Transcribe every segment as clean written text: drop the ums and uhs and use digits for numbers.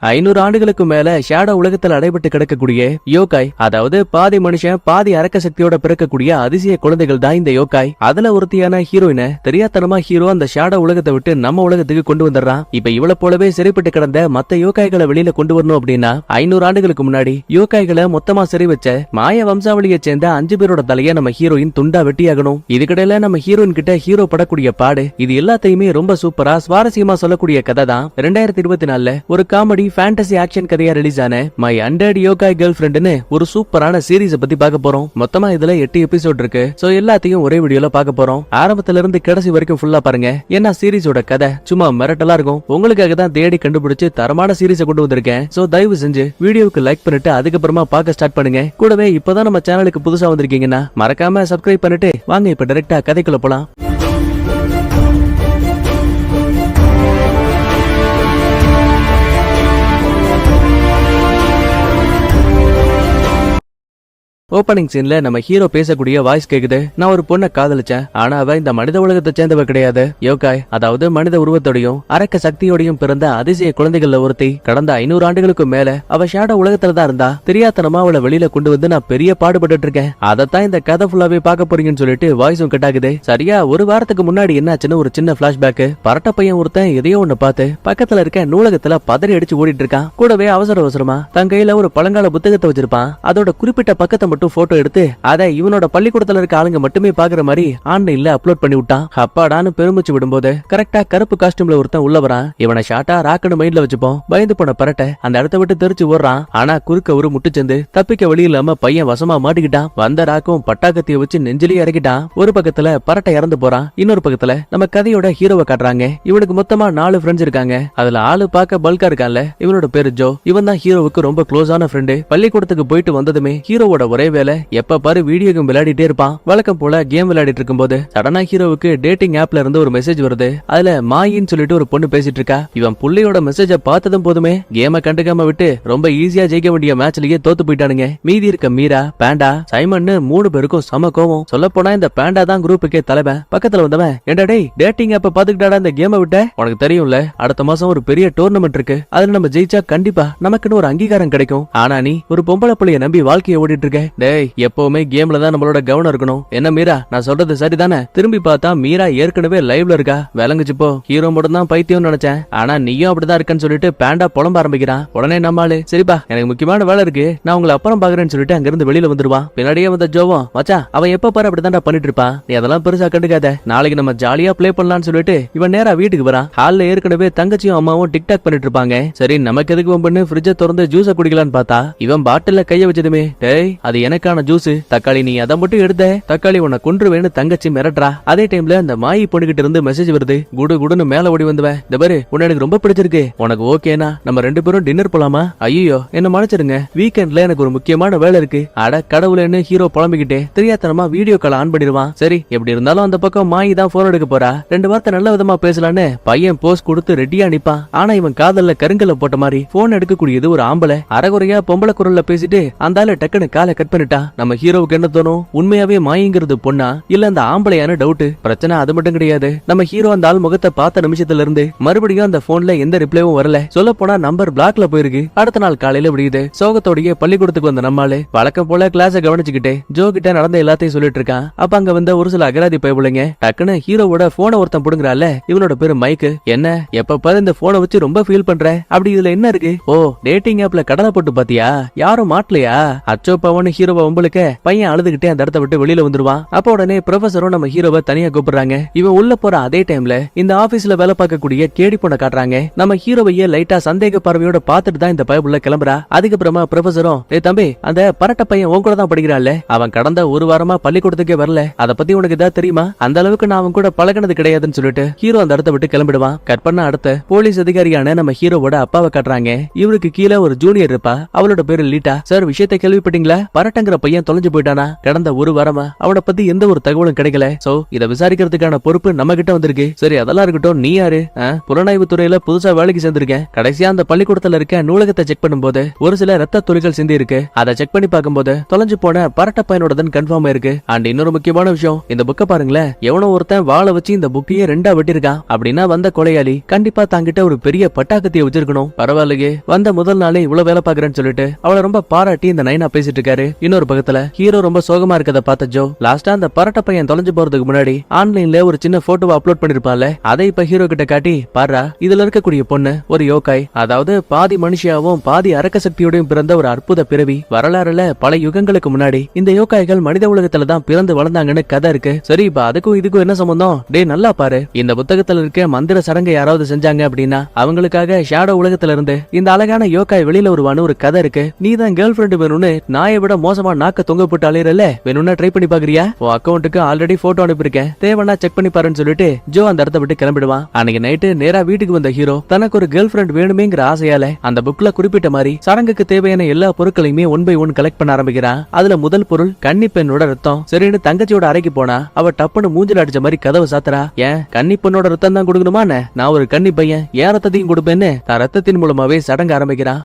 500 ஆண்டுகளுக்கு மேல ஷேடோ உலகத்துல அடைபட்டு கிடக்கக்கூடிய யோகாய், அதாவது பாதி மனுஷன் பாதி அரக்க சக்தியோட பிறக்கக்கூடிய அதிசய குழந்தைகள் தான் இந்த யோகாய். அதுல ஒருத்தியான ஹீரோயின தெரியாதனமா ஹீரோ அந்த ஷேடோ உலகத்தை விட்டு நம்ம உலகத்துக்கு கொண்டு வந்துடுறான். இப்ப இவளை போலவே சிறைப்பட்டு கிடந்த மத்த யோகாய்களை வெளியில கொண்டு வரணும் அப்படின்னா 500 ஆண்டுகளுக்கு முன்னாடி யோகாய்களை மொத்தமா சிறை வச்ச மாய வம்சாவளியை சேர்ந்த 5 பேரோட தலைய நம்ம ஹீரோயின் துண்டா வெட்டியாகணும். இதுக்கிடையில நம்ம ஹீரோயின் கிட்ட ஹீரோ படக்கூடிய பாடு இது எல்லாத்தையுமே ரொம்ப சூப்பரா சுவாரஸ்யமா சொல்லக்கூடிய கதை தான் 2024 ஒரு காமெடி ஃபேண்டசி ஆக்ஷன் கதையா ரிலீஸ் ஆன மை அண்டர்ட் யோகாய் கேர்ள் ஃப்ரெண்ட்னு ஒரு சூப்பரான சீரீஸ் பத்தி பார்க்க போறோம். மொத்தமா இதுல 8 எபிசோட் இருக்கு. சோ எல்லாத்தையும் ஒரே வீடியோல பார்க்க போறோம். ஆரம்பத்துல இருந்து கடைசி வரைக்கும் ஃபுல்லா பாருங்க. ஏன்னா சீரீஸோட கதை சும்மா மிரட்டலா இருக்கும். உங்களுக்காக தான் தேடி கண்டுபிடிச்சு தரமான சீரீஸை கொண்டு வந்திருக்கேன். சோ தயவு செஞ்சு வீடியோக்கு லைக் பண்ணிட்டு அதுக்கப்புறமா பார்க்க ஸ்டார்ட் பண்ணுங்க. கூடவே இப்பதான் நம்ம சேனலுக்கு புதுசா வந்திருக்கீங்கன்னா மறக்காம சப்ஸ்கிரைப் பண்ணிட்டு வாங்க இப்ப டைரக்டா கதைக்குள்ள போலாம். ஓபனிங் சீன்ல நம்ம ஹீரோ பேசக்கூடிய வாய்ஸ் கேக்குது. நான் ஒரு பொண்ணை காதலிச்சேன், ஆனா அவ இந்த மனித உலகத்தை சேர்ந்தவ கிடையாது. யோகாய், அதாவது மனித உருவத்தோடையும் அரக்க சக்தியோடையும் பிறந்த அதிசய குழந்தைகள்ல ஒருத்தி. கடந்த 500 ஆண்டுகளுக்கு மேல அவ ஷேடோ உலகத்துல தான் இருந்தா. தெரியாதனமா அவளை வெளியில கொண்டு வந்து நான் பெரிய பாடுபட்டு இருக்கேன். அதத்தான் இந்த கதை ஃபுல்லாவே பார்க்க போறீங்கன்னு சொல்லிட்டு வாய்ஸும் கட்டாகுது. சரியா ஒரு வாரத்துக்கு முன்னாடி என்னாச்சுன்னு ஒரு சின்ன பிளாஷ்பேக். பரட்ட பையன் ஒருத்தன் எதையோ ஒண்ணு பார்த்து பக்கத்துல இருக்க நூலகத்துல பதறி அடிச்சு ஓடிட்டு இருக்கான். கூடவே அவசர அவசரமா தன் கையில ஒரு பழங்கால புத்தகத்தை வச்சிருப்பான். அதோட குறிப்பிட்ட பக்கத்தை போட்டோ எடுத்து அதை இவனோட பள்ளிக்கூடத்துல இருக்க ஆளுங்க மட்டுமே பாக்குற மாதிரி ஆன்லைன்ல அப்லோட் பண்ணி விட்டான். அப்பாடான்னு பெருமிச்சு விடும்போது கரெக்டா கருப்பு காஸ்டியூம்ல ஒருத்தன் உள்ள வரான். இவனை ஷாட்டா ராக்கன்னு மைண்ட்ல வச்சுப்போம். பயந்து போன பரட்ட அந்த இடத்த விட்டு தெரிச்சு ஓடுறான். ஆனா குறுக்க ஒரு முட்டுச்சந்து தப்பிக்க வழி இல்லாம பையன் வசமா மாட்டிக்கிட்டான். வந்த ராக்கும் பட்டாக்கத்திய வச்சு நெஞ்சிலேயே இறக்கிட்டான். ஒரு பக்கத்துல பரட்ட இறந்து போறான். இன்னொரு பக்கத்துல நம்ம கதையோட ஹீரோவை காட்டுறாங்க. இவனுக்கு மொத்தமா 4 ஃப்ரெண்ட்ஸ் இருக்காங்க. அதுல ஆளு பாக்க பல்கா இருக்கான்ல, இவனோட பேரு ஜோ. இவன் தான் ஹீரோவுக்கு ரொம்ப க்ளோஸான ஃப்ரெண்டு. பள்ளிக்கூடத்துக்கு போயிட்டு வந்ததுமே ஹீரோவோட ஒரே வேலை எப்ப பாரு வீடியோ கேம் விளையாடிட்டே இருப்பான். வழக்கம் போல கேம் விளையாடிட்டு இருக்கும்போது சடனா ஹீரோவுக்கு டேட்டிங் ஆப்ல இருந்து ஒரு மெசேஜ் வருது. அதுல மாயின்னு சொல்லிட்டு ஒரு பொண்ணு பேசிட்டு இருக்கா. இவன் புள்ளையோட மெசேஜ பார்த்ததும் போதுமே கேம கண்டுக்காம விட்டு ரொம்ப ஈஸியா ஜெயிக்க வேண்டிய மேட்ச்லயே தோத்து போயிட்டானுங்க. மீதி இருக்க மீரா, பேண்டா, சைமன் 3 பேருக்கும் சம கோவம். சொல்ல போனா இந்த பேண்டா தான் குரூப்புக்கே தலைவன். பக்கத்துல வந்தவன், ஏண்டா டேய் டேட்டிங் ஆப்ப பாத்துக்கிட்டாடா இந்த கேமை விட்ட? உனக்கு தெரியும்ல அடுத்த மாசம் ஒரு பெரிய டோர்னமெண்ட் இருக்கு. அதுல நம்ம ஜெயிச்சா கண்டிப்பா நமக்குன்னு ஒரு அங்கீகாரம் கிடைக்கும். ஆனா நீ ஒரு பொம்பளை புள்ளைய நம்பி வாழ்க்கையை ஓடிட்டு இருக்க. டேய் எப்பவுமே கேம்ல தான் நம்மளோட கவனம் இருக்கணும். என்ன மீரா, நான் சொல்றது சரிதானே? திரும்பி பார்த்தா மீரா ஏற்கனவே லைவ்ல இருக்கா. விளங்குச்சு போ. ஹீரோ மட்டும் தான் பைத்தியம் நினைச்சேன், ஆனா நீயும் அப்படிதான் இருக்கன்னு சொல்லிட்டு பேண்டா புலம்ப ஆரம்பிக்கிறான். உடனே நம்மாளு, சரிப்பா எனக்கு முக்கியமான வேலை இருக்கு, நான் உங்களை அப்புறம் பாக்குறேன்னு சொல்லிட்டு அங்கிருந்து வெளியில வந்துருவான். பின்னாடியே வந்த ஜோவும், மச்சா அவன் எப்ப பாரு அப்படிதான் பண்ணிட்டு இருப்பான், நீ அதெல்லாம் பெருசா கண்டுக்காத, நாளைக்கு நம்ம ஜாலியா பிளே பண்ணலாம்னு சொல்லிட்டு இவன் நேரா வீட்டுக்கு வரான். ஹால்ல ஏற்கனவே தங்கச்சியும் அம்மாவும் டிக்டாக் பண்ணிட்டு இருப்பாங்க. சரி நமக்கு எதுக்கு வம்புன்னு ஃப்ரிட்ஜை திறந்து ஜூஸ குடிக்கலான்னு பார்த்தா இவன் பாட்டில்ல கைய வச்சதுமே, டேய் அது எனக்கான ஜூஸ், தக்காளி நீ அதை மட்டும் எடுத்த, தக்காளி உன்னை கொன்றுவேன்னு தங்கச்சி மிரட்டுறா. அதே டைம்ல அந்த மாயி பொண்ணுகிட்ட இருந்து மெசேஜ் வருது. குடு குடுன்னு மேல ஓடி வந்துவேன். இந்த பாரு உன்னை எனக்கு ரொம்ப பிடிச்சிருக்கு, உனக்கு ஓகேனா நம்ம 2 பேரும் டின்னர் போலாமா? ஐயோ என்ன மன்னிச்சிருங்க, வீக்கெண்ட்ல எனக்கு ஒரு முக்கியமான வேலை இருக்கு. அட கடவுளேன்னு ஹீரோ புலம்பிக்கிட்டே தெரியாதனமா வீடியோ கால் ஆன் பண்ணிடுவான். சரி எப்படி இருந்தாலும் அந்த பக்கம் மாயி தான் போன் எடுக்க போறா. 2 வார்த்தை நல்ல விதமா பேசலான்னு பையன் போஸ் கொடுத்து ரெடியா நிப்பான். ஆனா இவன் காதல்ல கருங்கல்ல போட்ட மாதிரி போன் எடுக்கக்கூடியது ஒரு ஆம்பளை. அரைகுறையா பொம்பளை குரல்ல பேசிட்டு அந்த ஆளு டக்குன்னு காலை கட் பண்ணிட்டா. நம்ம ஹீரோவுக்கு என்ன தோணும், உண்மையாவே மாயிங்கிறது பொண்ணா இல்ல அந்த ஆம்பளையான டவுட். பிரச்சனை அது மட்டும் கிடையாது, நம்ம ஹீரோ அந்த ஆள் முகத்தை பார்த்த நிமிஷத்துல இருந்து மறுபடியும் அந்த போன்ல எந்த ரிப்ளைவும் வரல. சொல்ல போனா நம்பர் பிளாக்ல போயிருக்கு. அடுத்த நாள் காலையில விடியுது. சோகத்தோடைய பள்ளிக்கூடத்துக்கு வந்த நம்மாளு வழக்கம் போல கிளாஸ கவனிச்சுக்கிட்டே ஜோ கிட்ட நடந்த எல்லாத்தையும் சொல்லிட்டு இருக்கான். அப்ப அங்க வந்த ஒரு சில அகராதி பயபுள்ளைங்க டக்குன்னு ஹீரோவோட போனை ஒருத்தன் புடுங்குறால, இவனோட பேரு மைக்கு. என்ன எப்ப பாரு இந்த போனை வச்சு ரொம்ப ஃபீல் பண்ற, அப்படி இதுல என்ன இருக்கு? ஓ டேட்டிங் ஆப்ல கடலை போட்டு பாத்தியா, யாரும் மாட்டலையா? அச்சோ பவன் ஹீரோவை உங்களுக்கு பையன் அழுதுகிட்டே அந்த இடத்த விட்டு வெளியில வந்துருவான். அப்ப உடனே ப்ரொஃபசரும் நம்ம ஹீரோவை தனியா கூப்பிடுறாங்க. இவன் உள்ள போற அதே டைம்ல இந்த ஆபீஸ்ல வேலை பார்க்கக்கூடிய கேடி பொண்ணை காட்டுறாங்க. நம்ம ஹீரோவையே லைட்டா சந்தேக பார்வையோட பாத்துட்டு தான் இந்த பயப்புள்ள கிளம்புறா. அதுக்கப்புறமா ப்ரொஃபசரும், டேய் தம்பி அந்த பரட்ட பையன் உன் கூட தான் படிக்கிறான்ல, அவன் கடந்த 1 வாரமா பள்ளிக்கூடத்துக்கே வரல, அத பத்தி உனக்கு ஏதாவது தெரியுமா? அந்த அளவுக்கு நான் அவன் கூட பழகினது கிடையாதுன்னு சொல்லிட்டு ஹீரோ அந்த இடத்த விட்டு கிளம்பிடுவான். கட் பண்ண அடுத்த போலீஸ் அதிகாரியான நம்ம ஹீரோவோட அப்பாவை காட்டுறாங்க. இவருக்கு கீழே ஒரு ஜூனியர் இருப்பா, அவளோட பேரு லீட்டா. சார் விஷயத்தை கேள்விப்பட்டீங்களா? பரட்ட பரட்டங்கிற பையன் தொலைஞ்சு போயிட்டானா? கடந்த ஒரு வாரமா அவனை பத்தி எந்த ஒரு தகவலும் கிடைக்கல. சோ இத விசாரிக்கிறதுக்கான பொறுப்பு நம்ம கிட்ட வந்திருக்கு. சரி அதெல்லாம் இருக்கட்டும், நீ யாரு? புலனாய்வு துறையில புதுசா வேலைக்கு சேர்ந்திருக்கேன். கடைசியா அந்த பள்ளிக்கூடத்துல இருக்க நூலகத்தை செக் பண்ணும்போது ஒரு சில ரத்த துளிகள் சிந்தி இருக்கு. அதை செக் பண்ணி பார்க்கும்போது தொலைஞ்சு போன பரட்ட பையனோடதான் கன்ஃபார்ம் ஆயிருக்கு. அண்ட் இன்னொரு முக்கியமான விஷயம், இந்த புக்க பாருங்களேன். எவனோ ஒருத்தன் வாளை வச்சு இந்த புக்கையே ரெண்டா வெட்டிருக்கான். அப்படின்னா வந்த கொலையாளி கண்டிப்பா தாங்கிட்ட ஒரு பெரிய பட்டாக்கத்தியை வச்சிருக்கணும். பரவாயில்லையே, வந்த முதல் நாளே இவ்வளவு வேலை பாக்குறேன்னு சொல்லிட்டு அவளை ரொம்ப பாராட்டி இந்த நைனா பேசிட்டு இருக்காரு. இன்னொரு பக்கத்துல ஹீரோ ரொம்ப சோகமா இருக்கத பார்த்த ஜோ லாஸ்டா அந்த பரட்ட பையன் தொலைஞ்சு போறதுக்கு முன்னாடி ஆன்லைன்ல ஒரு சின்ன போட்டோவை அப்லோட் பண்ணிருப்பான்ல, அதை இப்ப ஹீரோ கிட்ட காட்டி, பாரா இதுல இருக்கக்கூடிய பொண்ணு ஒரு யோகாய், அதாவது பாதி மனுஷியாவும் பாதி அரக்க சக்தியோடையும் பிறந்த ஒரு அற்புத பிறவி. வரலாறுல பல யுகங்களுக்கு முன்னாடி இந்த யோகாய்கள் மனித உலகத்துல தான் பிறந்து வளர்ந்தாங்கன்னு கதை இருக்கு. சரி இப்ப அதுக்கும் இதுக்கும் என்ன சம்பந்தம்? டே நல்லா பாரு, இந்த புத்தகத்துல இருக்க மந்திர சடங்கை யாராவது செஞ்சாங்க அப்படின்னா அவங்களுக்காக ஷேடோ உலகத்துல இருந்து இந்த அழகான யோகாய் வெளியில வருவான்னு ஒரு கதை இருக்கு. நீ தான் கேர்ள் ஃபிரெண்ட் வேணும்னு நாயை விட மோசமா நாக்க தொங்க போட்டு அலையறல, வேணும்னா ட்ரை பண்ணி பாக்குறியா? உன் அக்கௌண்ட்டுக்கு ஆல்ரெடி போட்டோ அனுப்பியிருக்கேன், தேவைன்னா செக் பண்ணி பாருன்னு சொல்லிட்டு ஜோ அந்த இடத்த விட்டு கிளம்பிடுவான். அன்னைக்கு நைட்டு நேரா வீட்டுக்கு வந்த ஹீரோ தனக்கு ஒரு கேர்ள் ஃபிரெண்ட் வேணுமேங்கிற ஆசையால அந்த புக்ல குறிப்பிட்ட மாதிரி சடங்குக்கு தேவையான எல்லா பொருட்களையுமே ஒன் பை ஒன் கலெக்ட் பண்ண ஆரம்பிக்கிறான். அதுல முதல் பொருள் கன்னி பெண்ணோட ரத்தம். சரின்னு தங்கச்சியோட அறைக்கு போனா அவ டப்புன்னு மூஞ்சில அடிச்ச மாதிரி கதவை சாத்துறா. ஏன் கன்னி பெண்ணோட ரத்தம் தான் கொடுக்கணுமா? நான் ஒரு கன்னி பையன், ஏன் ரத்தத்தையும் கொடுப்பேன்னு தன் ரத்தத்தின் மூலமாவே சடங்கு ஆரம்பிக்கிறான்.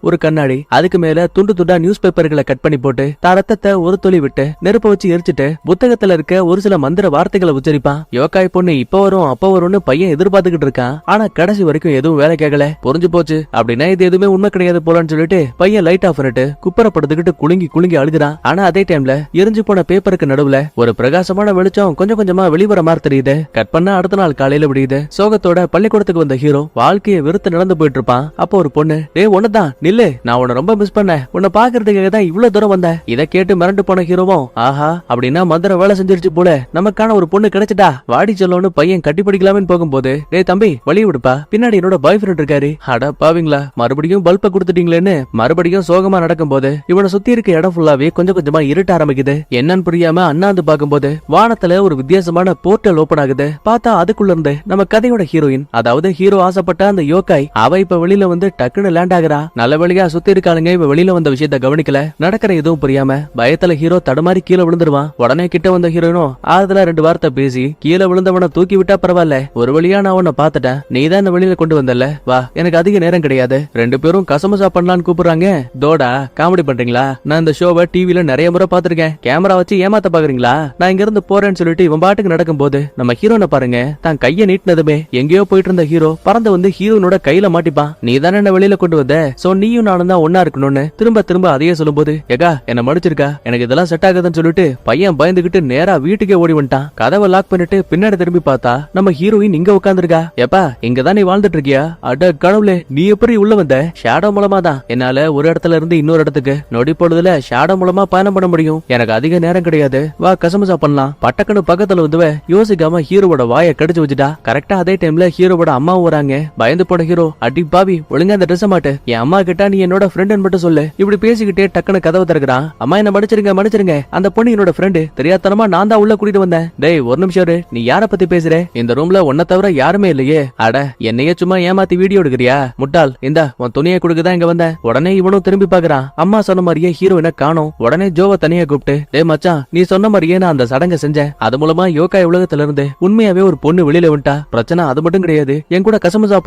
ஒரு கண்ணாடி, அதுக்கு மேல துண்டு துண்டா நியூஸ் பேப்பர்களை கட் பண்ணி போட்டு தான் ரத்தத்தை ஒரு துளி விட்டு நெருப்ப வச்சு எரிச்சிட்டு புத்தகத்துல இருக்க ஒரு சில மந்திர வார்த்தைகளை உச்சரிப்பான். யோகாய் பொண்ணு இப்ப வரும் அப்ப வரும்னு பையன் எதிர்பார்த்துக்கிட்டு இருக்கான். ஆனா கடைசி வரைக்கும் எதுவும் வேலை கேட்கல. புரிஞ்சு போச்சு அப்படின்னா இது எதுவுமே உண்மை கிடையாது போலான்னு சொல்லிட்டு பையன் லைட் ஆஃப் பண்ணிட்டு குப்பரப்படுத்துக்கிட்டு குலுங்கி குலுங்கி அழுகுறான். ஆனா அதே டைம்ல எரிஞ்சு போன பேப்பருக்கு நடுவுல ஒரு பிரகாசமான வெளிச்சம் கொஞ்சம் கொஞ்சமா வெளிவர மாதிரி தெரியுது. கட் பண்ணா அடுத்த நாள் காலையில விடியுது. சோகத்தோட பள்ளிக்கூடத்துக்கு வந்த ஹீரோ வாழ்க்கையை வெறுத்து நடந்து போயிட்டு இருப்பான். அப்போ ஒரு பொண்ணு, டே ஒண்ணுதான் நில்லு, நான் உன்னை ரொம்ப மிஸ் பண்ணேன், உன்னை பாக்குறதுக்காக தான் இவ்வளவு தூரம் வந்தேன். இதை கேட்டு மிரண்டு போன ஹீரோவும், ஆஹா அப்படின்னா மந்திர வேலை செஞ்சிருச்சு போல, நமக்கான ஒரு பொண்ணு கிடைச்சிட்டா, வாடி சொல்லணும்னு பையன் கட்டி பிடிக்கலாம்னு போகும்போது, டே தம்பி வழி விடுப்பா, பின்னாடி என்னோட பாய் ஃப்ரெண்ட் இருக்காரு. அட பாவீங்களா, மறுபடியும் பல்ப கொடுத்துட்டீங்களேன்னு மறுபடியும் சோகமா நடக்கும் போது இவனை சுத்தி இருக்க இடம் ஃபுல்லாவே கொஞ்சம் கொஞ்சமா இருட்ட ஆரம்பிக்குது. என்னன்னு புரியாம அண்ணாந்து பாக்கும்போது வானத்துல ஒரு வித்தியாசமான போர்ட்டல் ஓபன் ஆகுது. பார்த்தா அதுக்குள்ள இருந்து நம்ம கதையோட ஹீரோயின், அதாவது ஹீரோ ஆசைப்பட்ட அந்த யோகாய், அவ இப்ப வெளியில வந்து டக்குன்னு லேண்ட் ஆகுறா. நல்ல வழியா சுத்தி இருக்காளுங்க இவ வெளியில வந்த விஷயத்த கவனிக்கல. நடக்கிற எதுவும் புரியாம பயத்துல ஹீரோ தடுமாறி கீழே விழுந்துருவான். உடனே கிட்ட வந்த ஹீரோயினும் ஆறுதலா ரெண்டு வார்த்தை பேசி கீழே விழுந்தவனை தூக்கி விட்டா பரவாயில்ல, ஒரு வழியா நான் உன்னை பாத்துட்டேன், நீ தான் என்ன வெளியில கொண்டு வந்தல, வா எனக்கு அதிக நேரம் கிடையாது. ரெண்டு பேரும் கசமசா பண்ணலான்னு கூப்பிடுறாங்க. தோடா காமெடி பண்றீங்களா? நான் இந்த ஷோவை டிவில நிறைய முறை பாத்திருக்கேன், கேமரா வச்சு ஏமாத்த பாக்குறீங்களா? நான் இங்க இருந்து போறேன்னு சொல்லிட்டு இவன் பாட்டுக்கு நடக்கும் போது நம்ம ஹீரோனை பாருங்க, தான் கைய நீட்டினதுமே எங்கேயோ போயிட்டு இருந்த ஹீரோ பறந்து வந்து ஹீரோனோட கையில மாட்டிப்பான். நீ தானே என்ன வெளியில கொண்டு வந்த, சோ நீயும் நானும் தான் ஒன்னா இருக்கணும்னு திரும்ப திரும்ப அதையே சொல்லும்போது, எகா என்ன மடிச்சிருக்கா, எனக்கு இதெல்லாம் செட் ஆகுதுன்னு சொல்லிட்டு பையன் பயந்துகிட்டு நேரா வீட்டுக்கே ஓடி வந்துட்டான். கதவை லாக் பண்ணிட்டு பின்னாடி திரும்பி பார்த்தா நம்ம ஹீரோயின் இங்க உட்கார்ந்துருக்கா. எப்பா இங்கதான் நீ வாழ்ந்துட்டு இருக்கியா? அட கடவுளே, நீ எப்படி உள்ள வந்த? ஷேடோ மூலமா தான். என்னால ஒரு இடத்துல இருந்து இன்னொரு இடத்துக்கு நொடி பொழுதுல ஷேடோ மூலமா பயணம் பண்ண முடியும். எனக்கு அதிக நேரம் கிடையாது, வா கசமசா பண்ணலாம். பட்டக்கன்னு பக்கத்துல வந்து யோசிக்காம ஹீரோவோட வாயை கடிச்சு வச்சுட்டா. கரெக்டா அதே டைம்ல ஹீரோவோட அம்மாவும் வராங்க. பயந்து போன ஹீரோ, அடி பாவி ஒழுங்கா அந்த ட்ரெஸ் மாட்டு, என் அம்மா கிட்ட நீ என்னோட ஃப்ரெண்ட் மட்டும் சொல்லு. இப்படி பேசிக்கிட்டே டக்குனு கதவை திறக்கிறான். அம்மா என்ன மன்னிச்சிருங்க மன்னிச்சிருங்க, அந்த பொண்ணு என்னோட ஃப்ரெண்டு, தெரியாதனமா நான் தான் உள்ள கூட்டிட்டு வந்தேன். டேய் ஒரு நிமிஷம் இரு, நீ யார பத்தி பேசுற? இந்த ரூம்ல உன்ன தவிர யாருமே இல்லையே. அட என்னையே சும்மா ஏமாத்தி வீடியோ எடுக்கிறியா முட்டாள், இந்தா உன் துணியை கொடுக்கதான் இங்க வந்தேன். உடனே இவனும் திரும்பி பாக்குறான். அம்மா சொன்ன மாதிரியே ஹீரோயினை காணோம். உடனே ஜோவை தனியா கூப்பிட்டு, டே மச்சான் நீ சொன்ன மாதிரியே நான் அந்த சடங்கை செஞ்சேன், அது மூலமா யோகாய் உலகத்துல இருந்து உண்மையாவே ஒரு பொண்ணு வெளியில வந்துட்டா. பிரச்சனை அது மட்டும் கிடையாது, என் கூட கசமசா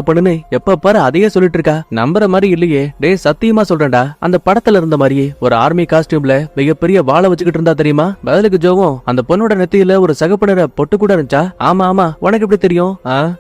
பண்ணுன்னு எப்ப பாரு அதையே சொல்லிட்டு இருக்கா. நம்புற மாதிரி இல்லையே. டே சத்தியமா சொல்றேன்டா, அந்த படத்துல இருந்த மாதிரியே ஒரு ஆர்மி காஸ்டியூம்ல மிகப்பெரிய வாளை வச்சுக்கிட்டு இருந்தா தெரியுமா? பதிலுக்கு ஜோவும், அந்த பொண்ணோட நெத்தியில ஒரு சகப்பு நிற பொட்டு கூட இருந்துச்சா? ஆமா ஆமா, உனக்கு எப்படி தெரியும்?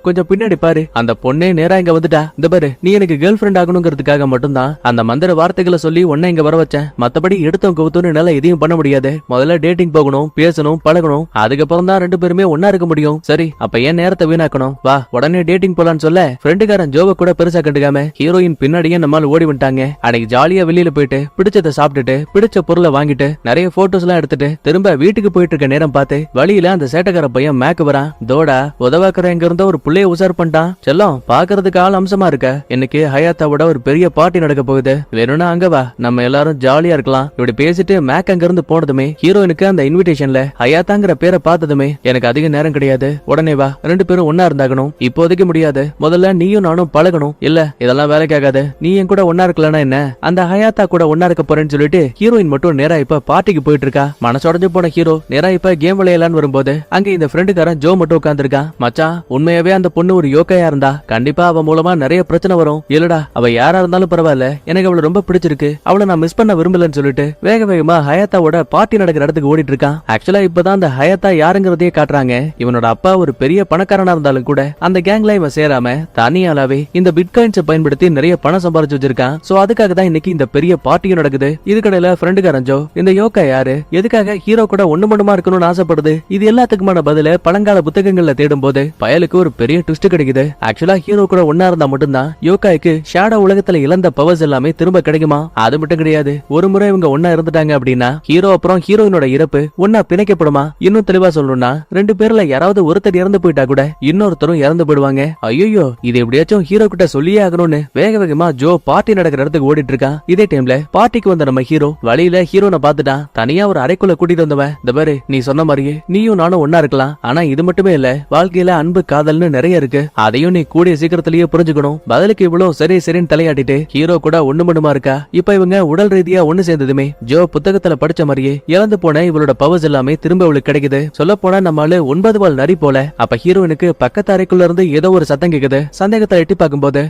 கொஞ்சம் பின்னாடி பாரு, அந்த பொண்ணே நேரா இங்க வந்துட்டா. இந்த பாரு, நீ எனக்கு கேர்ள் ஃபிரெண்ட் ஆகணுங்கிறதுக்காக மட்டும்தான் அந்த மந்திர வார்த்தைகளை சொல்லி உன்னை இங்க வர வச்சேன். மத்தபடி எடுத்தோம் கவுத்தோன்னு என்னால எதையும் பண்ண முடியாது. முதல்ல டேட்டிங் போகணும், பேசணும், பழகணும், அதுக்கப்புறம் தான் ரெண்டு பேருமே ஒன்னா இருக்க முடியும். சரி அப்ப ஏன் நேரத்தை வீணாக்கணும், வா உடனே டேட்டிங் போலான்னு சொல்ல ஃப்ரெண்டுக்காரன் ஜோவை கூட பெருசா கண்டுக்காம ஹீரோயின் பின்னாடியே நம்மால் ஓடி வந்துட்டாங்க. அன்னைக்கு ஜாலியா வெளியில போயிட்டு பிடிச்சதை சாப்பிட்டுட்டு பிடிச்ச பொருளை வாங்கிட்டு நிறைய போட்டோஸ் எல்லாம் எடுத்துட்டு திரும்ப வீட்டுக்கு போயிட்டு இருக்க நேரம் பார்த்து வழியில அந்த சேட்டக்கார பையன் மேக்கு வரான். தோடா உதவாக்குற எங்க இருந்த ஒரு புள்ளைய உசார் பண்ணிட்டான். செல்லம் பாக்குறதுக்கு ஆள் அம்சமா இருக்க, இன்னைக்கு ஹயாத்தாவோட ஒரு பெரிய பார்ட்டி நடக்க போகுது, வேணும்னா அங்க வா, நம்ம எல்லாரும் ஜாலியா இருக்கலாம். இப்படி பேசிட்டு மேக் அங்க இருந்து போனதுமே ஹீரோயினுக்கு அந்த இன்விடேஷன்ல ஹயாத்தாங்கிற பேரை பார்த்ததுமே, எனக்கு அதிக நேரம் கிடையாது, உடனே வா, ரெண்டு பேரும் ஒன்னா இருந்தாகணும், இப்போதைக்கு முடியாது, முதல்ல நீயும் நானும் பழகணும். இல்ல இதெல்லாம் வேலைக்காகாது, நீ நீ என் கூட ஒன்னா இருக்கலனா என்ன, அந்த ஹயாத்தா கூட ஒன்னா இருக்க போறேன்னு சொல்லிட்டு ஹீரோயின் மட்டும் நேரா இப்ப பார்ட்டிக்கு போயிட்டு இருக்கா. மனசொடைஞ்சு போன ஹீரோ நேரா இப்ப கேம் விளையாடலான்னு வரும்போது அங்க இந்த ஃப்ரெண்டுக்காரன் ஜோ மட்டும் உட்கார்ந்திருக்கான். மச்சான், உண்மையாவே அந்த பொண்ணு ஒரு யோக்கையா இருந்தா கண்டிப்பா அவ மூலமா நிறைய பிரச்சனை வரும். இல்லடா, அவ யாரா இருந்தாலும் பரவாயில்ல, எனக்கு அவளை ரொம்ப பிடிச்சிருக்கு, அவளை நான் மிஸ் பண்ண விரும்பலன்னு சொல்லிட்டு வேக வேகமா ஹயாத்தாவோட பார்ட்டி நடக்கிற இடத்துக்கு ஓடிட்டு இருக்கான். ஆக்சுவலா இப்பதான் அந்த ஹயாத்தா யாருங்கிறதையே காட்டுறாங்க. இவனோட அப்பா ஒரு பெரிய பணக்காரனா இருந்தாலும் கூட அந்த கேங்ல இவன் சேராம தனியாலாவே இந்த பிட்காயின்ஸை பயன்படுத்தி நிறைய பணம் சம்பாரிச்சு வச்சிருக்கான். சோ அதுக்காக தான் இன்னைக்கு இந்த பெரிய பார்ட்டியும் நடக்குது. இதுக்கடையில ஃப்ரெண்டுக்காரன் ஜோ இந்த யோகா யாரு, எதுக்காக ஹீரோ கூட ஒண்ணு மண்ணுமா இருக்கணும்னு ஆசைப்படுது, இது எல்லாத்துக்குமான பதில பழங்கால புத்தகங்கள்ல தேடும் போது பயலுக்கு ஒரு பெரிய ட்விஸ்ட் கிடைக்குது. ஆக்சுவலா ஹீரோ கூட ஒன்னா இருந்தா மட்டும்தான் யோகாய்க்கு ஷேடோ உலகத்துல இழந்த பவர்ஸ் எல்லாமே திரும்ப கிடைக்குமா. அது மட்டும் கிடையாது, ஒரு முறை இவங்க ஒன்னா இருந்துட்டாங்க அப்படின்னா ஹீரோ அப்புறம் ஹீரோயினோட இறப்பு ஒன்னா பிணைக்கப்படுமா. இன்னும் தெளிவா சொல்லணும்னா 2 பேர்ல யாராவது ஒருத்தர் இறந்து போயிட்டா கூட இன்னொருத்தரும் இறந்து போயிடுவாங்க. ஐயோ, இது எப்படியாச்சும் ஹீரோ கிட்ட சொல்லியே ஆகணும்னு வேக வேகமா ஜோ பார்ட்டி நடக்கிற இடத்துக்கு ஓடிட்டு இருக்கான். இதே டைம்ல பார்ட்டிக்கு வந்த நம்ம ஹீரோ வழியில ஹீரோனை பார்த்துட்டான். தனியா ஒரு அறைக்குள்ள கூட்டிட்டு வந்தவன், இந்த பாரு, நீ சொன்ன மாதிரியே நீயும் நானும் ஒன்னா இருக்கலாம், ஆனா இது மட்டுமே இல்ல, வாழ்க்கையில அன்பு காதல்னு நிறைய இருக்கு, அதையும் நீ கூடிய சீக்கிரத்திலேயே புரிஞ்சுக்கணும். பதிலுக்கு இவ்வளவு சரி சரின்னு தலையாட்டிட்டு ஹீரோ கூட ஒண்ணு மண்ணுமா இருக்கா. இப்ப இவங்க உடல் ரீதியா ஒண்ணு சேர்ந்ததுமே ஜோ புத்தகத்துல படிச்ச மாதிரியே இழந்து போன இவளோட பவர்ஸ் எல்லாமே திரும்ப அவளுக்கு கிடைக்குது. சொல்ல போனா நம்மால 9 வால் நரி போல. அப்ப ஹீரோயினுக்கு பக்கத்து அறைக்குள்ள இருந்து ஏதோ ஒரு சத்தம் கேக்குது. சந்தேகத்தை எட்டி பார்க்கும்போது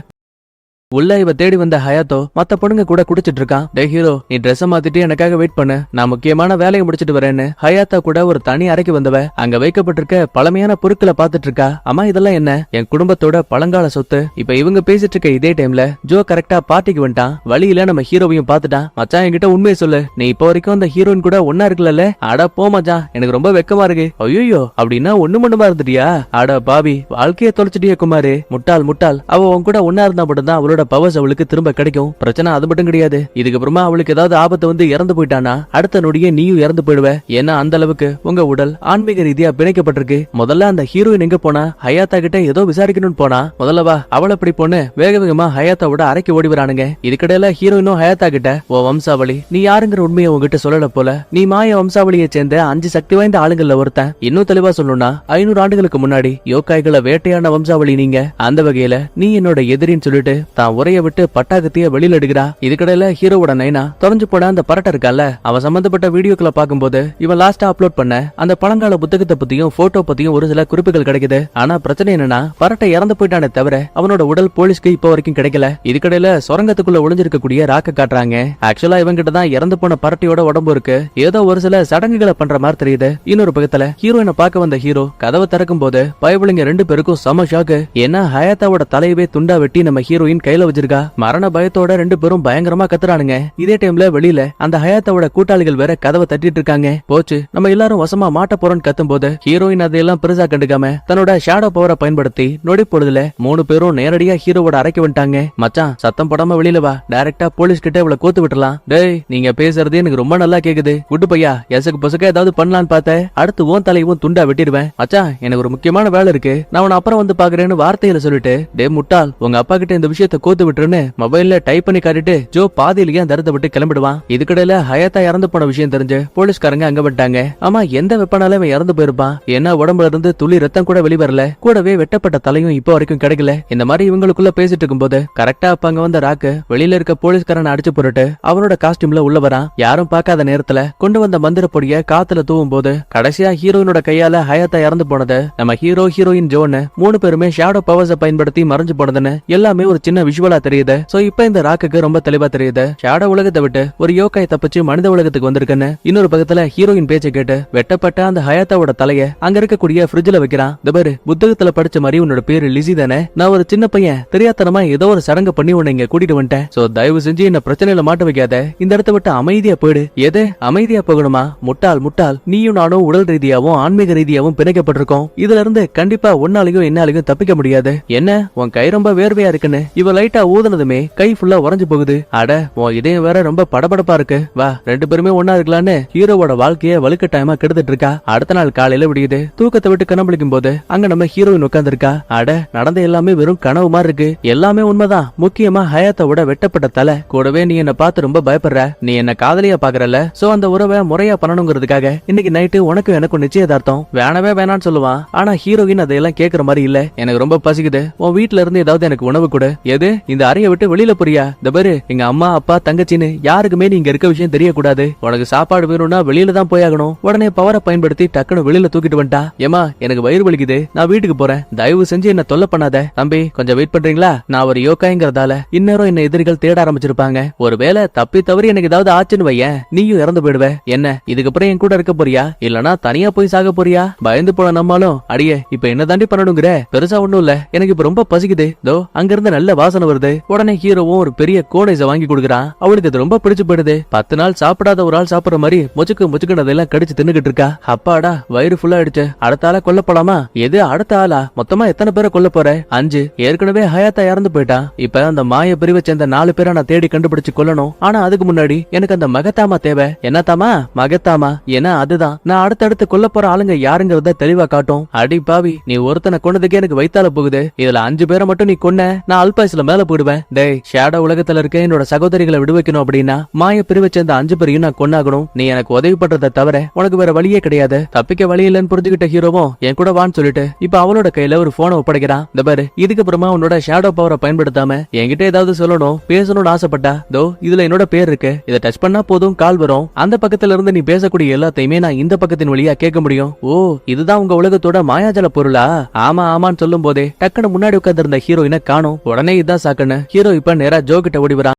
உள்ள இவ தேடி வந்த ஹயாத்தோ மத்த பொண்ணுங்க கூட குடிச்சிட்டு இருக்கான். டே ஹீரோ, நீ ட்ரெஸ் மாத்திட்டு எனக்காக வெயிட் பண்ணு, நான் முக்கியமான வேலையை முடிச்சிட்டு வரேன்னு ஹயாத்தா கூட ஒரு தனி அறைக்கு வந்தவ அங்க வைக்கப்பட்டிருக்க பழமையான பொருட்களை பாத்துட்டு இருக்கா. அம்மா, இதெல்லாம் என்ன? என் குடும்பத்தோட பழங்கால சொத்து. இப்ப இவங்க பேசிட்டு இருக்க இதே டைம்ல ஜோ கரெக்டா பார்ட்டிக்கு வந்துட்டான். வழியில நம்ம ஹீரோவையும் பாத்துட்டான். மச்சான், என்கிட்ட உண்மையை சொல்லு, நீ இப்போ வரைக்கும் அந்த ஹீரோயின் கூட ஒன்னா இருக்கல? அட போ மச்சான், எனக்கு ரொம்ப வெக்கமா இருக்கு. ஐயோ, அப்படின்னா ஒண்ணு மண்ணுமா இருந்துட்டியா? அட பாவி, வாழ்க்கையை தொலைச்சிட்டியே குமாரு, முட்டாள் முட்டாள். அவ உன் கூட ஒன்னா இருந்தா மட்டும்தான் அவளோட பவர்ஸ் அவளுக்கு திரும்ப கிடைக்கும். பிரச்சனை அது மட்டும் கிடையாது, இதுக்கு அப்புறமா அவளுக்கு ஏதாவது ஆபத்து வந்து இறந்து போயிட்டானா அடுத்த நொடியே நீயும் இறந்து போயிடுவ. ஏன்னா அந்த அளவுக்கு உங்க உடல் ஆன்மீக ரீதியா பிணைக்கப்பட்டிருக்கு. முதல்ல அந்த ஹீரோயின் எங்க போனா? ஹயாத்தா கிட்ட ஏதோ விசாரிக்கணும்னு போனா. முதல்ல வா, அவளை இப்படி பொண்ணு வேக வேகமா ஹயாத்தாவோட அறைக்கு ஓடி வரானுங்க. இதுக்கடையில ஹீரோயினும் ஹயாத்தா கிட்ட, ஓ வம்சாவளி, நீ யாருங்கிற உண்மையை உங்ககிட்ட சொல்லல போல, நீ மாய வம்சாவளியை சேர்ந்த 5 சக்தி வாய்ந்த ஆளுங்கள்ல ஒருத்தன். இன்னும் தெளிவா சொல்லணும்னா 500 ஆண்டுகளுக்கு முன்னாடி யோகாய்களை வேட்டையான வம்சாவளி நீங்க. அந்த வகையில நீ என்னோட எதிரின்னு சொல்லிட்டு தான் உரைய விட்டு பட்டாக்கத்தைய வெளியில எடுக்கிறா. இதுக்கடையில ஹீரோவோட நைனா தொலைஞ்சு போட அந்த பரட்டை இருக்கல்ல, அவன் சம்பந்தப்பட்ட வீடியோக்களை பார்க்கும்போது இவன் லாஸ்டா அப்லோட் பண்ண அந்த பழங்கால புத்தகத்தை பத்தியும் போட்டோ பத்தியும் ஒரு சில குறிப்புகள் கிடைக்குது. ஆனா பிரச்சனை என்னன்னா பரட்டை இறந்து போயிட்டானே தவிர அவனோட உடல் போலீஸ்க்கு இப்போ வரைக்கும் கிடைக்கல. இதுக்கடையில சுரங்கத்துக்குள்ள ஒளிஞ்சிருக்கக்கூடிய ராக்க காட்டுறாங்க. ஆக்சுவலா இவன் கிட்ட தான் இறந்து போன பரட்டையோட உடம்பு இருக்கு. ஏதோ ஒரு சில சடங்குகளை பண்ற மாதிரி தெரியுது. இன்னொரு பக்கத்துல ஹீரோயினை பார்க்க வந்த ஹீரோ கதவை திறக்கும் போது பயபுள்ளைங்க 2 பேருக்கும் சம ஷாக்கு. ஏன்னா ஹயாத்தாவோட தலையவே துண்டா வெட்டி நம்ம ஹீரோயின் கையில வச்சிருக்கா. மரண பயத்தோட 2 பேரும் பயங்கரமா கத்துறானுங்க. இதே டைம்ல வெளியில அந்த ஹயாத்தாவோட கூட்டாளிகள் வேற கதவை தட்டிட்டு இருக்காங்க. போச்சு, நம்ம எல்லாரும் வசமா மாட்ட போறோம்னு கத்தும் போது ஹீரோயின் அதையெல்லாம் பெருசா கண்டுக்காம தன்னோட ஷேடோ பவரை பயன்படுத்தி நொடி பொழுதுல 3 பேரும் நேரடியா ஹீரோவோட அறைக்கு வந்துட்டாங்க. மச்சான், சத்தம் போடாம வெளியில வா, டைரக்டா போலீஸ் கிட்ட இவளை கோத்து விட்டுலாம். டேய், நீங்க பேசுறது எனக்கு ரொம்ப நல்லா கேக்குது. குட்டு பையா, எசக்கு பொசுக்க ஏதாவது பண்ணலான்னு பார்த்தேன், அடுத்து ஓன் தலையும் துண்டா வெட்டிடுவேன். மச்சான், எனக்கு ஒரு முக்கியமான வேலை இருக்கு, நான் உன்னை அப்புறம் வந்து பாக்குறேன்னு வார்த்தையில சொல்லிட்டு, டே முட்டாள், உங்க அப்பா கிட்ட இந்த விஷயத்தை கோத்து விட்டுருன்னு மொபைல்ல டைப் பண்ணி காட்டிட்டு ஜோ பாதியிலேயே அந்த இடத்தை விட்டு கிளம்பிடுவான். இதுக்கடையில ஹயாத்தா இறந்து போன விஷயம் தெரிஞ்சு போலீஸ்காரங்க அங்க வந்துட்டாங்க. ஆமா, எந்த வெப்பனால இவன் இறந்து போயிருப்பான், ஏன்னா உடம்புல இருந்து துளி ரத்தம் கூட வெளிவரல, கூடவே வெட்டப்பட்ட தலையும் இப்போ வரைக்கும் கிடைக்கல. இந்த மாதிரி இவங்களுக்குள்ள பேசிட்டு இருக்கும்போது கரெக்டா அப்ப அங்க வந்த ராக்கு வெளியில இருக்க போலீஸ்காரனை அடிச்சு போட்டுட்டு அவனோட காஸ்டியூம்ல உள்ள வரான். யாரும் பார்க்காத நேரத்துல கொண்டு வந்த மந்திர பொடிய காத்துல தூவும் போது கடைசியா ஹீரோயினோட கையால ஹயாத்தா இறந்து போனது, நம்ம ஹீரோ ஹீரோயின் ஜோன்னு 3 பேருமே ஷேடோ பவர்ஸை பயன்படுத்தி மறைஞ்சு போனதுன்னு எல்லாமே ஒரு சின்ன விஷுவலா தெரியுது. சோ இப்ப இந்த ராக்குக்கு ரொம்ப தெளிவா தெரியுது ஷேடோ உலகத்தை விட்டு ஒரு யோகாய் தப்பிச்சு மனித உலகத்துக்கு வந்திருக்குன்னு. இன்னொரு பக்கத்துல ஹீரோயின் பேச்சை கேட்டு வெட்டப்பட்ட அந்த ஹயாத்தாவோட தலைய அங்க இருக்கக்கூடிய ஃப்ரிட்ஜ்ல வைக்கிறான். தபாரு, புத்தகத்துல படிச்ச மாதிரி உன்னோட பேரு லிசி தானே? நான் ஒரு சின்ன பையன், தெரியாதனமா ஏதோ ஒரு சடங்கு பண்ணி உன்னை இங்க கூட்டிட்டு வந்துட்டேன். சோ தயவு செஞ்சு என்ன பிரச்சனையில மாட்ட வைக்காத, இந்த இடத்த விட்டு அமைதியா போயிடு. எது அமைதியா போகணுமா? முட்டாள் முட்டாள், நீயும் நானும் உடல் ரீதியாவும் ஆன்மீக ரீதியாவும் பிணைக்கப்பட்டிருக்கோம். இதுல இருந்து கண்டிப்பா உன்னாலையும் என்னாலையும் தப்பிக்க முடியாது. என்ன உன் கை ரொம்ப வேர்வையா இருக்குன்னு இவ லைட்டா ஊதுனதுமே கை ஃபுல்லா உறைஞ்சு போகுது. அட, உன் இதயம் வேற ரொம்ப படபடப்பா இருக்கு, வா 2 பேருமே ஒன்னா இருக்கலான்னு ஹீரோவோட வாழ்க்கைய வலுக்கட்டாயமா கெடுத்துட்டு இருக்கா. அடுத்த நாள் காலையில விடியுது. தூக்கத்தை விட்டு கனம்பளிக்கும் போது அங்க நம்ம ஹீரோயின் உட்கார்ந்து இருக்கா. அட, நடந்த எல்லாமே வெறும் கனவு மாதிரி இருக்கு, எல்லாமே உண்மைதான். முக்கியமா ஹயாத்தாவோட வெட்டப்பட்ட தலை, கூடவே நீ என்ன பார்த்து ரொம்ப பயப்படுற, நீ என்ன காதலியா பாக்குறல, சோ அந்த உறவை முறையா பண்ணணுங்கிறதுக்காக இன்னைக்கு நைட்டு உனக்கு எனக்கும் நிச்சயதார்த்தம். வேணவே வேணான்னு சொல்லுவான். ஆனா ஹீரோயின் அதையெல்லாம் கேக்குற மாதிரி இல்ல. எனக்கு ரொம்ப பசிக்குது, உன் வீட்டுல இருந்து ஏதாவது எனக்கு உணவு கொடு. எது இந்த அறையை விட்டு வெளியில போறியா? இந்த பாரு, எங்க அம்மா அப்பா தங்கச்சின்னு யாருக்குமே நீ இங்க இருக்க விஷயம் தெரியக்கூடாது. உனக்கு சாப்பாடு வேணும்னா வெளியில தான் போயாகணும். உடனே பவரை பயன்படுத்தி டக்குனு வெளியில தூக்கிட்டு வந்துட்டா. ஏமா, எனக்கு வயிறு வலிக்குது, நான் வீட்டுக்கு போறேன், தயவு செஞ்சு என்ன தொல்லை பண்ணாத. தம்பி கொஞ்சம் வெயிட் பண்றீங்களா? நான் ஒரு யோகாங்கிறதால இன்னும் என்ன எதிரிகள் தேட ஆரம்பிச்சிருப்பாங்க. ஒருவேளை தப்பி தவறி எனக்கு ஏதாவது ஆச்சுன்னு வையேன், நீயும் இறந்து போயிடுவ. என்ன இதுக்கப்புறம் என் கூட இருக்க போறியா, இல்லனா தனியா போய் சாக போறியா? பயந்து போன நம்மாலும் அடியே இப்ப என்ன தாண்டி பண்ணணுங்கிற? பெருசா ஒண்ணும் இல்ல, எனக்கு இப்ப ரொம்ப பசிக்குது, தோ அங்க இருந்து நல்ல வாசனை வருது. உடனே ஹீரோவும் ஒரு பெரிய கோடைஸ வாங்கி கொடுக்குறான். அவளுக்கு அது ரொம்ப பிடிச்சு போயிடுது. 10 நாள் சாப்பிடாத ஒரு ஆள் சாப்பிடுற மாதிரி முச்சுக்கு அதெல்லாம் கடிச்சு தின்னுகிட்டு இருக்கா. அப்பாடா வயிறு ஃபுல்லா ஆயிடுச்சு. அடுத்த ஆளை கொல்ல போலாமா? எது அடுத்த ஆளா? மொத்தமா எத்தனை பேரை கொல்ல போற? 5. ஏற்கனவே ஹயாத்தா இறந்து போயிட்டா. இப்ப அந்த மாய பிரிவை சேர்ந்த 4 பேரை நான் தேடி கண்டுபிடிச்சு கொல்லணும். ஆனா அதுக்கு முன்னாடி எனக்கு அந்த மகத்தாமா தேவை. என்ன தாமா? மகத்தாமா. ஏன்னா அதுதான் நான் அடுத்தடுத்து கொல்ல போற ஆளுங்க யாருங்கிறத தெளிவா காட்டும். அடி பாவி, நீ ஒருத்தனை கொன்னதுக்கே எனக்கு வயித்தால போகுது. இதுல 5 பேரை மட்டும் நீ கொன்ன, நான் அல்பாயுஸ்ல மேல போயிடுவேன். டேய், ஷேடோ உலகத்துல இருக்க என்னோட சகோதரிகளை விடுவிக்கணும் அப்படின்னா மாய பிரிவை சேர்ந்த 5 பேரையும் நான் கொன்னாகணும். நீ எனக்கு உதவி பண்றதை தவிர உனக்கு வேற வழியே கிடையாது. தப்பிக்க வழி இல்லைன்னு புரிஞ்சுக்கிட்ட ஹீரோவும் என் கூட வான்னு சொல்லிட்டு இப்ப அவளோட கையில ஒரு போனை ஒப்படைக்கிறான். இந்த பாரு, இதுக்கு அப்புறமா உன்னோட ஷேடோ பவரை பயன்படுத்தாம என்கிட்ட ஏதாவது சொல்லணும், பேசணும்னு ஆசைப்பட்டா தோ இதுல என்னோட பேர் இருக்கு, இதை டச் பண்ணா போதும் கால் வரும். அந்த பக்கத்துல இருந்து நீ பேசக்கூடிய எல்லாத்தையுமே நான் இந்த பக்கத்தின் வழியா கேட்க முடியும். ஓ, இதுதான் உங்க உலகத்தோட மாயாஜல பொருளா? ஆமா ஆமான்னு சொல்லும் போதே டக்குனு முன்னாடி உட்கார்ந்து இருந்த ஹீரோயினை காணும். உடனே இதான் சாக்குன்னு ஹீரோ இப்ப நேரா ஜோ கிட்ட ஓடி வரான்.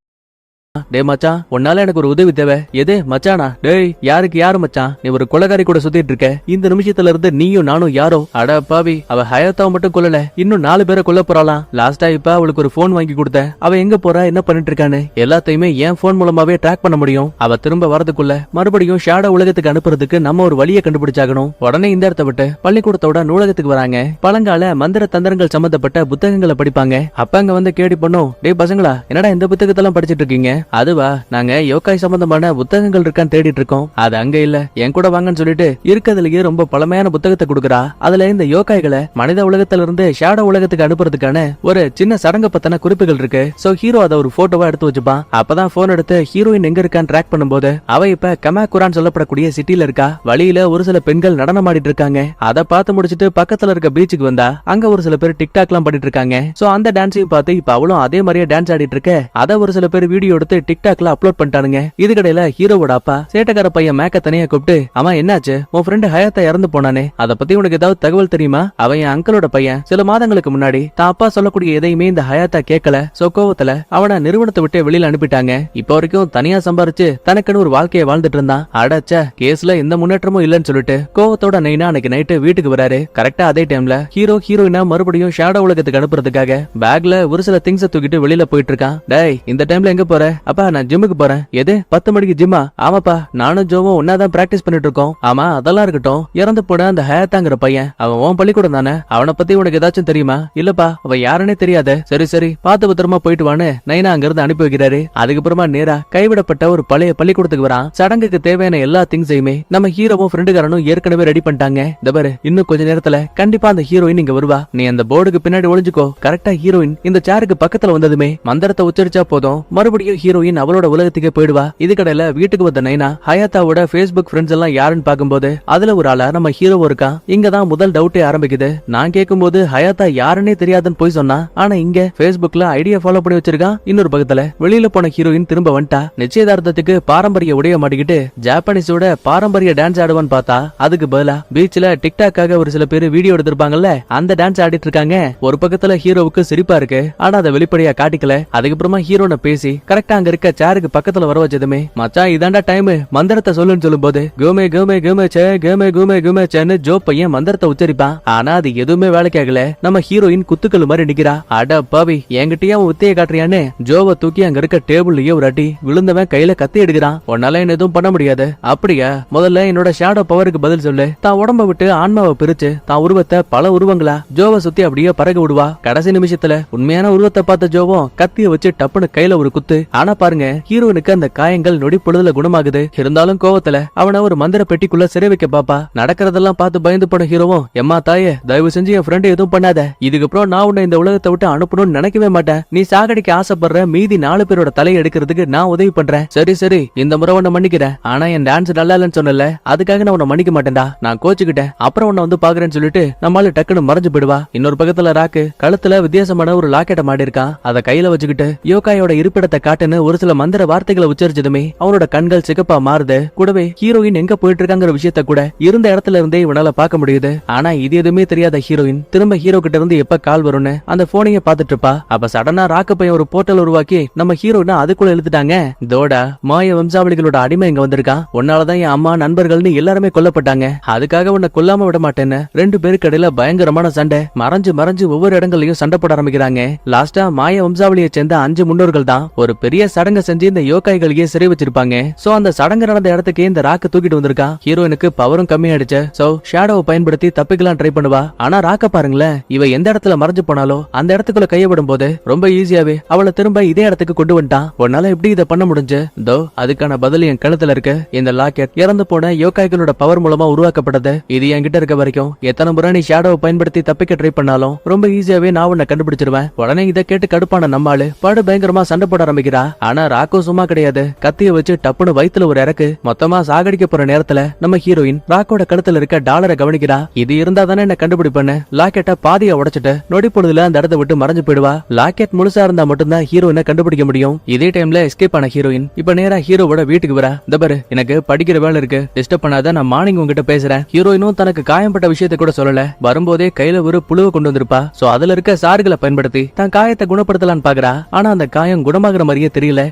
டே மச்சான், உன்னால எனக்கு ஒரு உதவி தேவை. எது மச்சானா? டேய், யாருக்கு யாரு மச்சான்? நீ ஒரு கொலைகாரி கூட சுத்திட்டு இருக்க. இந்த நிமிஷத்துல இருந்து நீயும் நானும் யாரோ? அட பாவி, அவ ஹயாத்தாவை மட்டும் கொல்லல, இன்னும் 4 பேரை கொல்ல போறாளாம். லாஸ்டா இப்ப அவளுக்கு ஒரு போன் வாங்கி கொடுத்த. அவ எங்க போறா, என்ன பண்ணிட்டு இருக்கான்னு எல்லாத்தையுமே என் போன் மூலமாவே ட்ராக் பண்ண முடியும். அவ திரும்ப வரதுக்குள்ள மறுபடியும் ஷேடோ உலகத்துக்கு அனுப்புறதுக்கு நம்ம ஒரு வழியை கண்டுபிடிச்சாகணும். உடனே இந்த இடத்த விட்டு பள்ளிக்கூடத்தோட நூலகத்துக்கு வராங்க. பழங்கால மந்திர தந்திரங்கள் சம்பந்தப்பட்ட புத்தகங்களை படிப்பாங்க. அப்ப அங்க வந்து கேடி பண்ணும். டே பசங்களா, என்னடா இந்த புத்தகத்தெல்லாம் படிச்சிட்டு இருக்கீங்க? அதுவா, நாங்க யோகாய் சம்பந்தமான புத்தகங்கள் இருக்கான்னு தேடிட்டு இருக்கோம். அது அங்க இல்ல, என் கூட வாங்கன்னு சொல்லிட்டு இருக்கிறதுலயே ரொம்ப பழமையான புத்தகத்தை கொடுக்கறா. அதுல இந்த யோகாய்களை மனித உலகத்துல இருந்து ஷேடோ உலகத்துக்கு அனுப்புறதுக்கான ஒரு சின்ன சடங்கு பத்தின குறிப்புகள் இருக்கு. சோ ஹீரோ அதை ஒரு போட்டோவா எடுத்து வச்சுப்பான். அப்பதான் போன் எடுத்து ஹீரோயின் எங்க இருக்கான்னு ட்ராக் பண்ணும்போது அவ இப்ப கமாகுரான் சொல்லப்படக்கூடிய சிட்டில இருக்கா. வழியில ஒரு சில பெண்கள் நடனம் ஆடிட்டு இருக்காங்க. அதை பார்த்து முடிச்சிட்டு பக்கத்துல இருக்க பீச்சுக்கு வந்தா அங்க ஒரு சில பேர் டிக்டாக் எல்லாம் பண்ணிட்டு இருக்காங்க. சோ அந்த டான்ஸையும் பார்த்து இப்ப அவளும் அதே மாதிரியே டான்ஸ் ஆடிட்டு இருக்க. அதை ஒரு சில பேர் வீடியோ எடுத்து டிக்டாக்ல அப்லோட் பண்ணிட்டானுங்க. இதுக்கடையில ஹீரோவோட அப்பா சேட்டக்கார பையன் மேக்க தனியா கூப்பிட்டு, அவன் என்னாச்சு, உன் ஃப்ரெண்ட் ஹயாத்தா இறந்து போனானே, அத பத்தி உனக்கு ஏதாவது தகவல் தெரியுமா? அவன் என் அங்கிளோட பையன். சில மாதங்களுக்கு முன்னாடி தான் அப்பா சொல்லக்கூடிய எதையுமே இந்த ஹயாத்தா கேட்கல. சோ கோவத்துல அவனை நிறுவனத்தை விட்டு வெளியில அனுப்பிட்டாங்க. இப்ப வரைக்கும் தனியா சம்பாரிச்சு தனக்குன்னு ஒரு வாழ்க்கையை வாழ்ந்துட்டு இருந்தான். அடச்ச, கேஸ்ல எந்த முன்னேற்றமும் இல்லன்னு சொல்லிட்டு கோவத்தோட நைனா அன்னைக்கு நைட்டு வீட்டுக்கு வராரு. கரெக்டா அதே டைம்ல ஹீரோயினா மறுபடியும் ஷேடோ உலகத்துக்கு அனுப்புறதுக்காக பேக்ல ஒரு சில திங்ஸ் தூக்கிட்டு வெளியில போயிட்டு இருக்கான். டேய், இந்த டைம்ல எங்க போற? அப்பா நான் ஜிம்முக்கு போறேன். எது 10 மணிக்கு ஜிம்மா? ஆமாப்பா, நானும் ஜோவும் ஒன்னாதான் பிராக்டிஸ் பண்ணிட்டு இருக்கோம். ஆமா அதெல்லாம் இருக்கட்டும், இறந்து போன அந்த ஹயாத்தாங்கிற பையன் அவன் உன் பள்ளிக்கூடம் தானே? அவனை பத்தி உனக்கு ஏதாச்சும் தெரியுமா? இல்லப்பா, அவன் யாருன்னே தெரியாத. சரி சரி, பார்த்து பத்திரமா போயிட்டு வான்னு நைனா அங்க இருந்து அனுப்பி வைக்கிறாரு. அதுக்கப்புறமா நேரா கைவிடப்பட்ட ஒரு பழைய பள்ளிக்கூடத்துக்கு வரான். சடங்குக்கு தேவையான எல்லா திங்ஸையுமே நம்ம ஹீரோவும் ஃப்ரெண்டுக்காரனும் ஏற்கனவே ரெடி பண்ணிட்டாங்க. இந்த பாரு, இன்னும் கொஞ்ச நேரத்துல கண்டிப்பா அந்த ஹீரோயின் இங்க வருவா. நீ அந்த போர்டுக்கு பின்னாடி ஒளிஞ்சுக்கோ. கரெக்டா ஹீரோயின் இந்த சேருக்கு பக்கத்துல வந்ததுமே மந்திரத்தை உச்சரிச்சா போதும், மறுபடியும் ஹீரோயின் அவளோட உலகத்துக்கு போயிடுவா. இதுக்கடையில வீட்டுக்கு வந்த நைனா ஹயாத்தாவோட Facebook ஃப்ரெண்ட்ஸ் எல்லாம் யாருன்னு பாக்கும்போது அதுல ஒரு ஆளா நம்ம ஹீரோ இருக்கான். இங்கதான் முதல் டவுட்டே ஆரம்பிக்குது. நான் கேட்கும்போது ஹயாத்தா யாருன்னே தெரியாதுன்னு போய் சொன்னா, ஆனா இங்க Facebookல ஐடியா ஃபாலோ பண்ணி வச்சிருக்கான். இன்னொரு பக்கத்துல வெளியில போன ஹீரோயின் திரும்ப வந்துட்டா. நிச்சயதார்த்தத்துக்கு பாரம்பரிய உடைய மாட்டிக்கிட்டு ஜாப்பனீஸோட பாரம்பரிய டான்ஸ் ஆடுவான்னு பார்த்தா அதுக்கு பதிலா பீச்ல டிக்டாக்காக ஒரு சில பேர் வீடியோ எடுத்திருப்பாங்கல்ல, அந்த டான்ஸ் ஆடிட்டு இருக்காங்க. ஒரு பக்கத்துல ஹீரோவுக்கு சிரிப்பா இருக்கு, ஆனா அதை வெளிப்படையா காட்டிக்கல. அதுக்கப்புறமா ஹீரோனை பேசி கரெக்டா அங்க இருக்க சேருக்கு பக்கத்துல வர வச்சதுமே, மச்சான் இதாண்டா டைம், மந்திரத்தை சொல்லுன்னு சொல்லும் போது கோமே கோமே கோமே சே கோமே கோமே கோமே சேன்னு ஜோ பையன் மந்திரத்தை உச்சரிப்பான். ஆனா அது எதுவுமே வேலைக்கு ஆகல. நம்ம ஹீரோயின் குத்துக்கள் மாதிரி நிக்கிறா. அட பாவி, என்கிட்டயே அவன் உத்தைய காட்டுறியான்னு ஜோவை தூக்கி அங்க இருக்க டேபிள்லயே ஒரு அடி. விழுந்தவன் கையில கத்தி எடுக்கிறான். உன்னால என்ன எதுவும் பண்ண முடியாது. அப்படியா? முதல்ல என்னோட ஷேடோ பவருக்கு பதில் சொல்லு. தான் உடம்ப விட்டு ஆன்மாவை பிரிச்சு தான் உருவத்தை பல உருவங்களா ஜோவை சுத்தி அப்படியே பறக்க விடுவா. கடைசி நிமிஷத்துல உண்மையான உருவத்தை பார்த்த ஜோவும் கத்திய வச்சு டப்புன்னு கையில ஒரு குத்து. ஆனா ஆனா பாருங்க ஹீரோனுக்கு அந்த காயங்கள் நொடி பொழுதுல குணமாகுது. இருந்தாலும் கோவத்துல அவன ஒரு மந்திர பெட்டிக்குள்ள சிறை வைக்க பாப்பா. நடக்கிறதெல்லாம் பார்த்து பயந்து போன ஹீரோவும் எம்மா தாயே தயவு செஞ்சு என் ஃப்ரெண்ட் எதுவும் பண்ணாத. இதுக்கப்புறம் நான் உன்னை இந்த உலகத்தை விட்டு அனுப்பணும்னு நினைக்கவே மாட்டேன். நீ சாகடிக்க ஆசைப்படுற மீதி 4 பேரோட தலையை எடுக்கிறதுக்கு நான் உதவி பண்றேன். சரி சரி இந்த முறை உன்னை மன்னிக்கிறேன். ஆனா என் டான்ஸ் நல்லா இல்லைன்னு சொன்னல, அதுக்காக நான் உன்னை மன்னிக்க மாட்டேன்டா. நான் கோச்சுக்கிட்டேன். அப்புறம் உன்னை வந்து பாக்குறேன்னு சொல்லிட்டு நம்மளால டக்குன்னு மறைஞ்சு போயிடுவா. இன்னொரு பக்கத்துல ராக்கு கழுத்துல வித்தியாசமான ஒரு லாக்கெட்டை மாடி இருக்கான். அதை கையில வச்சுக்கிட்டு யோகாயோட இருப்பிடத்தை காட்டுன்னு ஒரு சில மந்திர வார்த்தைகளை உச்சரிச்சதுமே அவனோட கண்கள் சிகப்பா மாறுது. கூடவே ஹீரோயின் எங்க போயிட்டு இருக்காங்கிற விஷயத்த கூட இருந்த இடத்துல இருந்தே இவனால பார்க்க முடியுது. ஆனா இது எதுவுமே தெரியாத ஹீரோயின் திரும்ப ஹீரோ கிட்ட இருந்து எப்ப கால் வரும்னு அந்த போனைய பாத்துட்டு இருப்பா. அப்ப சடனா ராக்கு பையன் ஒரு போர்ட்டல் உருவாக்கி நம்ம ஹீரோயினை அதுக்குள்ள இழுத்துட்டாங்க. தோடா மாய வம்சாவளிகளோட அடிமை இங்க வந்திருக்கான். உன்னாலதான் என் அம்மா நண்பர்கள்னு எல்லாருமே கொல்லப்பட்டாங்க. அதுக்காக உன்னை கொல்லாம விட மாட்டேன்னு 2 பேருக்கு இடையில பயங்கரமான சண்டை. மறைஞ்சு மறைஞ்சு ஒவ்வொரு இடங்களையும் சண்டை போட ஆரம்பிக்கிறாங்க. லாஸ்டா மாய வம்சாவளியை சேர்ந்த 5 முன்னோர்கள் தான் ஒரு பெரிய சடங்கை செஞ்சு இந்த யோகாய்களையே சிறை வச்சிருப்பாங்க. சோ அந்த சடங்கு நடந்த இடத்துக்கு இந்த ராக்கு தூக்கிட்டு வந்திருக்கான். ஹீரோயினுக்கு பவரும் கம்மியாயிடுச்சு. சோ ஷேடோவை பயன்படுத்தி தப்பிக்கலாம் ட்ரை பண்ணுவா. ஆனா ராக்க பாருங்களேன், இவ எந்த இடத்துல மறைஞ்சு போனாலோ அந்த இடத்துக்குள்ள கையப்படும் போது ரொம்ப ஈஸியாவே அவளை திரும்ப இதே இடத்துக்கு கொண்டு வந்துட்டான். உன்னால எப்படி இதை பண்ண முடிஞ்சு? தோ அதுக்கான பதில் என் கழுத்துல இருக்கு. இந்த லாக்கெட் இறந்து போன யோகாய்களோட பவர் மூலமா உருவாக்கப்பட்டது. இது என்கிட்ட இருக்க வரைக்கும் எத்தனை முறை நீ ஷேடோவை பயன்படுத்தி தப்பிக்க ட்ரை பண்ணாலும் ரொம்ப ஈஸியாவே நான் உன்னை கண்டுபிடிச்சிருவேன். உடனே இதை கேட்டு கடுப்பான நம்மாளு படு பயங்கரமா சண்டை போட ஆரம்பிக்கிறா. ஆனா ராக்கோ சும்மா கிடையாது. கத்திய வச்சு டப்புன்னு வயித்துல ஒரு இறக்கு. மொத்தமா சாகடிக்க போற நேரத்துல நம்ம ஹீரோயின் ராக்கோட கழுத்துல இருக்க டாலரை கவனிக்கிறா. இது இருந்தா தானே என்ன கண்டுபிடிப்பேன்னு லாக்கெட்ட பாதியா உடைச்சிட்டு நொடி பொழுதுல அந்த இடத்தை விட்டு மறைஞ்சு போயிடுவா. லாக்கெட் முழுசா இருந்தா மட்டும்தான் ஹீரோயினை கண்டுபிடிக்க முடியும். இதே டைம்ல எஸ்கேப் ஆன ஹீரோயின் இப்ப நேரா ஹீரோவோட வீட்டுக்கு வரா. இந்த பாரு எனக்கு படிக்கிற வேலை இருக்கு, டிஸ்டர்ப் பண்ணாத, நான் மார்னிங் உங்ககிட்ட பேசுறேன். ஹீரோயினும் தனக்கு காயம்பட்ட விஷயத்தை கூட சொல்லல. வரும்போதே கையில ஒரு புழுவை கொண்டு வந்திருப்பா. சோ அதுல இருக்க சாறுகளை பயன்படுத்தி தான் காயத்தை குணப்படுத்தலான்னு பாக்குறா. ஆனா அந்த காயம் குணமாகிற மாதிரியே தெரியல.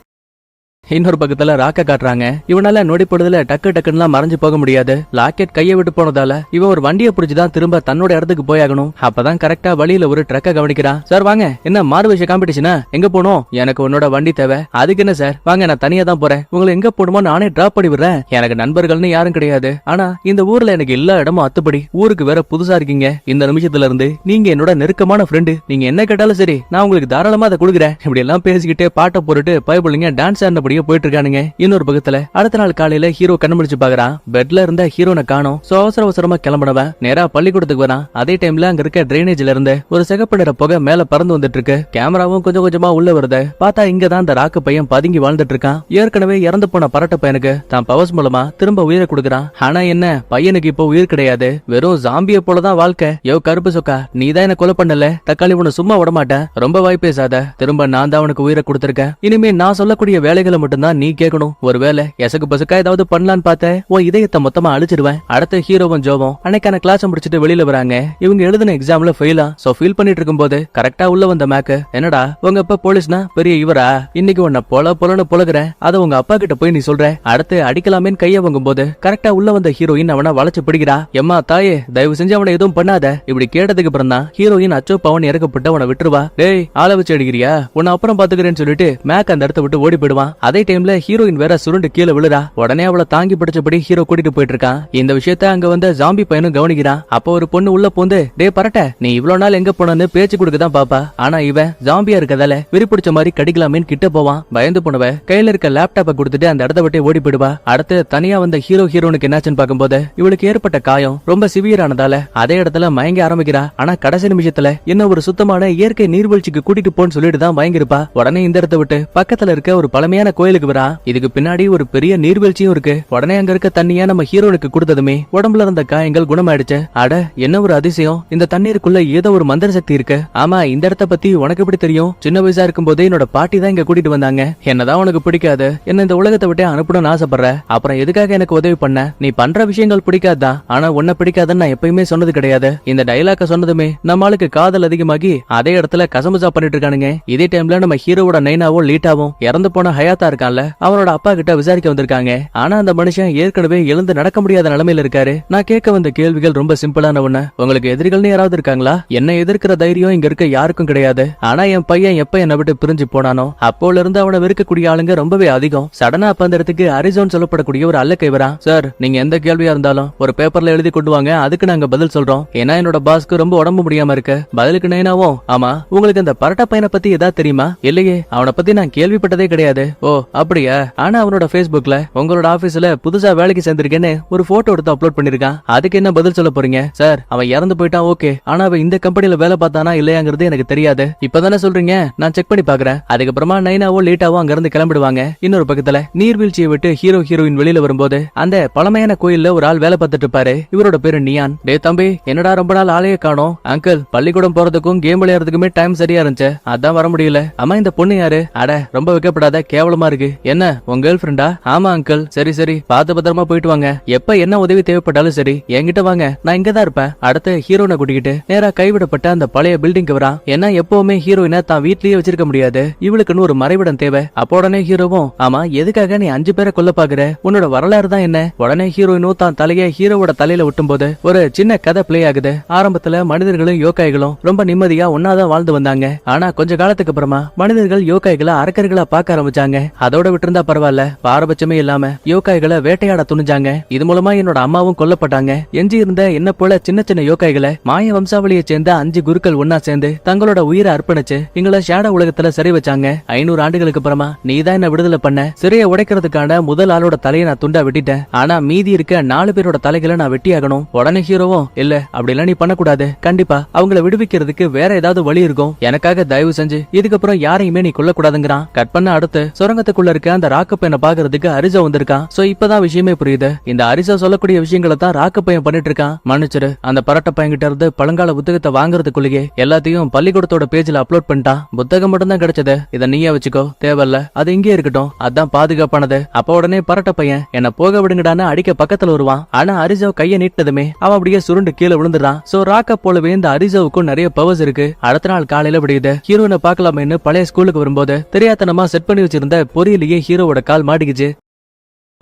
இன்னொரு பக்கத்துல ராக்க காட்டுறாங்க. இவனால நொடி பொழுதுல டக்கு டக்குன்னு மறைஞ்சு போக முடியாது. லாக்கெட் கையை விட்டு போனதால இவன் ஒரு வண்டியை புடிச்சுதான் திரும்ப தன்னோட இடத்துக்கு போயாகணும். அப்பதான் கரெக்டா வழியில ஒரு ட்ரக்க கவனிக்கிறான். சார் வாங்க, என்ன மாறுவேஷ காம்படிஷனா? எங்க போனோம்? எனக்கு உன்னோட வண்டி தேவை. அதுக்கு என்ன சார்? வாங்க, நான் தனியா தான் போறேன். உங்களை எங்க போகணுமோ நானே டிராப் பண்ணி விடுறேன். எனக்கு நண்பர்கள்னு யாரும் கிடையாது. ஆனா இந்த ஊர்ல எனக்கு எல்லா இடமும் அத்துப்படி. ஊருக்கு வேற புதுசா இருக்கீங்க. இந்த நிமிஷத்துல இருந்து நீங்க என்னோட நெருக்கமான ஃப்ரெண்டு. நீங்க என்ன கேட்டாலும் சரி, நான் உங்களுக்கு தாராளமா அதை கொடுக்குறேன். இப்படி எல்லாம் பேசிக்கிட்டே பாட்டை போட்டுட்டு பயப்படலீங்க டான்ஸ் ஆடினபடி போயிட்டு இருக்கானுங்க. இன்னொரு பக்கத்துல அடுத்த நாள் காலையில ஹீரோ கண்டுபிடிச்சு பாக்குறான். பெட்ல இருந்த ஹீரோனை காணோம். சோ அவசர அவசரமா கிளம்பினவன் நேரா பள்ளிக்கூடத்துக்கு வரான். அதே டைம்ல அங்க இருக்க டிரைனேஜ்ல இருந்து ஒரு சிகப்பு நிற புகை மேல பறந்து வந்துட்டு இருக்கு. கேமராவும் கொஞ்சம் கொஞ்சமா உள்ள வருது. பார்த்தா இங்கதான் அந்த ராக்கு பையன் பதுங்கி வாழ்ந்துட்டு இருக்கான். ஏற்கனவே இறந்து போன பரட்ட பையனுக்கு தான் பவர்ஸ் மூலமா திரும்ப உயிரை கொடுக்கறான். ஆனா என்ன, பையனுக்கு இப்போ உயிர் கிடையாது. வெறும் ஜாம்பிய போலதான் வாழ்க்கை. யோ கருப்பு சொக்கா, நீ தான் என்ன கொலை பண்ணல. தக்காளி உன்னை சும்மா விட மாட்டேன். ரொம்ப வாய் பேசாத. திரும்ப நான் தான் அவனுக்கு உயிரை கொடுத்திருக்கேன். இனிமே நான் சொல்லக்கூடிய வேலைகளை மட்டும்தான் நீ கேட்கணும். ஒருவேளை எசக்கு பசுக்கா ஏதாவது பண்ணலான்னு பார்த்த உன் இதயத்தை மொத்தமா அழிச்சிடுவேன். அடுத்த ஹீரோவும் ஜோவும் அன்னைக்கான கிளாஸ் முடிச்சிட்டு வெளியில வராங்க. இவங்க எழுதின எக்ஸாம்ல ஃபெயிலா. சோ ஃபீல் பண்ணிட்டு இருக்கும்போது கரெக்டா உள்ள வந்த மேக்கு, என்னடா உங்க அப்பா போலீஸ்னா பெரிய இவரா? இன்னைக்கு உன்னை பொலன்னு புலகுறேன். அத உங்க அப்பா கிட்ட போய் நீ சொல்ற. அடுத்து அடிக்கலாமேன்னு கைய வாங்கும் போது கரெக்டா உள்ள வந்த ஹீரோயின் அவனை வளைச்சு பிடிக்கிறா. எம்மா தாயே தயவு செஞ்சு அவனை எதுவும் பண்ணாத. இப்படி கேட்டதுக்கு அப்புறம் தான் ஹீரோயின் அச்சோ பவன் இறக்கப்பட்டு அவனை விட்டுருவா. டேய் ஆள வச்சு அடிக்கிறியா? உன்னை அப்புறம் பாத்துக்கிறேன்னு சொல்லிட்டு மேக் அந்த இடத்த விட்டு ஓடி போயிடுவான். அதே டைம்ல ஹீரோயின் வேற சுருண்டு கீழே விழுறா. உடனே அவளை தாங்கி பிடிச்சபடி ஹீரோ கூட்டிட்டு போயிட்டு இருக்கான். இந்த விஷயத்த அங்க வந்த ஜாம்பி பையனும் கவனிக்கிறான். அப்போ ஒரு பொண்ணு உள்ள போந்து, டே பரட்ட நீ இவ்வளவு நாள் எங்க போனன்னு பேச்சு கொடுக்கதான் பாப்பா. ஆனா இவன் ஜாம்பியா இருக்கதால விரிப்பிடிச்ச மாதிரி கடிக்கலாமேன்னு கிட்ட போவான். பயந்து போனவ கையில இருக்க லேப்டாப்பை கொடுத்துட்டு அந்த இடத்த விட்டு ஓடி போயிடுவா. அடுத்து தனியா வந்த ஹீரோனுக்கு என்னாச்சுன்னு பாக்கும்போது இவளுக்கு ஏற்பட்ட காயம் ரொம்ப சிவியரானதால அதே இடத்துல மயங்க ஆரம்பிக்கிறா. ஆனா கடைசி நிமிஷத்துல என்ன ஒரு சுத்தமான இயற்கை நீர்வீழ்ச்சிக்கு கூட்டிட்டு போன்னு சொல்லிட்டு தான் மயங்கிருப்பா. உடனே இந்த இடத்த விட்டு பக்கத்துல இருக்க ஒரு பழமையான கோயிலுக்கு வரா. இதுக்கு பின்னாடி ஒரு பெரிய நீர்வீழ்ச்சியும் இருக்கு. உடனே அங்க இருக்க தண்ணியா நம்ம ஹீரோனுக்கு கொடுத்ததுமே உடம்புல இருந்த காயங்கள் குணமாயிடுச்சு. அட என்ன ஒரு அதிசயம், இந்த தண்ணீருக்குள்ள ஏதோ ஒரு மந்திர சக்தி இருக்கு. ஆமா, இந்த இடத்த பத்தி உனக்கு எப்படி தெரியும்? சின்ன வயசா இருக்கும் போதே என்னோட பாட்டி தான் இங்க கூட்டிட்டு வந்தாங்க. என்னதான் உனக்கு பிடிக்காது, என்ன இந்த உலகத்தை விட்டு அனுப்பணும்னு ஆசைப்படுற, அப்புறம் எதுக்காக எனக்கு உதவி பண்ண? நீ பண்ற விஷயங்கள் பிடிக்காதான், ஆனா உன்ன பிடிக்காதுன்னு நான் எப்பயுமே சொன்னது கிடையாது. இந்த டைலாக்க சொன்னதுமே நம்மளுக்கு காதல் அதிகமாகி அதே இடத்துல கசமுசா பண்ணிட்டு இருக்கானுங்க. இதே டைம்ல நம்ம ஹீரோவோட நைனாவும் லீட்டாவும் இறந்து போன ஹயாத்தா தாத்தா இருக்கான்ல அவனோட அப்பா கிட்ட விசாரிக்க வந்திருக்காங்க. ஆனா அந்த மனுஷன் ஏற்கனவே எழுந்து நடக்க முடியாத நிலைமையில இருக்காரு. நான் கேட்க வந்த கேள்விகள் ரொம்ப சிம்பிளான ஒண்ணு. உங்களுக்கு எதிரிகள்னு யாராவது இருக்காங்களா? என்ன எதிர்க்கிற தைரியம் இங்க இருக்க யாருக்கும் கிடையாது. ஆனா என் பையன் எப்ப என்னை விட்டு பிரிஞ்சு போனானோ அப்போல இருந்து அவனை வெறுக்கக்கூடிய ஆளுங்க ரொம்பவே அதிகம். சடனா அப்ப அந்த இடத்துக்கு அரிசோன் சொல்லப்படக்கூடிய ஒரு அல்லக்கை வரா. சார், நீங்க எந்த கேள்வியா இருந்தாலும் ஒரு பேப்பர்ல எழுதி கொண்டு வாங்க, அதுக்கு நாங்க பதில் சொல்றோம். ஏன்னா என்னோட பாஸ்க்கு ரொம்ப உடம்பு முடியாம இருக்கு. பதிலுக்கு நைனாவும், ஆமா உங்களுக்கு இந்த பரட்ட பையனை பத்தி ஏதாவது தெரியுமா? இல்லையே, அவனை பத்தி நான் கேள்விப்பட்டதே கிடையாது. ஓ அப்படியா? ஆனா அவனோட Facebookல உங்களோட ஆபீஸ்ல புதுசா வேலைக்கு சேர்ந்திருக்கேன்னு ஒரு போட்டோ எடுத்து அப்லோட் பண்ணிருக்கான். அதுக்கு என்ன பதில் சொல்ல போறீங்க? சார், அவன் இறந்து போயிட்டான் ஓகே, ஆனா அவன் இந்த கம்பெனில வேலை பார்த்தானா இல்லையாங்கிறது எனக்கு தெரியாது. இப்பதானே சொல்றீங்க, நான் செக் பண்ணி பாக்குறேன். அதுக்கப்புறமா நைனாவோ லேட்டாவோ அங்க இருந்து கிளம்பிடுவாங்க. இன்னொரு பக்கத்துல நீர்வீழ்ச்சியை விட்டு ஹீரோ ஹீரோயின் வெளியில வரும்போது அந்த பழமையான கோயில்ல ஒரு ஆள் வேலை பார்த்துட்டு இருப்பாரு. இவரோட பேரு நியான். டே தம்பி, என்னடா ரொம்ப நாள் ஆளையே காணோம்? அங்கிள், பள்ளிக்கூடம் போறதுக்கும் கேம் விளையாடுறதுக்குமே டைம் சரியா இருந்துச்சு, அதான் வர முடியல. அம்மா இந்த பொண்ணு யாரு? அட ரொம்ப வைக்கப்படாத, கேவலமா இருக்கு. என்ன உங்க கேர்ள் ஃப்ரெண்டா? ஆமா அங்கிள். சரி சரி, பார்த்து பத்திரமா போயிட்டு வாங்க. எப்ப என்ன உதவி தேவைப்பட்டாலும் சரி என்கிட்ட வாங்க, நான் இங்கதான் இருப்பேன். அடுத்த ஹீரோனை கூட்டிக்கிட்டு நேரா கைவிடப்பட்ட அந்த பழைய பில்டிங்க்கு வரான். ஏன்னா எப்பவுமே ஹீரோயினை தான் வீட்லயே வச்சிருக்க முடியாது, இவளுக்குன்னு ஒரு மறைவிடம் தேவை. அப்போ உடனே ஹீரோவும், ஆமா எதுக்காக நீ 5 பேரை கொல்ல பாக்குற? உன்னோட வரலாறு தான் என்ன? உடனே ஹீரோயினும் தான் தலைய ஹீரோவோட தலையில விட்டும் போது ஒரு சின்ன கதை பிளே ஆகுது. ஆரம்பத்துல மனிதர்களும் யோகாய்களும் ரொம்ப நிம்மதியா ஒன்னாதான் வாழ்ந்து வந்தாங்க. ஆனா கொஞ்ச காலத்துக்கு அப்புறமா மனிதர்கள் யோகாய்களை அரக்கர்களா பார்க்க ஆரம்பிச்சாங்க. அதோட விட்டு பரவாயில்ல, பாரபட்சமே இல்லாம யோகாய்களை வேட்டையாட துணிஞ்சாங்க. இது மூலமா என்னோட அம்மாவும் கொல்லப்பட்டாங்க. எஞ்சி இருந்த என்ன போல சின்ன சின்ன யோகாய்களை மாய வம்சாவளியை சேர்ந்த 5 குருக்கள் ஒன்னா சேர்ந்து தங்களோட உயிரை அர்ப்பணிச்சு எங்களை ஷேடோ உலகத்துல சரி வச்சாங்க. 500 ஆண்டுகளுக்கு அப்புறமா நீதான் என்ன விடுதலை பண்ண. சிறையை உடைக்கிறதுக்கான முதல் ஆளோட தலையை நான் துண்டா வெட்டிட்டேன். ஆனா மீதி இருக்க 4 பேரோட தலைகளை நான் வெட்டியாகணும். உடனே ஹீரோவும், இல்ல அப்படிலாம் நீ பண்ணக்கூடாது, கண்டிப்பா அவங்கள விடுவிக்கிறதுக்கு வேற ஏதாவது வழி இருக்கும், எனக்காக தயவு செஞ்சு இதுக்கப்புறம் யாரையுமே நீ கொல்லக்கூடாதுங்கிறான். கட் பண்ண அடுத்து சுரங்கத்துக்குள்ள இருக்க அந்த ராக்கப்பையனை பாக்குறதுக்கு அரிசோ வந்திருக்கான். சோ இப்பதான் விஷயமே புரியுது. இந்த அரிசோ சொல்லக்கூடிய விஷயங்களை தான் ராக்கப்பையன் பண்ணிட்டு இருக்கான். மன்னிச்சிரு, அந்த பரட்ட பையன்கிட்ட இருந்து பழங்கால புத்தகத்தை வாங்குறதுக்குள்ளேயே எல்லாத்தையும் பள்ளிக்கூடத்தோட பேஜ்ல அப்லோட் பண்ணிட்டான். புத்தகம் மட்டும் தான் கிடைச்சது, இதை நீயே வச்சுக்கோ, தேவையில்ல, அது இங்கே இருக்கட்டும், அதான் பாதுகாப்பானது. அப்ப உடனே பரட்ட பையன் என்ன போக விடுங்கடான்னு அடிக்க பக்கத்துல வருவான். ஆனா அரிசோ கைய நீட்டினதுமே அவன் அப்படியே சுருண்டு கீழே விழுந்துறான். சோ ராக்க போலவே இந்த அரிசோவுக்கும் நிறைய பவர்ஸ் இருக்கு. அடுத்த நாள் காலையில விடியுது. ஹீரோனை பாக்கலாமேன்னு பழைய ஸ்கூலுக்கு வரும்போது தெரியாதனமா செட் பண்ணி வச்சிருந்த பொறியிலேயே ஹீரோவோட கால் மாட்டிக்கிச்சு.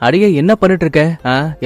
அடியே என்ன பண்ணிட்டு இருக்க?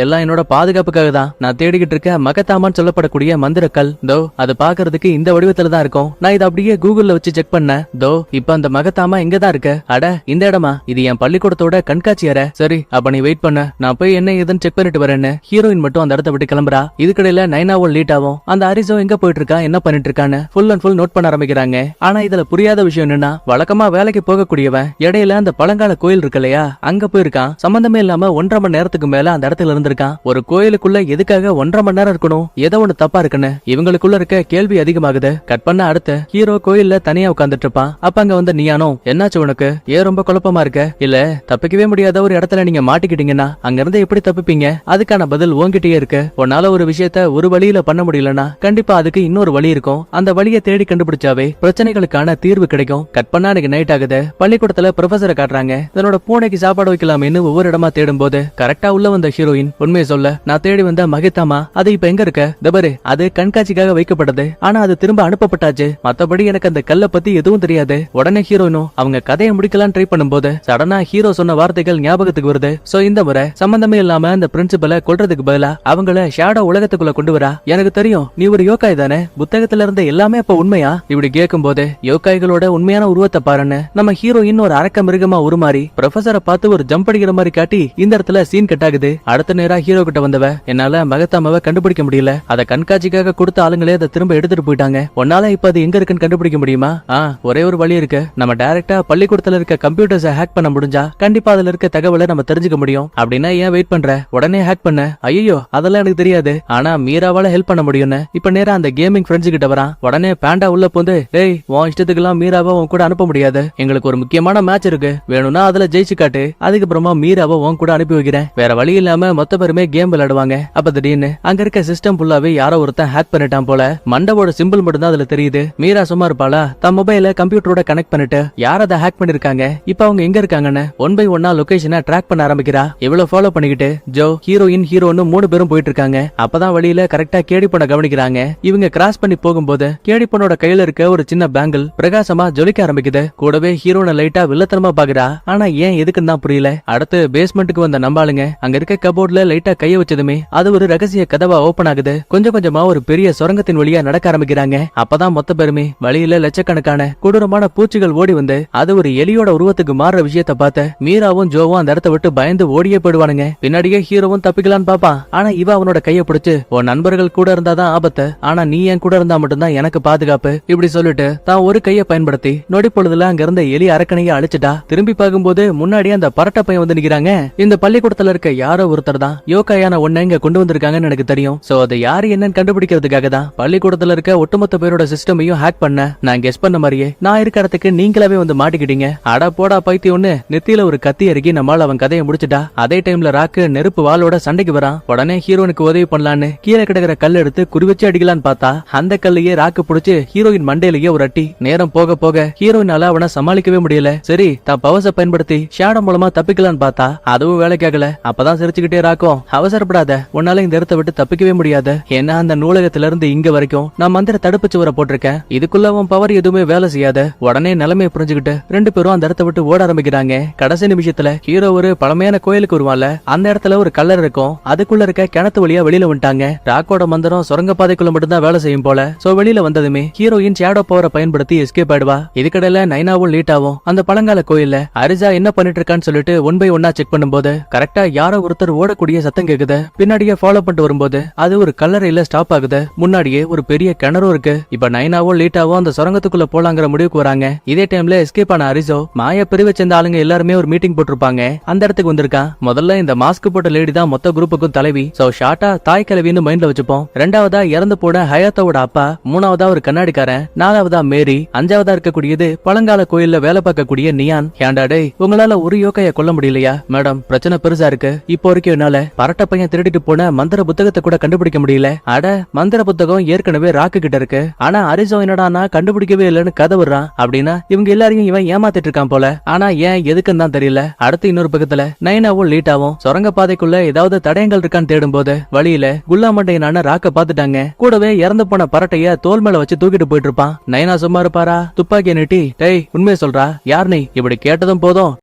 எல்லாம் என்னோட பாதுகாப்புக்காக தான். நான் தேடிக்கிட்டு இருக்க மகத்தாமான்னு சொல்லப்படக்கூடிய மந்திரக்கல். தோ அது பாக்குறதுக்கு இந்த வடிவத்துல தான் இருக்கும். நான் இதை அப்படியே கூகுள்ல வச்சு செக் பண்ணேன். தோ இப்ப அந்த மகத்தாமா எங்கதான் இருக்க? அட இந்த இடமா? இது என் பள்ளிக்கூடத்தோட கண்காட்சி அறை. சரி அப்ப நீ வெயிட் பண்ண, நான் போய் என்ன ஏதுன்னு செக் பண்ணிட்டு வரேன்னு ஹீரோயின் மட்டும் அந்த இடத்த விட்டு கிளம்புறா. இதுக்கடையில நைனாவும் லீட்டாவும் அந்த அரிசோ எங்க போயிட்டு இருக்கா, என்ன பண்ணிட்டு இருக்கான்னு ஃபுல் அண்ட் ஃபுல் நோட் பண்ண ஆரம்பிக்கிறாங்க. ஆனா இதுல புரியாத விஷயம் என்னன்னா, வழக்கமா வேலைக்கு போகக்கூடியவன் இடையில அந்த பழங்கால கோயில் இருக்கு இல்லையா, அங்க போயிருக்கான். சம்பந்தமே இல்லாம 1.5 மணி நேரத்துக்கு மேல அந்த இடத்துல இருந்திருக்கான். ஒரு கோயிலுக்குள்ள எதுக்காக 1.5 மணி நேரம் இருக்கணும்? ஏதோ ஒண்ணு தப்பா இருக்குன்னு இவங்களுக்குள்ள இருக்க கேள்வி அதிகமாகுது. கட் பண்ண அடுத்து ஹீரோ கோயில்ல தனியா உட்கார்ந்துட்டு இருப்பான். அப்ப அங்க வந்து நியானோ, என்னாச்சு உனக்கு? ஏன் ரொம்ப குழப்பமா இருக்க? இல்ல தப்பிக்கவே முடியாத ஒரு இடத்துல நீங்க மாட்டிக்கிட்டீங்கன்னா அங்க இருந்து எப்படி தப்பிப்பீங்க? அதுக்கான பதில் உன்கிட்டயே இருக்கு. உன்னால ஒரு விஷயத்த ஒரு வழியில பண்ண முடியலன்னா கண்டிப்பா அதுக்கு இன்னொரு வழி இருக்கும். அந்த வழியை தேடி கண்டுபிடிச்சாவே பிரச்சனைகளுக்கான தீர்வு கிடைக்கும். கட் பண்ணா எனக்கு நைட் ஆகுது. பள்ளிக்கூடத்துல ப்ரொஃபசரை காட்டுறாங்க. தன்னோட பூனைக்கு சாப்பாடு வைக்கலாமேன்னு ஒவ்வொரு இடமா தேடும் போது கரெக்டா உள்ள வந்த ஹீரோயின் உண்மையை சொல்ல, நான் தேடி வந்த மகிதாமா அது இப்ப எங்க இருக்க? தபரு அது கண்காட்சிக்காக வைக்கப்பட்டது, ஆனா அது திரும்ப அனுப்பப்பட்டாச்சு. மத்தபடி எனக்கு அந்த கல்ல பத்தி எதுவும் தெரியாது. உடனே ஹீரோயினும் அவங்க கதையை முடிக்கலாம் ட்ரை பண்ணும்போது சடனா ஹீரோ சொன்ன வார்த்தைகள் ஞாபகத்துக்கு வருது. சோ இந்த முறை சம்பந்தமே இல்லாம அந்த பிரின்சிபலை கொல்றதுக்கு பதிலா அவங்கள ஷேடோ உலகத்துக்குள்ள கொண்டு வரா. எனக்கு தெரியும் நீ ஒரு யோகாய் தானே, புத்தகத்துல இருந்த எல்லாமே அப்ப உண்மையா? இப்படி கேட்கும் போது யோகாய்களோட உண்மையான உருவத்தை பாருன்னு நம்ம ஹீரோயின் ஒரு அரக்க மிருகமா உருமாறி ப்ரொஃபசரை பார்த்து ஒரு ஜம்ப் அடிக்கிற மாதிரி காட்டி இந்த இடத்துல சீன் கட் ஆகுது. அடுத்த நேரா ஹீரோ கிட்ட வந்தவ, என்னால மகத்தாமாவை கண்டுபிடிக்க முடியல, அத கண்காட்சிக்காக கொடுத்த ஆளுங்களே அதை திரும்ப எடுத்துட்டு போயிட்டாங்க. உன்னால இப்ப அது எங்க இருக்குன்னு கண்டுபிடிக்க முடியுமா? ஒரே ஒரு வழி இருக்கு. நம்ம டைரக்டா பள்ளிக்கூடத்துல இருக்க கம்ப்யூட்டர்ஸை ஹேக் பண்ண முடிஞ்சா கண்டிப்பா அதுல இருக்க தகவலை நம்ம தெரிஞ்சுக்க முடியும். அப்படின்னா ஏன் வெயிட் பண்ற? உடனே ஹேக் பண்ண. ஐயோ அதெல்லாம் எனக்கு தெரியாது, ஆனா மீராவால ஹெல்ப் பண்ண முடியும்னு இப்ப நேரா அந்த கேமிங் ஃப்ரெண்ட்ஸ் கிட்ட வரான். உடனே பேண்டா உள்ள போந்து, டேய் உன் இஷ்டத்துக்கெல்லாம் மீராவை உன் கூட அனுப்ப முடியாது, எங்களுக்கு ஒரு முக்கியமான மேட்ச் இருக்கு, வேணும்னா அதுல ஜெயிச்சு காட்டு, அதுக்கப்புறமா மீராவை உன் கூட கூட அனுப்பி வைக்கிறேன். வேற வழி இல்லாம மொத்த பேருமே கேம் விளையாடுவாங்க. அப்ப திடீர்னு அங்க இருக்க சிஸ்டம் ஃபுல்லாவே யாரோ ஒருத்தன் ஹேக் பண்ணிட்டான் போல. மண்டவோட சிம்பிள் மட்டும் தான் அதுல தெரியுது. மீரா சும்மா இருப்பாளா? தன் மொபைல கம்ப்யூட்டரோட கனெக்ட் பண்ணிட்டு யார் அதை ஹேக் பண்ணிருக்காங்க, இப்ப அவங்க எங்க இருக்காங்கன்னு ஒன் பை ஒன்னா லொகேஷனை ட்ராக் பண்ண ஆரம்பிக்கிறா. இவ்வளவு ஃபாலோ பண்ணிக்கிட்டு ஜோ, ஹீரோயின், ஹீரோன்னு 3 பேரும் போயிட்டு இருக்காங்க. அப்பதான் வழியில கரெக்டா கேடி பொண்ண கவனிக்கிறாங்க. இவங்க கிராஸ் பண்ணி போகும்போது கேடி பொண்ணோட கையில இருக்க ஒரு சின்ன பேங்கிள் பிரகாசமா ஜொலிக்க ஆரம்பிக்குது. கூடவே ஹீரோனை லைட்டா வில்லத்தனமா பாக்குறா. ஆனா ஏன் எதுக்குன்னு தான் புரியல. அடுத்து பேஸ்மெண்ட்டுக்கு வந்த நம்பாளுங்க அங்க இருக்க கபோர்ட்ல லைட்டா கைய வச்சதுமே அது ஒரு ரகசிய கதவா ஓபன் ஆகுது. கொஞ்சம் கொஞ்சமா ஒரு பெரிய சுரங்கத்தின் வழியா நடக்க ஆரம்பிக்கிறாங்க. அப்பதான் மொத்த பேருமே வழியில லட்சக்கணக்கான கொடூரமான பூச்சிகள் ஓடி வந்து அது ஒரு எலியோட உருவத்துக்கு மாறுற விஷயத்த பார்த்த மீராவும் ஜோவும் அந்த இடத்த விட்டு பயந்து ஓடியே போயிடுவானுங்க. பின்னாடியே ஹீரோவும் தப்பிக்கலான்னு பாப்பான். ஆனா இவ அவனோட கைய பிடிச்சு, உன் நண்பர்கள் கூட இருந்தாதான் ஆபத்து, ஆனா நீ என் கூட இருந்தா மட்டும்தான் எனக்கு பாதுகாப்பு இப்படி சொல்லிட்டு தான் ஒரு கைய பயன்படுத்தி நொடி பொழுதுல அங்க இருந்த எலி அரக்கனைய அழிச்சிட்டா. திரும்பி பார்க்கும்போது முன்னாடி அந்த பரட்ட பையன் வந்து நிக்கிறாங்க. இந்த பள்ளிக்கூடத்துல இருக்க யாரோ ஒருத்தர் தான் யோகாயான ஒன்ன இங்க கொண்டு வந்திருக்காங்கன்னு எனக்கு தெரியும். சோ அது யாரு என்னன்னு கண்டுபிடிக்கிறதுக்காக தான் பள்ளிக்கூடத்துல இருக்க ஒட்டுமொத்த பேரோட சிஸ்டமையும் ஹேக் பண்ண நான் கெஸ் பண்ண மாதிரியே நான் இருக்க இடத்துக்கு நீங்களாவே வந்து மாட்டிக்கிட்டீங்க. அடா போடா பைத்தியம்னு நெத்தியில ஒரு கத்தி இறக்கி நம்மால் அவன் கதையை முடிச்சுட்டா. அதே டைம்ல ராக்கு நெருப்பு வாளோட சண்டைக்கு வரான். உடனே ஹீரோனுக்கு உதவி பண்ணலான்னு கீழே கிடக்கிற கல் எடுத்து குறி வச்சு அடிக்கலான்னு பார்த்தா அந்த கல்லையே ராக்கு புடிச்சு ஹீரோயின் மண்டையிலேயே ஒரு அட்டி. நேரம் போக போக ஹீரோயினால அவனை சமாளிக்கவே முடியல. சரி தான் பவர்ஸை பயன்படுத்தி ஷேடோ மூலமா தப்பிக்கலான்னு பார்த்தா அதுவும் வேலைக்காகல. அப்பதான் சிரிச்சுக்கிட்டே ராக்கும், அவசரப்படாத, உன்னால இந்த இடத்தை விட்டு தப்பிக்கவே முடியாது. ஏன்னா அந்த நூலகத்துல இருந்து இங்க வரைக்கும் நான் மந்திர தடுப்பு சுவரை போட்டிருக்கேன். இதுக்குள்ள உன் பவர் எதுவுமே வேலை செய்யாத. உடனே நிலைமையை புரிஞ்சுக்கிட்டு 2 பேரும் அந்த இடத்தை விட்டு ஓட ஆரம்பிக்கிறாங்க. கடைசி நிமிஷத்துல ஹீரோ ஒரு பழமையான கோயிலுக்கு வருவான்ல, அந்த இடத்துல ஒரு கல்லர் இருக்கும். அதுக்குள்ள இருக்க கிணத்து வழியா வெளியில வந்துட்டாங்க. ராக்கோட மந்திரம் சுரங்க பாதைக்குள்ள மட்டும்தான் வேலை செய்யும் போல. சோ வெளியில வந்ததுமே ஹீரோயின் ஷேடோ பவரை பயன்படுத்தி எஸ்கேப் ஆயிடுவா. இதுக்கடையில நைனாவும் லீட்டாவும் அந்த பழங்கால கோயில்ல அரிஜா என்ன பண்ணிட்டு இருக்கான்னு சொல்லிட்டு ஒன் பை ஒன்னா செக் பண்ணும்போது கரெக்டா யாரோ ஒருத்தர் ஓடக்கூடிய சத்தம் கேக்குது. பின்னாடியே ஃபாலோ பண்ணிட்டு வரும்போது அது ஒரு கல்லறையில ஸ்டாப் ஆகுது. முன்னாடியே ஒரு பெரிய கிணறும் இருக்கு. இப்ப நைனாவும் லீட்டாவும் அந்த சுரங்கத்துக்குள்ள போலாங்கிற முடிவுக்கு வராங்க. இதே டைம்ல எஸ்கேப் ஆன அரிசோ மாயா பிரிவை சேர்ந்த ஆளுங்க எல்லாருமே ஒரு மீட்டிங் போட்டிருப்பாங்க. அந்த இடத்துக்கு வந்திருக்கான். முதல்ல இந்த மாஸ்க் போட்ட லேடி தான் மொத்த குரூப்புக்கும் தலைவி. சோ ஷார்ட்டா தாய் கிழவின்னு மைண்ட்ல வச்சுப்போம். ரெண்டாவதா இறந்து போன ஹயாத்தோட அப்பா, மூணாவதா ஒரு கண்ணாடிக்காரன், நாலாவதா மேரி, அஞ்சாவதா இருக்கக்கூடியது பழங்கால கோயில்ல வேலை பார்க்கக்கூடிய நியான். ஏண்டா டேய், உங்களால ஒரு யோகைய கொல்ல முடியலையா? மேடம், பிரச்சனை பெருசா இருக்கு. இப்போ வரைக்கும் என்னால பரட்ட பையன் திருடிட்டு போன மந்திர புத்தகத்தை கூட கண்டுபிடிக்க முடியல. அட, மந்திர புத்தகம் ஏற்கனவே ராக்கு கிட்ட இருக்கு. ஆனா அரிசோ என்னடானா கண்டுபிடிக்கவே இல்லைன்னு கதை விடுறான். அப்படின்னா இவங்க எல்லாரையும் இவன் ஏமாத்திட்டு இருக்கான் போல. ஆனா ஏன் எதுக்குன்னு தான் தெரியல. அடுத்து இன்னொரு பக்கத்துல நைனாவும் லீட்டாவும் சுரங்க பாதைக்குள்ள ஏதாவது தடயங்கள் இருக்கான்னு தேடும் போது வழியில குல்லா மண்டையனான ராக்க பாத்துட்டாங்க. கூடவே இறந்து போன பரட்டைய தோல் மேல வச்சு தூக்கிட்டு போயிட்டு இருப்பான். நைனா சும்மா இருப்பாரா? துப்பாக்கிய நீட்டி, டேய் உண்மையை சொல்றா, யார் நீ? இப்படி கேட்டதும் போதும்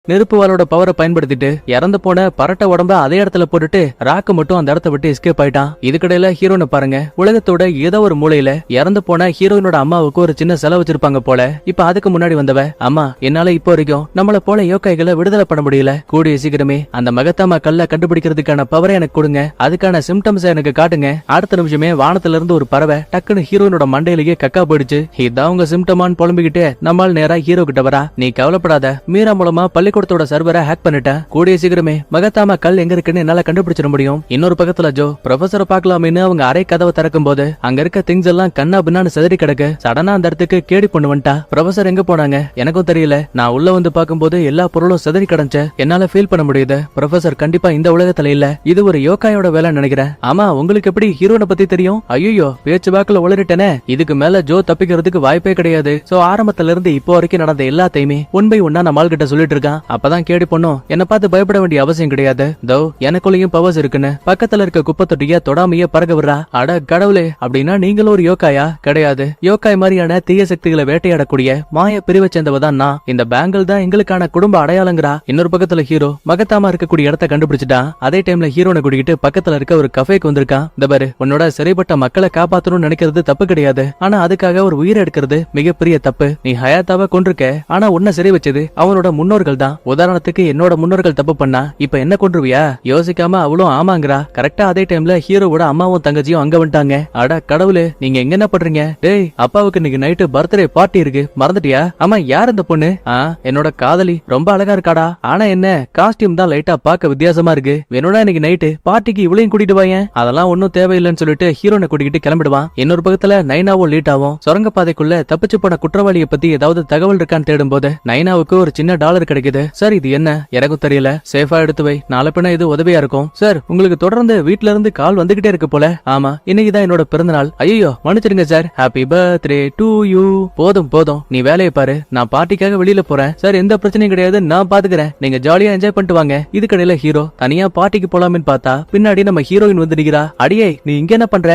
நெருப்பு வாளோட பவரை பயன்படுத்திட்டு இறந்து போன பரட்ட உடம்ப அதே இடத்துல போட்டுட்டு ராக்கு மட்டும் அந்த இடத்த விட்டு எஸ்கேப் ஆயிட்டான். இதுக்கடையில ஹீரோனை பாருங்க, உலகத்தோட ஏதோ ஒரு மூலையில இறந்து போன ஹீரோயினோட அம்மாவுக்கு ஒரு சின்ன செலவு வச்சிருப்பாங்க போல. இப்ப அதுக்கு முன்னாடி வந்தவ, அம்மா என்னால இப்போ வரைக்கும் நம்மள போல யோகைகளை விடுதலை பண்ண முடியல. கூடிய சீக்கிரமே அந்த மகத்தாமா கல்ல கண்டுபிடிக்கிறதுக்கான பவரை எனக்கு கொடுங்க. அதுக்கான சிம்டம்ஸ் எனக்கு காட்டுங்க. அடுத்த நிமிஷமே வானத்துல இருந்து ஒரு பறவை டக்குன்னு ஹீரோயினோட மண்டையிலேயே கக்கா போயிடுச்சு. இதான் உங்க சிம்டமான்னு புலம்பிக்கிட்டு நம்மால் நேரா ஹீரோ கிட்ட வரா. நீ கவலைப்படாத, மீரா மூலமா பள்ளிக்கூடத்தோட சர்வரை ஹேக் பண்ணிட்டேன். கூடிய சீக்கிரமே மகத்தாமா கல் எங்க இருக்குன்னு என்னால கண்டுபிடிச்சிட முடியும். இன்னொரு பக்கத்துல ஜோ ப்ரொஃபசரை பார்க்கலாமேன்னு அவங்க அரை கதவை திறக்கும் போது அங்க இருக்க திங்ஸ் எல்லாம் கண்ணா பின்னான்னு செதறி கிடக்கு. சடனா அந்த இடத்துக்கு கேடி பொண்ணு வந்துட்டா. ப்ரொஃபசர் எங்க போனாங்க எனக்கும் தெரியல. நான் உள்ள வந்து பார்க்கும்போது எல்லா பொருளும் செதறி கிடந்துச்சு. என்னால ஃபீல் பண்ண முடியுது ப்ரொஃபசர் கண்டிப்பா இந்த உலகத்துல இல்ல. இது ஒரு யோகாயோட வேலை நினைக்கிறேன். ஆமா, உங்களுக்கு எப்படி ஹீரோனை பத்தி தெரியும்? ஐயோ, பேச்சு வாக்குல உளறிட்டேனே. இதுக்கு மேல ஜோ தப்பிக்கிறதுக்கு வாய்ப்பே கிடையாது. சோ ஆரம்பத்துல இருந்து இப்போ வரைக்கும் நடந்த எல்லாத்தையுமே ஒன் பை ஒன்னா நம்ம ஆள் கிட்ட சொல்லிட்டு இருக்கான். அப்பதான் கேடி பொண்ணும் என்ன பார்த்து பயப்பட வேண்டிய அவசியம் கிடையாது. தோ எனக்குள்ளயும் பவர்ஸ் இருக்குன்னு பக்கத்துல இருக்க குப்பை தொட்டிய தொடாமையே பறக்க விடுறா. அட கடவுளே, அப்படின்னா நீங்களும் ஒரு யோகாயா? கிடையாது, யோகாய் மாதிரியான தீய சக்திகளை வேட்டையாடக்கூடிய மாய பிரிவை சேர்ந்தவதான் நான். இந்த பேங்கிள் தான் எங்களுக்கான குடும்ப அடையாளங்கிறா. இன்னொரு பக்கத்துல ஹீரோ மகத்தாமா இருக்கக்கூடிய இடத்த கண்டுபிடிச்சிட்டான். அதே டைம்ல ஹீரோனை கூட்டிகிட்டு பக்கத்துல இருக்க ஒரு கஃபேக்கு வந்திருக்கான். இந்த பாரு, உன்னோட சிறைப்பட்ட மக்களை காப்பாத்தணும்னு நினைக்கிறது தப்பு கிடையாது. ஆனா அதுக்காக ஒரு உயிரை எடுக்கிறது மிகப்பெரிய தப்பு. நீ ஹயாத்தாவை கொண்டிருக்க, ஆனா உன்னை சிறை வச்சது அவனோட முன்னோர்கள் தான். உதாரணத்துக்கு என்னோட முன்னோர்கள் தப்பு பண்ணா இப்ப என்ன கொன்றுவியா? யோசிக்காம அவளும் ஆமாங்கிறா. கரெக்டா அதே டைம்ல ஹீரோவோட அம்மாவும் தங்கச்சியும் அங்க வந்துட்டாங்க. அட கடவுளே, நீங்க எங்க என்ன பண்றீங்க? டேய், அப்பாவுக்கு இன்னைக்கு நைட்டு பர்த்டே பார்ட்டி இருக்கு, மறந்துட்டியா? ஆமா, யார் இந்த பொண்ணு? என்னோட காதலி, ரொம்ப அழகா இருக்காடா. ஆனா என்ன காஸ்டியூம் தான் லைட்டா பாக்க வித்தியாசமா இருக்கு. வேணும்னா இன்னைக்கு நைட்டு பார்ட்டிக்கு இவளையும் கூட்டிட்டு வாயேன். அதெல்லாம் ஒன்னும் தேவையில்லைன்னு சொல்லிட்டு ஹீரோனை கூட்டிகிட்டு கிளம்பிடுவான். இன்னொரு பக்கத்துல நைனாவும் லீட்டாவும் சுரங்க பாதைக்குள்ள தப்பிச்சு போன குற்றவாளியை பத்தி ஏதாவது தகவல் இருக்கான்னு தேடும் போது நைனாவுக்கு ஒரு சின்ன டாலர் கிடைக்குது. சார் இது என்ன எனக்கும் தெரியல, சேஃபா எடுத்து வை, நாளை பின்ன இது உதவியா இருக்கும். சார் உங்களுக்கு தொடர்ந்து வீட்ல இருந்து கால் வந்துகிட்டே இருக்கு போல. ஆமா, இன்னைக்குதான் என்னோட பிறந்த நாள். ஐயோ மன்னிச்சிடுங்க sir, happy birthday to you. போதும் போதும், நீ வேலையை பாரு, நான் பார்ட்டிக்காக வெளியில போறேன். சார் எந்த பிரச்சனையும் கிடையாது, நான் பாத்துக்கிறேன், நீங்க ஜாலியா என்ஜாய் பண்ணிட்டு வாங்க. இதுக்கடையில ஹீரோ தனியா பார்ட்டிக்கு போலாம்னு பார்த்தா பின்னாடி நம்ம ஹீரோயின் வந்து நிக்கிறா. அடியே நீ இங்க என்ன பண்ற?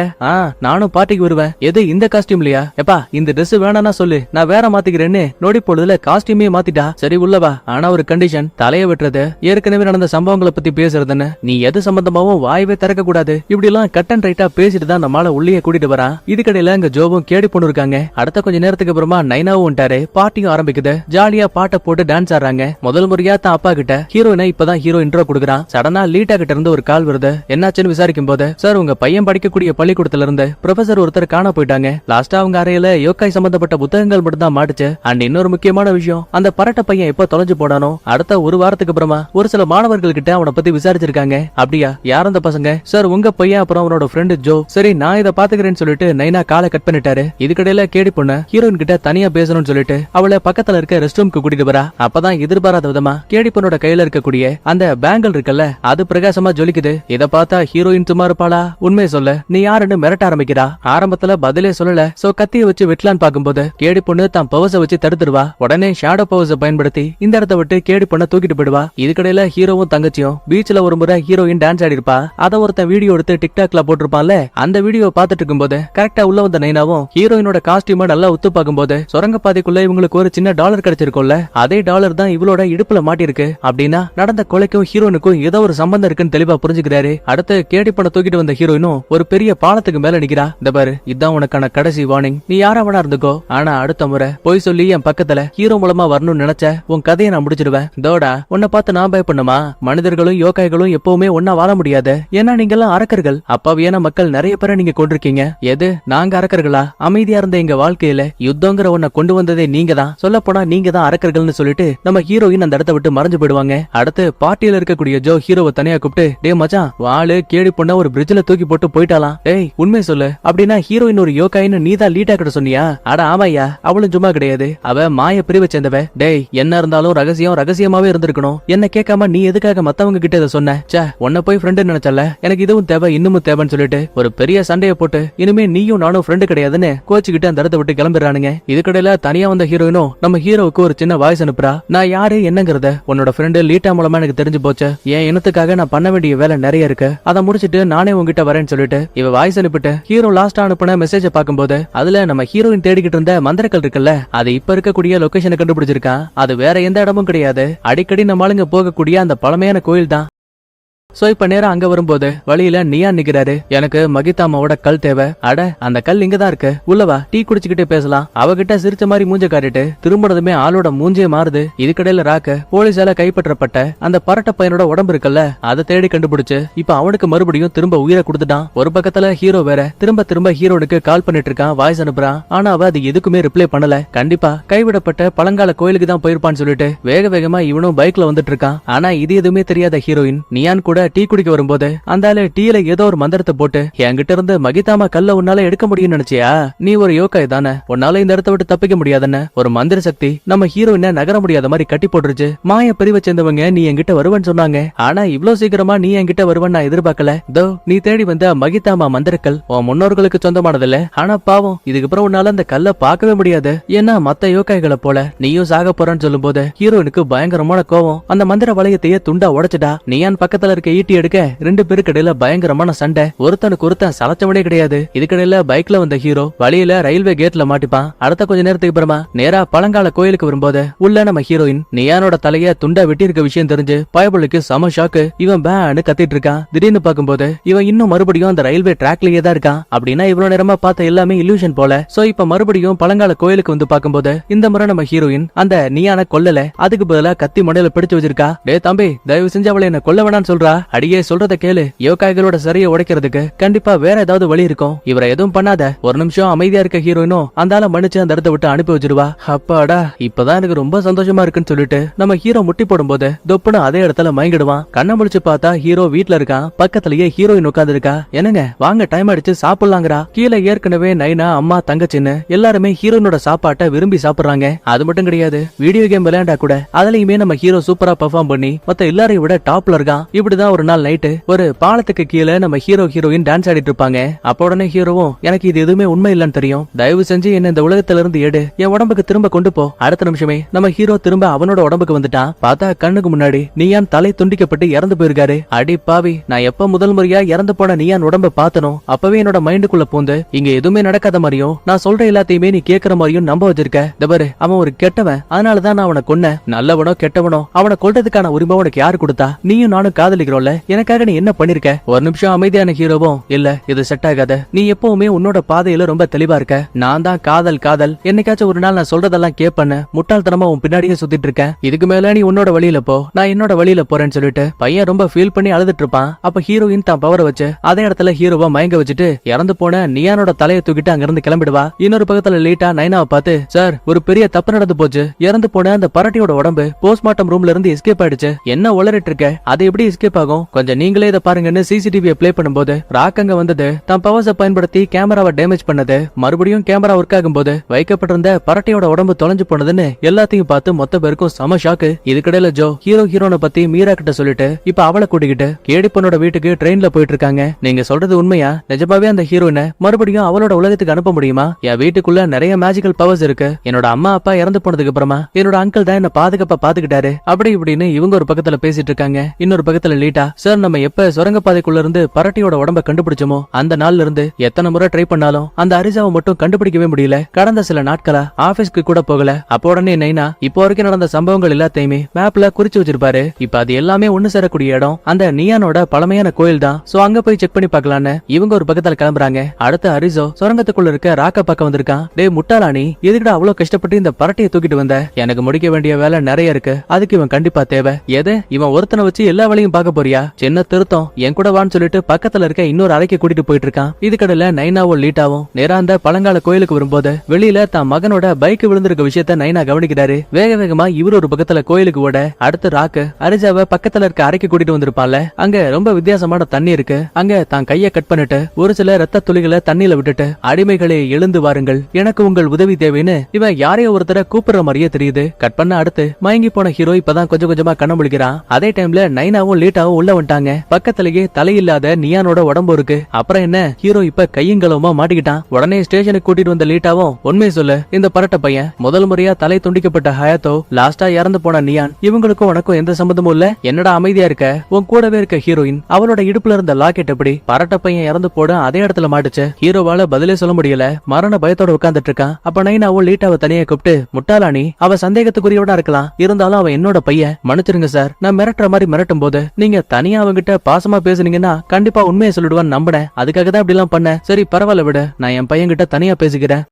நானும் பார்ட்டிக்கு வருவேன். எது இந்த காஸ்டியூம்லயா? எப்பா இந்த Dress வேணானா சொல்லு, நான் வேற மாத்திக்கிறேன்னு நோடி பொழுதுல காஸ்டியூமே மாத்திட்டா. சரி உள்ளவா, ஆனா ஒரு கண்டிஷன், தலைய வெட்டுறது, ஏற்கனவே நடந்த சம்பவங்களை பத்தி பேசுறதுன்னு நீ எது சம்பந்தமாவும் வாயவே திறக்க கூடாது. இப்படி எல்லாம் கட் அண்ட் ரைட்டா பேசிட்டு தான் நம்மளால உள்ளே கூட்டிட்டு வரான். இதுக்கடையில இங்க ஜோவும் கேடி பொண்ணு இருக்காங்க. அடுத்த கொஞ்ச நேரத்துக்கு அப்புறமா நைனாவும் வந்துட்டாரு. பார்ட்டியும் ஆரம்பிக்குது. ஜாலியா பாட்டை போட்டு டான்ஸ் ஆடுறாங்க. முதல் முறையா தான் அப்பா கிட்ட ஹீரோயினை இப்பதான் ஹீரோ இன்ட்ரோ கொடுக்குறான். சடனா லீட்டா கிட்ட இருந்து ஒரு கால் வருது. என்னாச்சுன்னு விசாரிக்கும் போது, சார் உங்க பையன் படிக்கக்கூடிய பள்ளிக்கூடத்துல இருந்து ப்ரொஃபசர் ஒருத்தர் காண போயிட்டாங்க. லாஸ்டா அவங்க அறையில யோகாய் சம்பந்தப்பட்ட புத்தகங்கள் மட்டும் தான் மாட்டுச்சு. அண்ட் இன்னொரு முக்கியமான விஷயம், அந்த பரட்ட பையன் எப்ப தொலைஞ்சு போடானோ அடுத்த ஒரு வாரத்துக்கு அப்புறமா ஒரு சில மாணவர்கள் கிட்ட அவனை பத்தி விசாரிச்சிருக்காங்க. அப்படியா, யார் அந்த பசங்க? சார் உங்க பையன் அப்புறம் அவனோட ஃப்ரெண்டு ஜோ. சரி நான் இதை பாத்துக்கிறேன்னு சொல்லிட்டு நைனா காலை கட் பண்ணிட்டாரு. இதுக்கடையில கேடி பொண்ணு ஹீரோயின் கிட்ட தனியா பேசணும்னு சொல்லிட்டு அவளை பக்கத்துல இருக்க ரெஸ்ட் ரூம்க்கு கூட்டிட்டு வரா. அப்பதான் எதிர்பாராத விதமா கேடி பொண்ணோட கையில இருக்கக்கூடிய அந்த பேங்கிள் இருக்குல்ல, அது பிரகாசமா ஜொலிக்குது. இத பார்த்தா ஹீரோயின் சும்மா இருப்பாளா? உண்மையை சொல்ல, நீ யாருன்னு மிரட்ட ஆரம்பிக்கிறா. ஆரம்பத்துல பதிலே சொல்லல. சோ கத்திய வச்சு வெட்டலான்னு பாக்கும்போது கேடி பொண்ணு தான் பவர்ஸ வச்சு தடுத்துருவா. உடனே ஷேடோ பவர்ஸ பயன்படுத்தி இந்த இடத்த விட்டு கேடி பொண்ண தூக்கிட்டு போயிடுவா. இதுக்கடையில ஹீரோவும் தங்கச்சியும் பீச்ல ஒரு முறை ஹீரோயின் டான்ஸ் ஆடி இருப்பா. அத ஒருத்தன் வீடியோ எடுத்து டிக்டாக்ல போட்டிருப்பான்ல, அந்த வீடியோ பாத்துட்டு இருக்கும்போது கரெக்டா உள்ள வந்த நைனாவும் ஹீரோயினோட காஸ்டியூமை நல்லா உத்து பார்க்கும்போது சுரங்க பாதைக்குள்ள இவங்களுக்கு ஒரு சின்ன டாலர் கிடைச்சிருக்கும்ல, அதே டாலர் தான் இவளோட இடுப்புல மாட்டிருக்கு. அப்படின்னா நடந்த கொலைக்கும் ஹீரோனுக்கும் ஏதோ ஒரு சம்பந்தம் இருக்குன்னு தெளிவா புரிஞ்சுக்கிறாரு. அடுத்து கேடி பொண்ண தூக்கிட்டு வந்த ஹீரோயினும் ஒரு பெரிய பாலத்துக்கு மேல நிக்கிறா. இந்த பாரு, இதான் உனக்கான கடைசி வார்னிங், நீ யாரா வேணா இருந்துக்கோ, ஆனா அடுத்த முறை போய் சொல்லி என் பக்கத்துல ஹீரோ மூலமா வரணும்னு நினைச்ச உன் கதையை நான் முடிச்சிடுவேன். தோடா உன்னை பார்த்து நான் பயப்படணுமா? மனிதர்களும் யோகாய்களும் எப்பவுமே ஒன்னா வாழ முடியாது. ஏன்னா நீங்க எல்லாம் அரக்கர்கள், அப்பாவியான மக்கள் நிறைய பேரை நீங்க கொண்டிருக்கீங்க. எது நாங்க அரக்கர்களா? அமைதியா இருந்த எங்க வாழ்க்கையில யுத்தங்கிற ஒன்ன கொண்டு வந்ததே நீங்க தான். சொல்ல போனா நீங்க தான் அரக்கர்கள்னு சொல்லிட்டு நம்ம ஹீரோயின் அந்த இடத்த விட்டு மறைஞ்சு போயிடுவாங்க. அடுத்து பார்ட்டியில இருக்கக்கூடிய ஜோ ஹீரோவை தனியா கூப்பிட்டு, டே மச்சான் வாளு கேடி பொண்ண ஒரு பிரிட்ஜ்ல தூக்கி போட்டு போயிட்டாலாம். டேய் உண்மை சொல்லு, அப்படின்னா ஹீரோயின் ஒரு யோகாயின்னு நீதான் லீட்டா கிட்ட சொன்னியா? அட ஆமாய்யா, அவளும் சும்மா கிடையாது, அவ மாய பிரிவை சேர்ந்தவ. டேய் என்ன இருந்தாலும் ரகசியம் ரகசியமாவே இருந்திருக்கணும். என்ன கேட்காம நீ எதுக்காக மத்தவங்க கிட்ட இதை சொன்ன? சே உன்ன போய் ஃப்ரெண்டு நினைச்சல, எனக்கு இதுவும் தேவை இன்னமும் தேவைன்னு சொல்லிட்டு ஒரு பெரிய சண்டைய போட்டு இனிமே நீயும் நானும் ஃப்ரெண்டு கிடையாதுன்னு கோச்சுக்கிட்டு அந்த இடத்த விட்டு கிளம்பிடுறானுங்க. இதுக்கடையில தனியா வந்த ஹீரோயினும் நம்ம ஹீரோவுக்கு ஒரு சின்ன வாய்ஸ் அனுப்புறா. நான் யாரு என்னங்கறத உன்னோட ஃப்ரெண்டு லீட்டா மூலமா எனக்கு தெரிஞ்சு போச்சு. என் இனத்துக்காக நான் பண்ண வேண்டிய வேலை நிறைய இருக்கு, அதை முடிச்சிட்டு நானே உங்ககிட்ட வரேன்னு சொல்லிட்டு இவ வாய்ஸ் அனுப்பிட்டு ஹீரோ லாஸ்டா அனுப்பின மெசேஜ பாக்கும்போது அதுல நம்ம ஹீரோயின் தேடிக்கிட்டு இருந்த மந்திரக்கல் இருக்குல்ல, அது இப்ப இருக்கக்கூடிய லொகேஷனை கண்டுபிடிச்சிருக்கான். அது வேற எந்த இடமும் கிடையாது, அடிக்கடி நம்ம ஆளுங்க போகக்கூடிய அந்த பழமையான கோயில் தான். சோ இப்ப நேரம் அங்க வரும்போது வழியில நியான் நிக்கிறாரு. எனக்கு மகிதாமாவோட கல் தேவை. அட அந்த கல் இங்கதான் இருக்கு, உள்ளவா டீ குடிச்சுக்கிட்டே பேசலாம். அவகிட்ட சிரிச்ச மாதிரி மூஞ்ச காட்டிட்டு திரும்பினதுமே ஆளோட மூஞ்சே மாறுது. இதுக்கடையில ராக்க போலீஸால கைப்பற்றப்பட்ட அந்த பரட்ட பையனோட உடம்பு இருக்குல்ல, அதை தேடி கண்டுபிடிச்சு இப்ப அவனுக்கு மறுபடியும் திரும்ப உயிரை கொடுத்துட்டான். ஒரு பக்கத்துல ஹீரோ வேற திரும்ப திரும்ப ஹீரோனுக்கு கால் பண்ணிட்டு இருக்கான், வாய்ஸ் அனுப்புறான். ஆனா அவ அது எதுக்குமே ரிப்ளை பண்ணல. கண்டிப்பா கைவிடப்பட்ட பழங்கால கோயிலுக்கு தான் போயிருப்பான்னு சொல்லிட்டு வேக வேகமா இவனும் பைக்ல வந்துட்டு இருக்கான். ஆனா இது எதுவுமே தெரியாத ஹீரோயின் நியான் கூட டீ குடிக்க வரும்போது அந்த ஆளு டீல ஏதோ ஒரு மந்திரத்தை போட்டு, என்கிட்ட இருந்து மகிதாமா கல்ல உன்னால எடுக்க முடியும்னு நினைச்சியா? நீ ஒரு யோகாய் தானே, உன்னால இந்த இடத்த விட்டு தப்பிக்க முடியாதுன்னு ஒரு மந்திர சக்தி நம்ம ஹீரோயினை நகர முடியாத மாதிரி கட்டி போட்டுருச்சு. மாய பிரிவை சேர்ந்தவங்க நீ என்கிட்ட வருவேன்னு சொன்னாங்க, ஆனா இவ்வளவு சீக்கிரமா நீ என்கிட்ட வருவேன்னு நான் எதிர்பார்க்கல. தோ நீ தேடி வந்த மகிதாமா மந்திரக்கல் உன் முன்னோர்களுக்கு சொந்தமானதில்ல, ஆனா பாவம் இதுக்கப்புறம் உன்னால அந்த கல்ல பார்க்கவே முடியாது. ஏன்னா மத்த யோகாய்களை போல நீயும் சாக போறன்னு சொல்லும் போது ஹீரோயினுக்கு பயங்கரமான கோவம். அந்த மந்திர வளையத்தையே துண்டா உடைச்சிட்டா. நியான் பக்கத்துல இருக்க ஈட்டி எடுக்க ரெண்டு பேருக்கு இடையில பயங்கரமான சண்டை. ஒருத்தனுக்கு ஒருத்தன் சலச்சவனே கிடையாது. இதுக்கிடையில பைக்ல வந்த ஹீரோ வழியில ரயில்வே கேட்ல மாட்டிப்பான். அடுத்த கொஞ்ச நேரத்துக்கு அப்புறமா நேரா பழங்கால கோயிலுக்கு வரும்போது உள்ள நம்ம ஹீரோயின் நியானோட தலைய துண்டா வெட்டி இருக்க விஷயம் தெரிஞ்சு பயபுளுக்கு சம ஷாக்கு. இவன் பேன்னு கத்திட்டு இருக்கான். திடீர்னு பாக்கும்போது இவன் இன்னும் மறுபடியும் அந்த ரயில்வே டிராக்லயே தான் இருக்கான். அப்படின்னா இவ்வளவு நேரமா பார்த்த எல்லாமே இல்லூஷன் போல. சோ இப்ப மறுபடியும் பழங்கால கோயிலுக்கு வந்து பாக்கும்போது இந்த முறை நம்ம ஹீரோயின் அந்த நியான கொல்லல, அதுக்கு பதிலா கத்தி மண்டையில பிடிச்சு வச்சிருக்கா. டே தம்பி தயவு செஞ்சு அவளை என்ன கொல்ல வேணான்னு சொல்றா. அடியே சொல்றத கேளு, யோகாய்களோட சரியை உடைக்கிறதுக்கு கண்டிப்பா வேற ஏதாவது வழி இருக்கும். இவரை எதுவும் பண்ணாத. ஒரு நிமிஷம் அமைதியா இருக்க ஹீரோயினும் அந்த ஆளை மன்னிச்சு அந்த இடத்த விட்டு அனுப்பி வச்சிருவா. அப்பாடா, இப்பதான் எனக்கு ரொம்ப சந்தோஷமா இருக்குன்னு சொல்லிட்டு நம்ம ஹீரோ முட்டி போடும்போது தொப்புன்னு அதே இடத்துல மயங்கிடுவான். கண்ணை முடிச்சு பார்த்தா ஹீரோ வீட்ல இருக்கான். பக்கத்திலேயே ஹீரோயின் உட்கார்ந்து இருக்கா. என்னங்க வாங்க, டைம் ஆயிடுச்சு, சாப்பிடலாங்கிறா. கீழே ஏற்கனவே நைனா, அம்மா, தங்கச்சின்னு எல்லாருமே ஹீரோனோட சாப்பாட்டை விரும்பி சாப்பிடுறாங்க. அது மட்டும் கிடையாது, வீடியோ கேம் விளையாண்டா கூட அதுலயுமே நம்ம ஹீரோ சூப்பரா பெர்ஃபார்ம் பண்ணி மத்த எல்லாரையும் விட டாப்ல இருக்கான். இப்படிதான் ஒரு நாள் நைட்டு ஒரு பாலத்துக்கு கீழே நம்ம ஹீரோயின் டான்ஸ் ஆடிட்டு இருப்பாங்க. அப்ப உடனே ஹீரோவும், எனக்கு இது எதுவுமே உண்மை இல்லன்னு தெரியும், தயவு செஞ்சு என்ன இந்த உலகத்துல இருந்து எடு, என் உடம்புக்கு திரும்ப கொண்டு போ. அடுத்த நிமிஷமே நம்ம ஹீரோ திரும்ப அவனோட உடம்புக்கு வந்துட்டான். பார்த்தா கண்ணுக்கு முன்னாடி நீயான் தலை துண்டிக்கப்பட்டு இறந்து போயிருக்காரு. அடி பாவி, நான் எப்ப முதல் முறையா இறந்து போன நீயான் உடம்ப பார்த்தனோ அப்பவே என்னோட மைண்டுக்குள்ள பூந்து இங்க எதுவுமே நடக்காத மாதிரியும் நான் சொல்ற எல்லாத்தையுமே நீ கேக்குற மாதிரியும் நம்ப வச்சிருக்க. தபரு, அவன் ஒரு கெட்டவன், அதனாலதான் நான் அவனை கொன்ன. நல்லவனோ கெட்டவனோ அவனை கொல்றதுக்கான உரிமை உனக்கு யாரு கொடுத்தா? நீயும் நானும் காதலிக்கிறோம்ல, எனக்காக நீ என்ன பண்ணிருக்க? ஒரு நிமிஷம் அமைதியான ஹீரோவும், இல்ல இது செட் ஆகாத, நீ எப்பவுமே உன்னோட பாதையில ரொம்ப தெளிவா இருக்க. நான் தான் காதல் காதல் என்னைக்காச்சும் ஒரு நாள் நான் சொல்றதெல்லாம் கேப்பேன்னு முட்டாள்தனமா உன் பின்னாடியே சுத்திட்டு இருக்கேன். இதுக்கு மேல நீ உன்னோட வழியில போ, நான் என்னோட வழியில போறேன்னு சொல்லிட்டு பையன் ரொம்ப ஃபீல் பண்ணி அழுதுட்டு இருப்பான். அப்ப ஹீரோயின் தான் பவரை வச்சு அதே இடத்துல ஹீரோவா மயங்க வச்சுட்டு இறந்து போன நியானோட தலையை தூக்கிட்டு அங்க இருந்து கிளம்பிடுவா. இன்னொரு பக்கத்துல லேட்டா நைனாவை பார்த்து, சார் ஒரு பெரிய தப்பு நடந்து போச்சு, இறந்து போன அந்த பரட்டியோட உடம்பு போஸ்ட்மார்ட்டம் ரூம்ல இருந்து எஸ்கேப் ஆயிடுச்சு. என்ன உளறிட்டு இருக்க? அது எப்படி எஸ்கேப் ஆகும்? கொஞ்சம் நீங்களே இதை பாருங்கன்னு சிசிடிவியை பிளே பண்ணும்போது ராக் அங்க வந்தது, தான் பவர்ஸை பயன்படுத்தி கேமராவை டேமேஜ் பண்ணது, மறுபடியும் கேமரா ஒர்க் ஆகும் போது வைக்கப்பட்டிருந்த பரட்டியோட உடம்பு தொலைஞ்சு போனதுன்னு எல்லாத்தையும் பார்த்து மொத்த பேருக்கும் சம ஷாக்கு. இதுக்கிடையில ஜோ ஹீரோனை பத்தி மீரா கிட்ட சொல்லிட்டு இப்ப அவளை கூட்டிக்கிட்டு கேடி பொண்ணோட வீட்டுக்கு ட்ரெயின்ல போயிட்டு இருக்காங்க. நீங்க சொல்றது உண்மையா? நிஜமாவே அந்த ஹீரோயினை மறுபடியும் அவளோட உலகத்துக்கு அனுப்ப முடியுமா? என் வீட்டுக்குள்ள நிறைய மேஜிக்கல் பவர்ஸ் இருக்கு, என்னோட அம்மா அப்பா இறந்து போனதுக்கு அப்புறமா என்னோட அங்கிள் தான் என்ன பாதுகாப்பா பாத்துக்கிட்டாரு, அப்படி இப்படின்னு இவங்க ஒரு பக்கத்துல பேசிட்டு இருக்காங்க. இன்னொரு பக்கத்துல லீட்டா, சார் நம்ம எப்ப சுரங்கப்பாதைக்குள்ள இருந்து பரட்டியோட உடம்ப கண்டுபிடிச்சோமோ அந்த நாள்ல இருந்து எத்தனை முறை ட்ரை பண்ணாலும் அந்த அரிசாவை மட்டும் கண்டுபிடிக்கவே முடியல. கடந்த சில நாட்களா ஆபீஸ்க்கு கூட போகல. அப்போ உடனே நைனா இப்போ வரைக்கும் நடந்த சம்பவங்கள் எல்லாத்தையுமே மேப்ல குறிச்சு வச்சிருப்பாரு. இப்ப அது எல்லாமே ஒண்ணு சேரக்கூடிய இடம் அந்த நியானோட பழமையான கோயில் தான். சோ அங்க போய் செக் பண்ணி பார்க்கலான்னு இவங்க ஒரு பக்கத்துல கிளம்புறாங்க. அடுத்த அரிசோ சுரங்கத்துக்குள்ள இருக்க ராக்க பக்கம் வந்திருக்கான். டே முட்டாளானி, எதுக்குடா அவ்வளவு கஷ்டப்பட்டு இந்த பரட்டியை தூக்கிட்டு வந்த? எனக்கு முடிக்க வேண்டிய வேலை நிறைய இருக்கு, அதுக்கு இவன் கண்டிப்பா தேவை. எது, இவன் ஒருத்தனை வச்சு எல்லா வேலையும் பார்க்க போறியா? சின்ன திருத்தம், என் கூட வான்னு சொல்லிட்டு பக்கத்துல இருக்க இன்னொரு அறைக்கு கூட்டிட்டு போயிட்டு இருக்கான். இதுக்கடல நைனாவும் லீட்டாவும் நேரா அந்த பழங்கால கோயிலுக்கு வரும்போது வெளியில தான் மகனோட பைக் விழுந்திருக்க விஷயத்த நைனா கவனிக்கிறாரு. வேக வேகமா இவரு ஒரு பக்கத்துல கோயிலுக்கு ஓட அடுத்து ராக்கு அரிஜாவை பக்கத்துல இருக்க அறைக்கு கூட்டிட்டு வந்திருப்பான்ல. அங்க ரொம்ப வித்தியாசமான தண்ணி இருக்கு. அங்க தான் கைய கட் பண்ணிட்டு ஒரு சில ரத்த துளிகளை தண்ணியில விட்டுட்டு, அடிமைகளே எழுந்து வாருங்கள், எனக்கு உங்கள் உதவி தேவைன்னு இவன் யாரையோ ஒருத்தர கூப்பிடுற மாதிரியே தெரியுது. கட் பண்ண அடுத்து மயங்கி போன ஹீரோ இப்பதான் கொஞ்சம் கொஞ்சமா கண்ண முழிக்கிறான். அதே டைம்ல நைனாவும் லீட்டாவும் உள்ள வந்துட்டாங்க. பக்கத்திலேயே தலையில்லாத நியானோட உடம்பு இருக்கு. அப்புறம் என்ன, ஹீரோ இப்ப கையங்களவுமா மாட்டிக்கிட்டான். உடனே ஸ்டேஷனுக்கு கூட்டிட்டு வந்த லீட்டாவும், உண்மையை சொல்லு, இந்த பரட்ட பையன் முதல் முறையா தலை துண்டிக்கப்பட்ட ஹயாத்தோ, லாஸ்டா இறந்து போன நியான், இவங்களுக்கும் உனக்கும் எந்த சம்பந்தமும் இல்ல. என்னடா அமைதியா இருக்க? உன் கூடவே இருக்க ஹீரோயின், அவளோட இடுப்புல இருந்த லாக்கெட் எப்படி பரட்ட பையன் இறந்து போட அதே இடத்துல மாட்டுச்சு? ஹீரோவால பதிலே சொல்ல முடியல. மரண பயத்தோட உட்கார்ந்துட்டு இருக்கான். அப்ப நைனாவும் லீட்டாவை தனியா கூப்பிட்டு, முட்டாளானி, அவ சந்தேகத்துக்குரியவனா இருக்கலாம், இருந்தாலும் அவன் என்னோட பையன், மன்னிச்சிருங்க சார், நான் மிரட்டுற மாதிரி மிரட்டும் போது நீங்க தனியா அவங்கிட்ட பாசமா பேசுனீங்கன்னா கண்டிப்பா உண்மையை சொல்லிடுவான்னு நம்பினேன். அதுக்காக தான் இப்படி எல்லாம் பண்ண. சரி பரவாயில்ல விடு, நான் என் பையன் கிட்ட தனியா பேசிக்கிறேன்.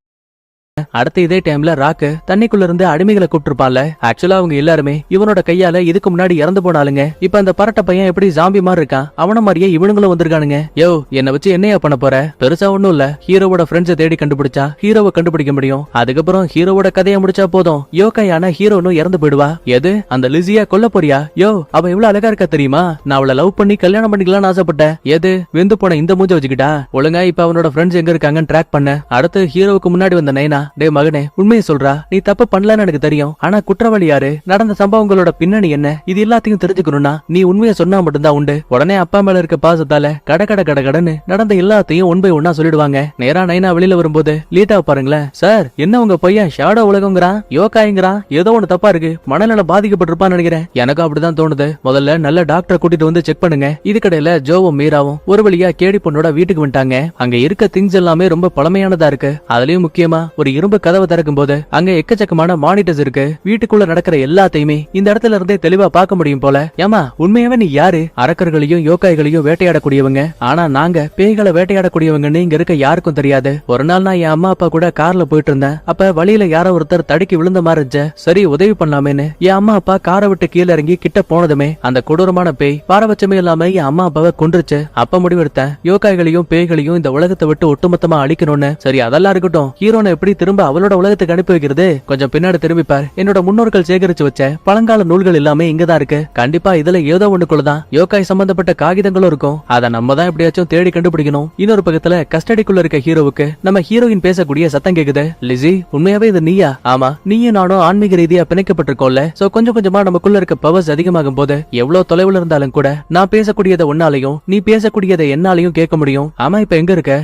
அடுத்த இதே டைம்ல ராக்கு தண்ணிக்குள்ள இருந்து அடிமைகளை கூப்பிட்டுருப்பான்ல. ஆக்சுவலா அவங்க எல்லாருமே இவனோட கையால இதுக்கு முன்னாடி இறந்து போனாலுங்க. இப்ப அந்த பரட்ட பையன் எப்படி ஜாம்பி மாதிரி இருக்கான், அவன மாதிரியே இவனுங்களும் வந்திருக்கானுங்க. யோ, என்ன வச்சு என்னையா பண்ண போற? பெருசா ஒண்ணும் இல்ல, ஹீரோவோட ஃப்ரெண்ட்ஸை தேடி கண்டுபிடிச்சா ஹீரோவை கண்டுபிடிக்க முடியும். அதுக்கப்புறம் ஹீரோவோட கதையை முடிச்சா போதும், யோகாயான ஹீரோனும் இறந்து போயிடுவா. எது, அந்த லிசியா கொல்ல போறியா? யோ, அவ எவ்வளவு அழகா இருக்கா தெரியுமா? நான் அவளை லவ் பண்ணி கல்யாணம் பண்ணிக்கலாம்னு ஆசைப்பட்டேன். எது, வெந்து போன இந்த மூஞ்ச வச்சுக்கிட்டா? ஒழுங்கா இப்ப அவனோட ஃப்ரெண்ட்ஸ் எங்க இருக்காங்கன்னு ட்ராக் பண்ண. அடுத்து ஹீரோவுக்கு முன்னாடி வந்த நைனா, டே மகனே, உண்மையை சொல்றா, நீ தப்பு பண்ணலன்னு எனக்கு தெரியும், ஆனா குற்றவாளி யாரு, நடந்த சம்பவங்களோட பின்னணி என்ன, இது எல்லாத்தையும் தெரிஞ்சுக்கணும்னா நீ உண்மையை சொன்னா மட்டும்தான் உண்டு. உடனே அப்பா மேல இருக்க பாசத்தால கடன்னு நடந்த எல்லாத்தையும் ஒன் பை ஒன்னா சொல்லிடுவாங்க. நேரா நைனா வெளியில வரும்போது லீட்டா பாருங்களேன், சார் என்ன உங்க பையன் ஷேடோ உலகங்கிறான், யோகாய்ங்கிறான், ஏதோ ஒண்ணு தப்பா இருக்கு, மனநல பாதிக்கப்பட்டிருப்பான்னு நினைக்கிறேன். எனக்கு அப்படிதான் தோணுது. முதல்ல நல்ல டாக்டரை கூட்டிட்டு வந்து செக் பண்ணுங்க. இதுக்கடையில ஜோவும் மீராவும் ஒரு வழியா கேடி பொண்ணோட வீட்டுக்கு வந்துட்டாங்க. அங்க இருக்க திங்ஸ் எல்லாமே ரொம்ப பழமையானதா இருக்கு. அதுலயும் முக்கியமா ஒரு இரும்பு கதவை திறக்கும் போது அங்க எக்கச்சக்கமான மானிட்டர்ஸ் இருக்கு. வீட்டுக்குள்ள நடக்கிற எல்லாத்தையுமே இந்த இடத்துல இருந்தே தெளிவா பார்க்க முடியும் போல. ஏமா உண்மையாவே நீ யாரு? அரக்கர்களையும் யோகாய்களையும் வேட்டையாடக்கூடியவங்க. ஆனா நாங்க பேய்களை வேட்டையாடக்கூடியவங்கன்னு இங்க இருக்க யாருக்கும் தெரியாது. ஒரு நாள் நான் என் அம்மா அப்பா கூட கார்ல போயிட்டு இருந்தேன். அப்ப வழியில யாரோ ஒருத்தர் தடுக்கி விழுந்த மாதிரி இருந்துச்சு. சரி உதவி பண்ணலாமேன்னு என் அம்மா அப்பா காரை விட்டு கீழே இறங்கி கிட்ட போனதுமே அந்த கொடூரமான பேய் பாரபட்சமே இல்லாம என் அம்மா அப்பாவை கொன்றுச்சு. அப்ப முடிவெடுத்தேன் யோகாய்களையும் பேய்களையும் இந்த உலகத்தை விட்டு ஒட்டுமொத்தமா அழிக்கணும்னு. சரி அதெல்லாம் இருக்கட்டும், ஹீரோனை எப்படி திரும்ப அவளோட உலகத்துக்கு அனுப்பி வைக்கிறது? கொஞ்சம் பின்னாடி திரும்பிப்பார். என்னோட முன்னோர்கள் சேகரிச்சு வச்ச பழங்கால நூல்கள் எல்லாமே இங்கதான் இருக்கு. கண்டிப்பா இதுல ஏதோ ஒண்ணுக்குள்ளதான் யோகாய் சம்பந்தப்பட்ட காகிதங்களும் இருக்கும். அதை நம்ம தான் எப்படியாச்சும் தேடி கண்டுபிடிக்கணும். இன்னொரு பக்கத்துல கஸ்டடிக்குள்ள இருக்க ஹீரோவுக்கு நம்ம ஹீரோயின் பேசக்கூடிய சத்தம் கேக்குது. லிஸி உண்மையாவே இது நீயா? ஆமா, நீயும் நானும் ஆன்மீக ரீதியா பிணைக்கப்பட்டிருக்கோம்ல. சோ கொஞ்சம் கொஞ்சமா நமக்குள்ள இருக்க பவர்ஸ் அதிகமாகும் போது எவ்வளவு தொலைவுல இருந்தாலும் கூட நான் பேசக்கூடியதை உன்னாலையும் நீ பேசக்கூடியதை என்னாலையும் கேட்க முடியும். ஆமா இப்ப எங்க இருக்க?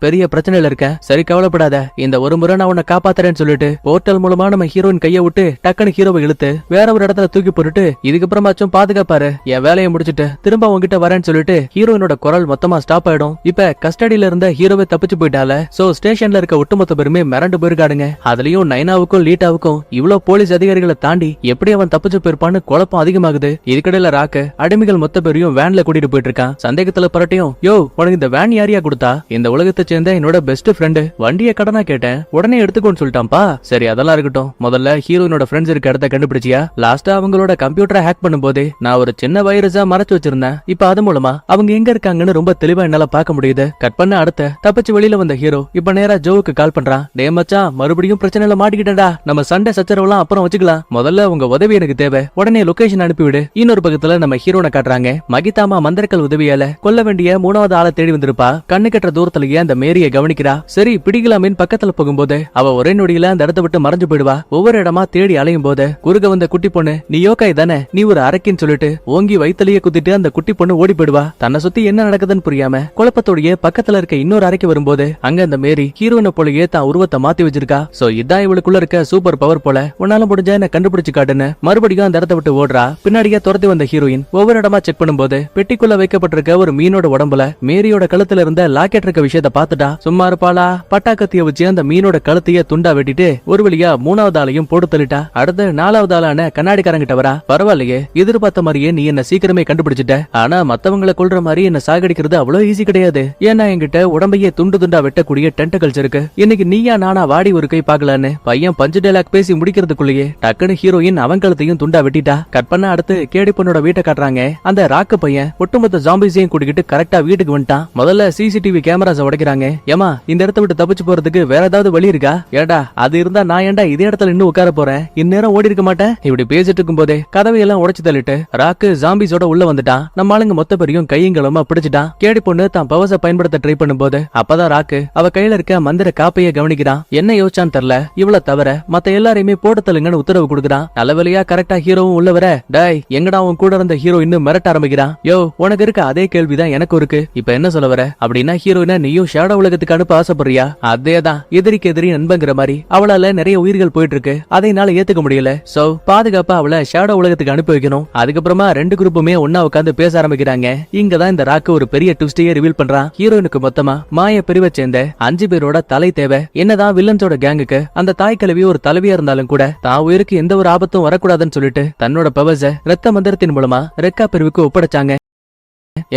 பெரிய பிரச்சனையில இருக்க. சரி கவலைப்படாத, இந்த ஒரு முறை நான் உன்னை காப்பாத்துறேன்னு சொல்லிட்டு போர்ட்டல் மூலமா நம்ம ஹீரோயின் கைய விட்டு டக்குனு ஹீரோவை இழுத்து வேற ஒரு இடத்துல தூக்கி போட்டுட்டு இதுக்கப்புறமாச்சும் பாதுகாப்பாரு, என் வேலையை முடிச்சிட்டு திரும்ப உங்ககிட்ட வரேன்னு சொல்லிட்டு ஹீரோயினோட குரல் மொத்தமா ஸ்டாப் ஆயிடும். இப்ப கஸ்டடியில இருந்த ஹீரோவை தப்பிச்சு போயிட்டால. சோ ஸ்டேஷன்ல இருக்க ஒட்டுமொத்த பேருமே மிரண்டு போயிருக்காடுங்க. அதுலயும் நைனாவுக்கும் லீட்டாவுக்கும் இவ்வளவு போலீஸ் அதிகாரிகளை தாண்டி எப்படி அவன் தப்பிச்சு போயிருப்பான்னு குழப்பம் அதிகமாகுது. இதுக்கடையில ராக்கு அடிமைகள் மொத்த பேரையும் வேன்ல கூட்டிட்டு போயிட்டு இருக்கான். சந்தேகத்துல பரட்டையும், யோ உனக்கு இந்த வேன் யாரியா கொடுத்தா? இந்த உலகத்தை சேர்ந்த என்னோட பெஸ்ட் ஃப்ரெண்டு, வண்டியை கடனா கேட்டேன், உடனே எடுத்துக்கோன்னு சொல்லிட்டான்பா. சரி அதெல்லாம் இருக்கட்டும், முதல்ல ஹீரோயினோட ஃப்ரெண்ட்ஸ் இருக்க இடத்த கண்டுபிடிச்சியா? லாஸ்டா அவங்களோட கம்ப்யூட்டரை ஹேக் பண்ணும்போது நான் ஒரு சின்ன வைரஸா மறைச்சு வச்சிருந்தேன். இப்ப அது மூலமா அவங்க எங்க இருக்காங்கன்னு ரொம்ப தெளிவா என்னால பார்க்க முடியுது. கட் பண்ண அடுத்த தப்பிச்சு வெளியில வந்த ஹீரோ இப்ப நேரா ஜோவுக்கு கால் பண்றான். டே மச்சான், மறுபடியும் பிரச்சனையில மாட்டிக்கிட்டா. நம்ம சண்டை சச்சரவெல்லாம் அப்புறம் வச்சுக்கலாம். முதல்ல உங்க உதவி எனக்கு தேவை, உடனே லொகேஷன் அனுப்பிவிடு. இன்னொரு பக்கத்துல நம்ம ஹீரோனை காட்டுறாங்க. மகிதாமா மந்திரக்கல் உதவியால கொல்ல வேண்டிய 3வது ஆளை தேடி வந்திருப்பா. கண்ணு கட்டுற தூரத்திலேயே அந்த மேரிய கவனிக்கிறா. சரி பிடிக்கலாமேன்னு பக்கத்துல போகும்போது அவ ஒரே நொடியில அந்த இடத்தை விட்டு மறைஞ்சு போயிடுவா. ஒவ்வொரு இடமா தேடி அலையும் போது குறுக வந்த குட்டி பொண்ணு, நீ யோகாய் தானே, நீ ஒரு அரக்கின்னு சொல்லிட்டு ஓங்கி வயித்தலையே குத்திட்டு அந்த குட்டி பொண்ணு ஓடி போயிடுவா. தன்னை சுத்தி என்ன நடக்குதுன்னு புரியாம குழப்பத்தோடய பக்கத்துல இருக்க இன்னொரு அறைக்கு வரும்போது அங்க அந்த மேரி ஹீரோனை போலயே தான் உருவத்தை மாத்தி வச்சிருக்கா. சோ இதான் இவளுக்குள்ள இருக்க சூப்பர் பவர் போல, உன்னால முடிஞ்ச என்ன கண்டுபிடிச்சு காட்டுன்னு மறுபடியும் அந்த இடத்தை விட்டு ஓடுறா. பின்னாடியே துரத்தி வந்த ஹீரோயின் ஒவ்வொரு இடமா செக் பண்ணும்போது பெட்டிக்குள்ள வைக்கப்பட்டிருக்க ஒரு மீனோட உடம்புல மேரியோட கழுத்துல இருந்த லாக்கெட் இருக்க விஷயத்த பாத்துட்டா. சும்மா இருப்பாளா? பட்டாக்கத்திய வச்சு அந்த மீனோட கழுத்தைய துண்டா வெட்டிட்டு ஒரு வழியா 3வது ஆளையும் போட்டு தள்ளிட்டா. அடுத்து 4வது ஆளான கண்ணாடிக்காரங்கிட்ட வரா. பரவாயில்லையே, எதிர்பார்த்த மாதிரியே நீ என்ன சீக்கிரமே கண்டுபிடிச்சிட்ட. ஆனா மத்தவங்களை கொல்ற மாதிரி என்ன சாகடிக்கிறது அவ்வளவு ஈஸி கிடையாது. ஏன்னா என்கிட்ட உடம்பையே துண்டு துண்டா வெட்டக்கூடிய டென்டகல்ஸ் இருக்கு. இன்னைக்கு நீயா நானா வாடி ஒரு கை பாக்கலான்னு பையன் பஞ்சு டைலாக் பேசி முடிக்கிறதுக்குள்ளேயே டக்குனு ஹீரோயின் அவன் கழுத்தையும் துண்டா வெட்டிட்டா. கட் பண்ண அடுத்து கேடி பொண்ணோட வீட்டை காட்டுறாங்க. அந்த ராக்கு பையன் ஒட்டுமொத்த ஜாம்பிஸையும் கூட்டிக்கிட்டு கரெக்டா வீட்டுக்கு வந்துட்டான். முதல்ல சிசிடிவி கேமராஸ் உடைக்கிறாங்க. ஏமா இந்த இடத்த விட்டு தப்பிச்சு போறதுக்கு வேற ஏதாவது வழி இருக்கா? ஏடா அது இருந்தா நான் ஏன்டா இதே இடத்துல இன்னும் உட்கார போறேன், இந்நேரம் ஓடி இருக்க மாட்டேன். இப்படி பேசிட்டு இருக்கும் போதே கதவையெல்லாம் உடைச்சு தள்ளிட்டு ராக்கு ஜாம்பிஸோட உள்ள வந்துட்டான். நம்ம ஆளுங்க மொத்த பேரையும் கையங்களுமா பிடிச்சிட்டான். கேடி பொண்ணு தான் பவர்ஸ பயன்படுத்த ட்ரை பண்ணும்போது அப்பதான் ராக்கு அவ கையில இருக்க மந்திர காப்பைய கவனிக்கிறான். என்ன யோசிச்சான்னு தெரியல, இவள தவிர மத்த எல்லாரையுமே போட்டு தள்ளுங்கன்னு உத்தரவு கொடுக்குறான். நல்ல வேலையா கரெக்டா ஹீரோவும் உள்ள வர, டாய் எங்கடா அவன் கூட இருந்த ஹீரோ இன்னும் மிரட்ட ஆரம்பிக்கிறான். யோ உனக்கு இருக்க அதே கேள்விதான் எனக்கு இருக்கு, இப்ப என்ன சொல்ல வர? அப்படின்னா ஹீரோயினா நீயும் ஷேடோ உலகத்துக்கு அனுப்ப ஆசைப்படுறியா? அதேதான், எதிரிக்கு எதிரி நண்பங்கிற மாதிரி அவளால நிறைய உயிர்கள் போயிட்டு இருக்கு. அதை என்னால ஏத்துக்க முடியல. சோ பாதுகாப்பா அவளை ஷேடோ உலகத்துக்கு அனுப்பி வைக்கணும். அதுக்கப்புறமா 2 குரூப்புமே ஒன்னா உட்காந்து பேச ஆரம்பிக்கிறாங்க. இங்கதான் இந்த ராக்கு ஒரு பெரிய ட்விஸ்டையே ரிவீல் பண்றான். ஹீரோயினுக்கு மொத்தமா மாய பிரிவை சேர்ந்த 5 பேரோட தலை தேவை. என்னதான் வில்லன்ஸோட கேங்குக்கு அந்த தாய் கிழவி ஒரு தலைவியா இருந்தாலும் கூட தான் உயிருக்கு எந்த ஒரு ஆபத்தும் வரக்கூடாதுன்னு சொல்லிட்டு தன்னோட பவர்ஸ ரத்த மந்திரத்தின் மூலமா ரெக்கா பிரிவுக்கு ஒப்படைச்சாங்க.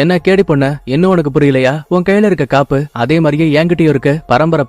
என்ன கேடி பொண்ண, இன்னும் உனக்கு புரியலையா? உன் கையில இருக்க காப்பு அதே மாதிரியே என்கிட்டயும் இருக்கு.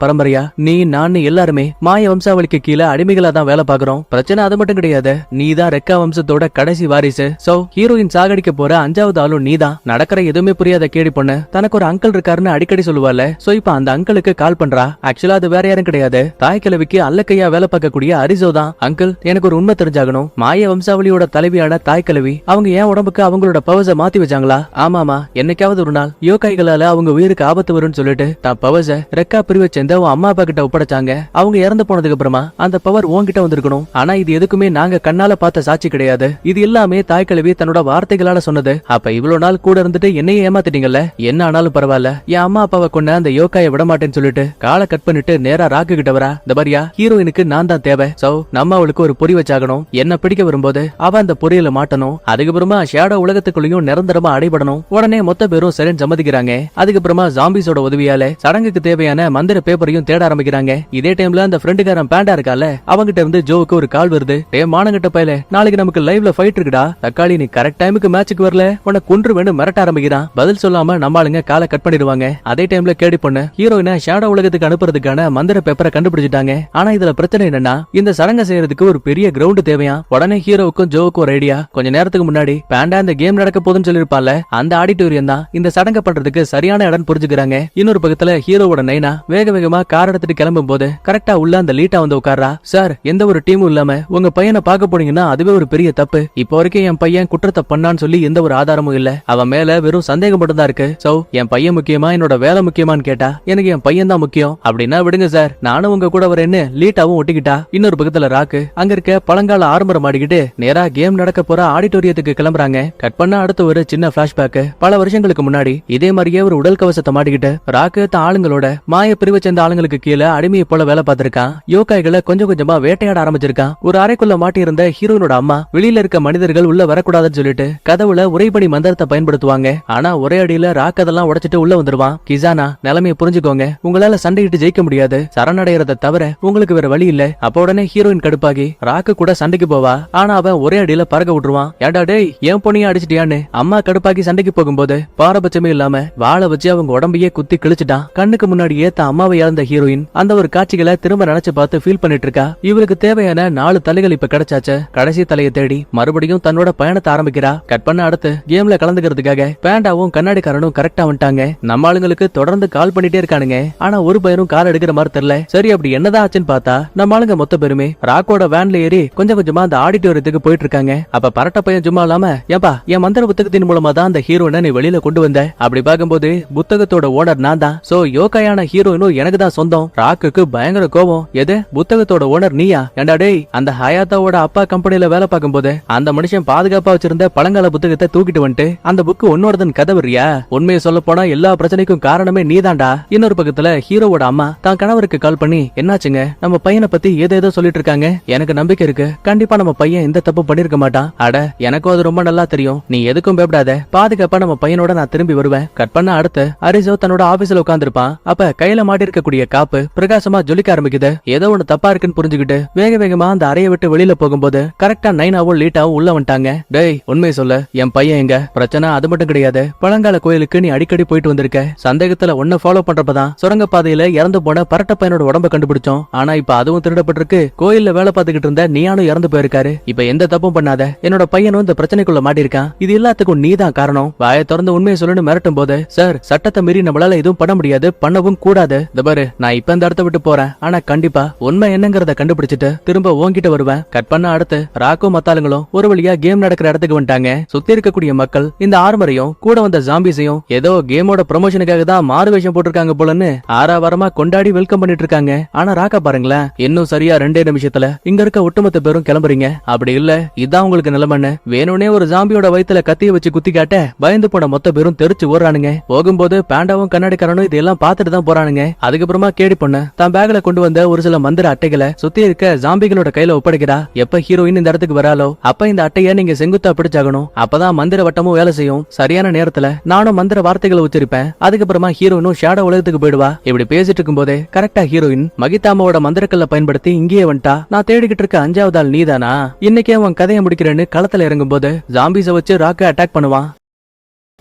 பரம்பரையா நீ நான் எல்லாருமே மாய வம்சாவளிக்கு கீழே அடிமைகளா தான் வேலை பாக்குறோம். பிரச்சனை அது மட்டும் கிடையாது, நீ தான் ரெக்கா வம்சத்தோட கடைசி வாரிசு. சோ ஹீரோயின் சாகடிக்க போற 5வது ஆளும் நீ தான். நடக்கிற எதுவுமே புரியாத கேடி பொண்ணு தனக்கு ஒரு அங்கிள் இருக்காருன்னு அடிக்கடி சொல்லுவாள். சோ இப்ப அந்த அங்கிளுக்கு கால் பண்றா. ஆக்சுவலா அது வேற யாரும் கிடையாது, தாய் கிழவிக்கு அல்லக்கையா வேலை பார்க்கக்கூடிய அரிசோ தான். அங்கிள் எனக்கு ஒரு உண்மை தெரிஞ்சாகணும். மாய வம்சாவளியோட தலைவியான தாய் கிழவி அவங்க என் உடம்புக்கு அவங்களோட பவர்ஸ மாத்தி வச்சாங்களா? ஆமாமா, என்னைக்காவது ஒரு நாள் யோகாய்களால அவங்க உயிருக்கு ஆபத்து வரும்னு சொல்லிட்டு தான் பவர்ஸ ரெக்கா பிரிவை சேர்ந்த உன் அம்மா அப்பா கிட்ட ஒப்படைச்சாங்க. அவங்க இறந்து போனதுக்கு அப்புறமா அந்த பவர் உன்கிட்ட வந்திருக்கணும். ஆனா இது எதுக்குமே நாங்க கண்ணால பார்த்த சாட்சி கிடையாது. இது எல்லாமே தாய் கிழவி தன்னோட வார்த்தைகளால சொன்னது. அப்ப இவ்வளவு நாள் கூட இருந்துட்டு என்னையே ஏமாத்திட்டீங்கல்ல, என்ன ஆனாலும் பரவாயில்ல, என் அம்மா அப்பாவை கொண்ட அந்த யோகாயை விட மாட்டேன்னு சொல்லிட்டு காலை கட் பண்ணிட்டு நேரா ராக்கு கிட்ட வரா. இந்த பாரியா, ஹீரோயினுக்கு நான் தான் தேவை. சோ நம்ம அவளுக்கு ஒரு பொறி வச்சாகணும். என்ன பிடிக்க வரும்போது அவ அந்த பொறியில மாட்டணும். அதுக்கப்புறமா ஷேடோ உலகத்துக்குள்ளயும் நிரந்தரமா அடைபடணும். உடனே மொத்த பேரும் சரின்னு சம்மதிக்கிறாங்க. அதுக்கப்புறமா ஜாம்பிஸோட உதவியால சடங்குக்கு தேவையான மந்திர பேப்பரையும் தேட ஆரம்பிக்கிறாங்க. இதே டைம்ல அந்த ஃப்ரெண்டுக்காரன் பேண்டா இருக்கால, அவங்கிட்ட இருந்து ஜோவுக்கு ஒரு கால் வருது. மானங்கிட்ட பையல, நாளைக்கு நமக்கு லைவ்ல ஃபைட் இருக்குடா, தக்காளி நீ கரெக்ட் டைமுக்கு மேட்சுக்கு வரல, உன்னை கொன்று வேணும் மிரட்ட ஆரம்பிக்கிறான். பதில் சொல்லாம நம்ம ஆளுங்க காலை கட் பண்ணிடுவாங்க. அதே டைம்ல கேடி பொண்ணு ஹீரோயினை ஷேடோ உலகத்துக்கு அனுப்புறதுக்கான மந்திர பேப்பரை கண்டுபிடிச்சிட்டாங்க. ஆனா இதுல பிரச்சனை என்னன்னா, இந்த சடங்க செய்யறதுக்கு ஒரு பெரிய கிரவுண்ட் தேவையா. உடனே ஹீரோவுக்கும் ஜோவுக்கும் ஒரு ஐடியா. கொஞ்ச நேரத்துக்கு முன்னாடி பேண்டா இந்த கேம் நடக்க போதுன்னு சொல்லிருப்பால, அந்த ஆடிட்டோரியம் தான் இந்த சடங்க பண்றதுக்கு சரியான இடம் புரிஞ்சுக்கிறாங்க. இன்னொரு பக்கத்துல ஹீரோவோட நைனா வேக வேகமா கார் எடுத்துட்டு கிளம்பும் போது கரெக்டா உள்ள அந்த லீட்டா வந்து உட்கார்றா. சார், எந்த ஒரு டீமும் இல்லாம உங்க பையனை பார்க்க போனீங்கன்னா அதுவே ஒரு பெரிய தப்பு. இப்போ வரைக்கும் என் பையன் குற்றத்தை பண்ணான்னு சொல்லி எந்த ஒரு ஆதாரமும் இல்ல. அவன் மேல வெறும் சந்தேகம் மட்டும் தான் இருக்கு. சோ என் பையன் முக்கியமா என்னோட வேலை முக்கியமான்னு கேட்டா எனக்கு என் பையன் தான் முக்கியம். அப்படின்னா விடுங்க சார், நானும் உங்க கூட வரேன்னு லீட்டாவும் ஒட்டிக்கிட்டா. இன்னொரு பக்கத்துல ராக்கு அங்க இருக்க பழங்கால ஆர்மரம் மாடிக்கிட்டு நேரா கேம் நடக்க போற ஆடிட்டோரியத்துக்கு கிளம்புறாங்க. கட் பண்ண அடுத்து ஒரு சின்ன பிளாஷ்பேக். பல வருஷங்களுக்கு முன்னாடி இதே மாதிரியே ஒரு உடல் கவசத்தை மாட்டிக்கிட்டு ராக்கு தான் ஆளுங்களோட மாய பிரிவை சேர்ந்த ஆளுங்களுக்கு கீழே அடிமையை போல வேலை பார்த்திருக்கான். யோகாய்களை கொஞ்சம் கொஞ்சமா வேட்டையாட ஆரம்பிச்சிருக்கான். ஒரு அறைக்குள்ள மாட்டி இருந்த ஹீரோனோட அம்மா வெளியில இருக்க மனிதர்கள் உள்ள வரக்கூடாதுன்னு சொல்லிட்டு கதவுல உரைபடி மந்திரத்தை பயன்படுத்துவாங்க. ஆனா ஒரே அடியில ராக் அதெல்லாம் உடைச்சிட்டு உள்ள வந்துருவான். கிசானா, நிலைமையை புரிஞ்சுக்கோங்க, உங்களால சண்டையிட்டு ஜெயிக்க முடியாது, சரணடைறத தவிர உங்களுக்கு வேற வழி இல்ல. அப்ப உடனே ஹீரோயின் கடுப்பாகி ராக்கு கூட சண்டைக்கு போவா. ஆனா அவன் ஒரே அடியில பறக்க விட்டுருவான். ஏண்டா டேய், ஏன் பொண்ணியா அடிச்சிட்டியான்னு அம்மா கடுப்பாக்கி சண்டைக்கு போகும்போது பாரபட்சமே இல்லாம வாழை வச்சு அவங்க உடம்பையே குத்தி கிழிச்சிட்டான். கண்ணுக்கு முன்னாடியே தான் அம்மாவை இழந்த ஹீரோயின் அந்த ஒரு காட்சிகளை திரும்ப நினைச்சு பார்த்து ஃபீல் பண்ணிட்டு இருக்கா. இவளுக்கு தேவையான 4 தலைகள் இப்ப கிடைச்சாச்சு. கடைசி தலையை தேடி மறுபடியும் தன்னோட பயணத்தை ஆரம்பிக்கிறா. கட் பண்ண அடுத்து கேம்ல கலந்துக்கிறதுக்காக பேண்டாவும் கண்ணாடிக்காரனும் கரெக்டா வந்துட்டாங்க. நம்ம ஆளுங்களுக்கு தொடர்ந்து கால் பண்ணிட்டே இருக்கானுங்க. ஆனா ஒரு பையனும் கால் எடுக்கிற மாதிரி தெரியல. சரி, அப்படி என்னதான் ஆச்சுன்னு பார்த்தா நம்ம ஆளுங்க மொத்த பேருமே ராக்கோட வேன்ல ஏறி கொஞ்சம் கொஞ்சமா அந்த ஆடிட்டோரியத்துக்கு போயிட்டு இருக்காங்க. அப்ப பரட்ட பையன் சும்மா இல்லாம, ஏப்பா என் மந்திர புத்தகத்தின் மூலமா தான் அந்த ஹீரோயினை நீ வெளியில கொண்டு வந்த. அப்படி பார்க்கும்போது புத்தகத்தோட ஓனர் நான் தான். சோ யோகாயான ஹீரோயினும் எனக்கு தான் சொந்தம். ராக்குக்கு பயங்கர கோபம். எது, புத்தகத்தோட ஓனர் நீயா? ஏண்டா டேய், அந்த ஹயாத்தாவோட அப்பா கம்பெனில வேலை பார்க்கும் போது அந்த மனுஷன் பாதுகாப்பா வச்சிருந்த பழங்கால புத்தகத்தை தூக்கிட்டு வந்துட்டு அந்த புக்கு உன்னோடதன் கதவுறியா? உண்மையை சொல்ல போனா எல்லா பிரச்சனைக்கும் காரணமே நீதான்டா. இன்னொரு பக்கத்துல ஹீரோவோட அம்மா தான் கணவருக்கு கால் பண்ணி, என்னாச்சுங்க, நம்ம பையனை பத்தி ஏதேதோ சொல்லிட்டு இருக்காங்க, எனக்கு நம்பிக்கை இருக்கு, கண்டிப்பா நம்ம பையன் இந்த தப்பு பண்ணிருக்க மாட்டான். அட, எனக்கும் அது ரொம்ப நல்லா தெரியும், நீ எதுக்கும் பயப்படாத, பாதுகாப்பா நம்ம பையனோட நான் திரும்பி வருவேன். கட் பண்ண அடுத்து அரிசோ தன்னோட ஆபீஸ்ல உட்கார்ந்திருப்பான். அப்ப கையில மாட்டிருக்கக்கூடிய காப்பு பிரகாசமா ஜொலிக்க ஆரம்பிக்குது. ஏதோ ஒண்ணு தப்பா இருக்குன்னு புரிஞ்சுக்கிட்டு வேக வேகமா அந்த அறையை விட்டு வெளியில போகும்போது கரெக்டா நைனாவும் லீட்டாவும் உள்ள வந்துட்டாங்க. டேய், உண்மையை சொல்ல, என் பையன் எங்க? பிரச்சனை அது மட்டும் கிடையாது, பழங்கால கோயிலுக்கு நீ அடிக்கடி போயிட்டு வந்திருக்க. சந்தேகத்துல ஒன்ன ஃபாலோ பண்றப்பதான் சுரங்க பாதையில இறந்து போன பரட்ட பையனோட உடம்ப கண்டுபிடிச்சோம். ஆனா இப்ப அதுவும் திருடப்பட்டிருக்கு. கோயில்ல வேலை பார்த்துக்கிட்டு இருந்த நீயானும் இறந்து போயிருக்காரு. இப்ப எந்த தப்பும் பண்ணாத, என்னோட பையனும் இந்த பிரச்சனைக்குள்ள மாட்டிருக்கான். இது எல்லாத்துக்கும் நீதான் காரணம். வாயை திறந்து உண்மையை சொல்லு மிரட்டும் போது, சார், சட்டத்தை மீறி நம்மளால எதுவும் பண்ண முடியாது, பண்ணவும் கூடாது. இந்த பாரு, நான் இப்ப இந்த இடத்த விட்டு போறேன். ஆனா கண்டிப்பா உண்மை என்னங்கறத கண்டுபிடிச்சிட்டு திரும்ப உன்கிட்ட வருவேன். கட் பண்ண அடுத்து ராக்கும் மத்தாளுங்களும் ஒரு வழியா கேம் நடக்கிற இடத்துக்கு வந்துட்டாங்க. சுத்தி இருக்கக்கூடிய மக்கள் இந்த ஆர்மரையும் கூட வந்த ஜாம்பிஸையும் ஏதோ கேமோட ப்ரமோஷனுக்காக தான் மாறு வேஷம் போட்டிருக்காங்க போலன்னு ஆறாவாரமா கொண்டாடி வெல்கம் பண்ணிட்டு இருக்காங்க. ஆனா ராக்கா பாருங்களேன், இன்னும் சரியா 2 நிமிஷத்துல இங்க இருக்க ஒட்டுமொத்த பேரும் கிளம்புறீங்க. அப்படி இல்ல இதான் உங்களுக்கு நிலைமைன்னு வேணும்னே ஒரு ஜாம்பியோட வயித்துல கத்திய வச்சு குத்தி காட்ட பயந்து போன மொத்த பேரும் தெரிச்சு ஓடுறானுங்க. போகும்போது பேண்டாவும் கண்ணாடிக்காரனும் இதெல்லாம் பார்த்துட்டு தான் போறானுங்க. அதுக்கப்புறமா கேடி பொண்ணு தான் பேக்ல கொண்டு வந்த ஒரு சில மந்திர அட்டைகளை சுத்தி இருக்க ஜாம்பிகளோட கையில ஒப்படைக்கிறா. எப்ப ஹீரோயின் இந்த இடத்துக்கு வராலோ அப்ப இந்த அட்டைய நீங்க செங்குத்தா பிடிச்சாகணும். அப்பதான் மந்திர வட்டமும் வேலை செய்யும். சரியான நேரத்துல நானும் மந்திர வார்த்தைகளை உச்சரிப்பேன். அதுக்கப்புறமா ஹீரோயினும் ஷேடோ உலகத்துக்கு போயிடுவா. இப்படி பேசிட்டு இருக்கும் போதே கரெக்டா ஹீரோயின் மகிதாமாவோட மந்திரக்கல்ல பயன்படுத்தி இங்கேயே வந்துட்டா. நான் தேடிக்கிட்டு இருக்க 5வது ஆள் நீதானா? இன்னைக்கே அவன் கதையை முடிக்கிறேன்னு களத்துல இறங்கும் போது ஜாம்பிஸ வச்சு ராக்க அட்டாக் பண்ணுவான்.